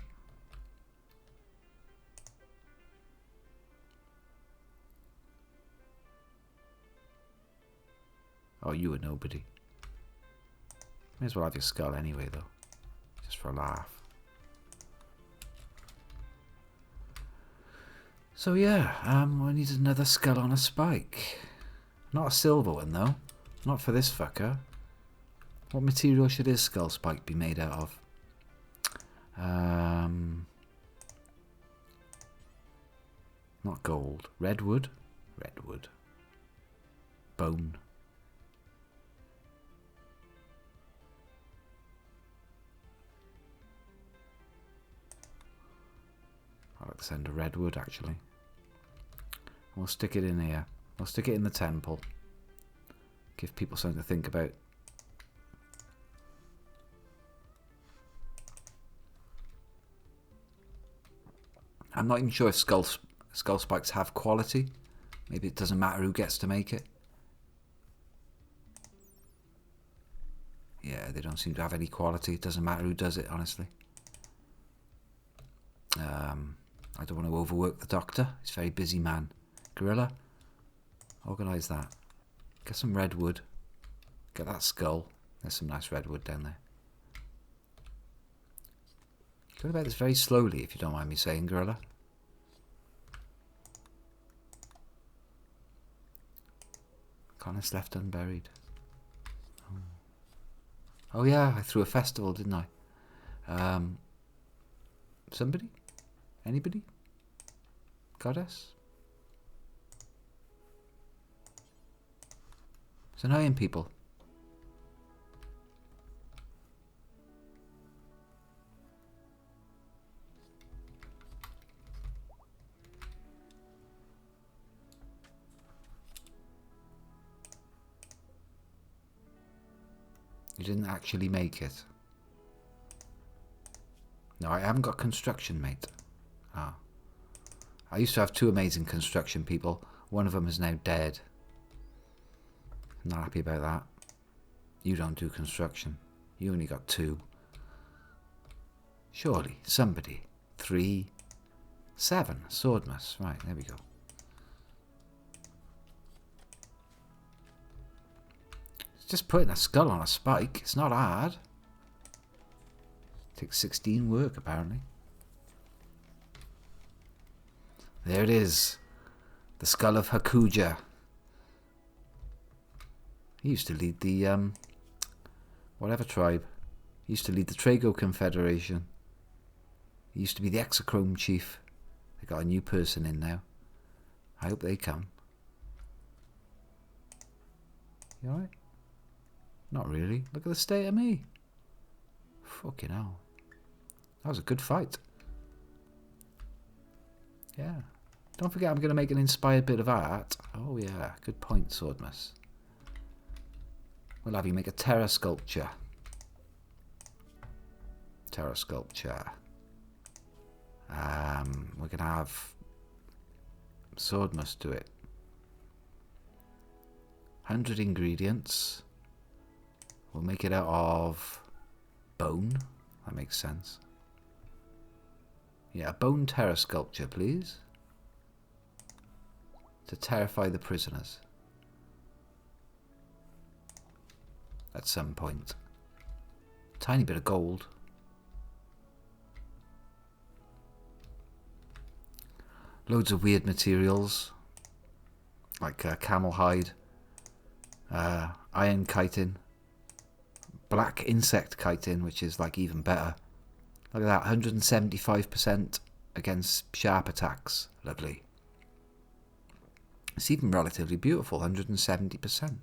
Oh, you were nobody. May as well have your skull anyway, though. Just for a laugh. So yeah, I need another skull on a spike. Not a silver one, though. Not for this fucker. What material should his skull spike be made out of? Not gold. Redwood? Redwood. Bone. I like the sound of redwood, actually. We'll stick it in here. We'll stick it in the temple. Give people something to think about. I'm not even sure if skull spikes have quality. Maybe it doesn't matter who gets to make it. Yeah, they don't seem to have any quality. It doesn't matter who does it, honestly. I don't want to overwork the doctor. He's a very busy man. Gorilla, organise that. Get some redwood. Get that skull. There's some nice redwood down there. Go about this very slowly, if you don't mind me saying, Gorilla. Connors left unburied. Oh yeah, I threw a festival, didn't I? Somebody? Anybody? Goddess? It's annoying people. You didn't actually make it. No, I haven't got construction, mate. Ah. I used to have two amazing construction people. One of them is now dead. I'm not happy about that. You don't do construction. You only got two. Surely, somebody. 3, 7. Swordmas. Right, there we go. It's just putting a skull on a spike. It's not hard. Takes 16 work, apparently. There it is. The skull of Hakuja. He used to lead the, whatever tribe. He used to lead the Trago Confederation. He used to be the Exochrome chief. They got a new person in now. I hope they come. You alright? Not really. Look at the state of me. Fucking hell. That was a good fight. Yeah. Don't forget I'm going to make an inspired bit of art. Oh yeah, good point, Swordmas. We'll have you make a terror sculpture. Terror sculpture. We're going to have Swordmas do it. 100 ingredients. We'll make it out of bone. That makes sense. Yeah, a bone terror sculpture, please. To terrify the prisoners. At some point. Tiny bit of gold. Loads of weird materials. Like camel hide. Iron chitin. Black insect chitin, which is like even better. Look at that, 175% against sharp attacks. Lovely. It's even relatively beautiful, 170%.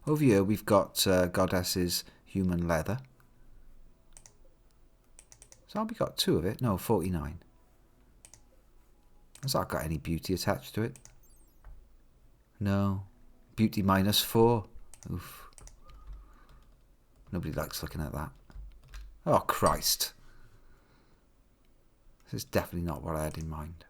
Over here we've got Goddess's human leather. So we got 2 of it. No, 49. Has that got any beauty attached to it? No. Beauty -4. Oof. Nobody likes looking at that. Oh, Christ. This is definitely not what I had in mind.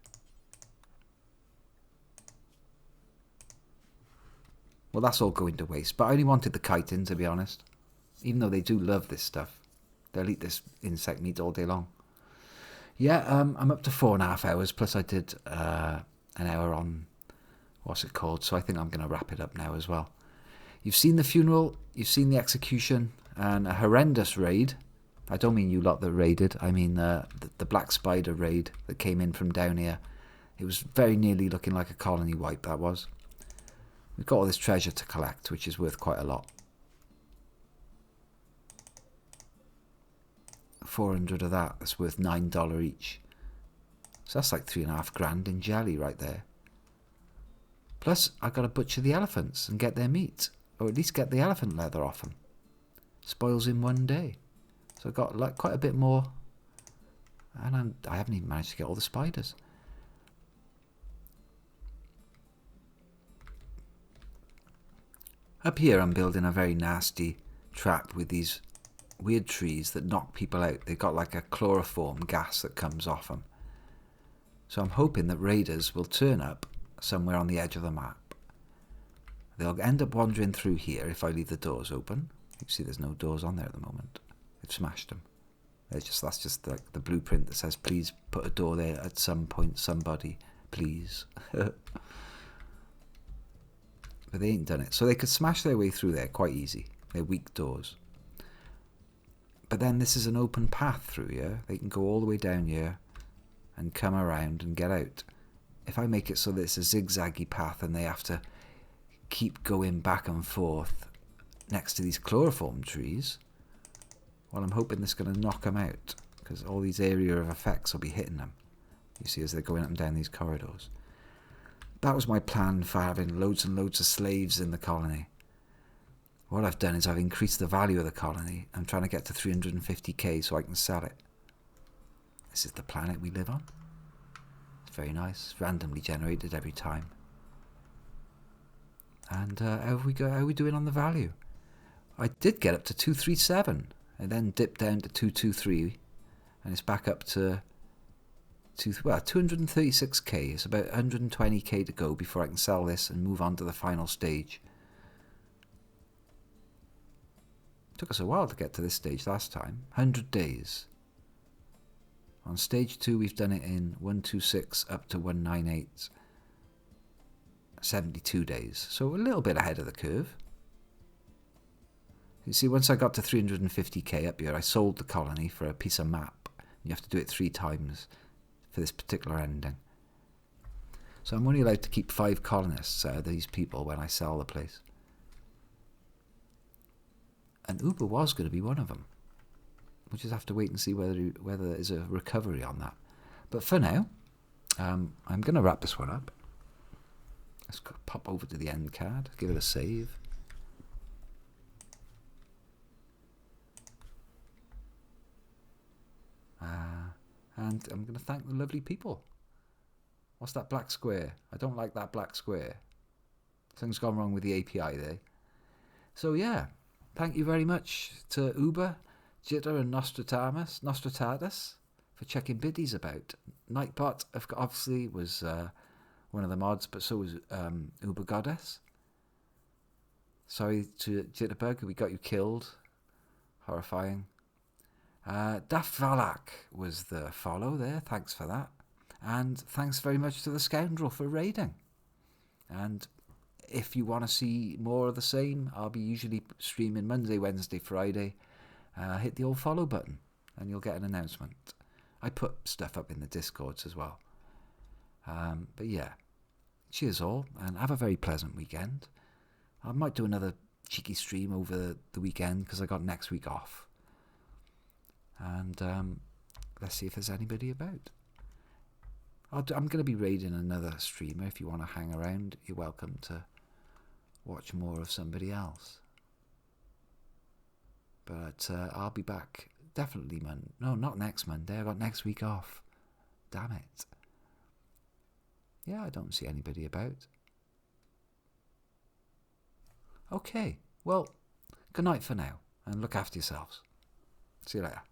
Well, that's all going to waste. But I only wanted the chitin, to be honest. Even though they do love this stuff. They'll eat this insect meat all day long. Yeah, I'm up to 4.5 hours. Plus I did an hour on... What's it called? So I think I'm going to wrap it up now as well. You've seen the funeral. You've seen the execution. And a horrendous raid. I don't mean you lot that raided. I mean the Black Spider raid that came in from down here. It was very nearly looking like a colony wipe, that was. We've got all this treasure to collect, which is worth quite a lot. 400 of that. That's worth $9 each. So that's like 3.5 grand in jelly right there. Plus, I've got to butcher the elephants and get their meat. Or at least get the elephant leather off them. Spoils in one day. So I've got like quite a bit more. And I haven't even managed to get all the spiders. Up here I'm building a very nasty trap with these weird trees that knock people out. They've got like a chloroform gas that comes off them. So I'm hoping that raiders will turn up, somewhere on the edge of the map. They'll end up wandering through here if I leave the doors open. You can see there's no doors on there at the moment. They've smashed them. That's just like the blueprint that says, please put a door there at some point, somebody, please. But they ain't done it. So they could smash their way through there quite easy. They're weak doors. But then this is an open path through here. They can go all the way down here and come around and get out. If I make it so that it's a zigzaggy path and they have to keep going back and forth next to these chloroform trees, well, I'm hoping this is going to knock them out, because all these area of effects will be hitting them. You see, as they're going up and down these corridors. That was my plan for having loads and loads of slaves in the colony. What I've done is I've increased the value of the colony. I'm trying to get to 350k so I can sell it. This is the planet we live on. It's very nice. It's randomly generated every time. And how are we doing on the value? I did get up to 237. And then dipped down to 223, and it's back up to 236k. It's about 120k to go before I can sell this and move on to the final stage. It took us a while to get to this stage last time. 100 days. On stage 2 we've done it in 126 up to 198. 72 days. So a little bit ahead of the curve. You see, once I got to 350k up here, I sold the colony for a piece of map. You have to do it 3 times for this particular ending. So I'm only allowed to keep 5 colonists out of these people when I sell the place. And Uber was going to be one of them. We'll just have to wait and see whether there's a recovery on that. But for now, I'm going to wrap this one up. Let's pop over to the end card, give it a save. And I'm going to thank the lovely people. What's that black square? I don't like that black square. Something's gone wrong with the API there. So yeah, thank you very much to Uber, Jitter and Nostratatus for checking biddies about. Nightbot obviously was one of the mods, but so was Uber Goddess. Sorry to Jitterbug, we got you killed. Horrifying. Daft Valak was the follow there, thanks for that. And thanks very much to the Scoundrel for raiding. And if you want to see more of the same, I'll be usually streaming Monday, Wednesday, Friday. Hit the old follow button and you'll get an announcement. I put stuff up in the Discords as well. But yeah, cheers all and have a very pleasant weekend. I might do another cheeky stream over the weekend because I got next week off. And let's see if there's anybody about. I'm going to be raiding another streamer. If you want to hang around, you're welcome to watch more of somebody else. But I'll be back definitely No, not next Monday. I got next week off. Damn it. Yeah, I don't see anybody about. Okay, well, good night for now, and look after yourselves. See you later.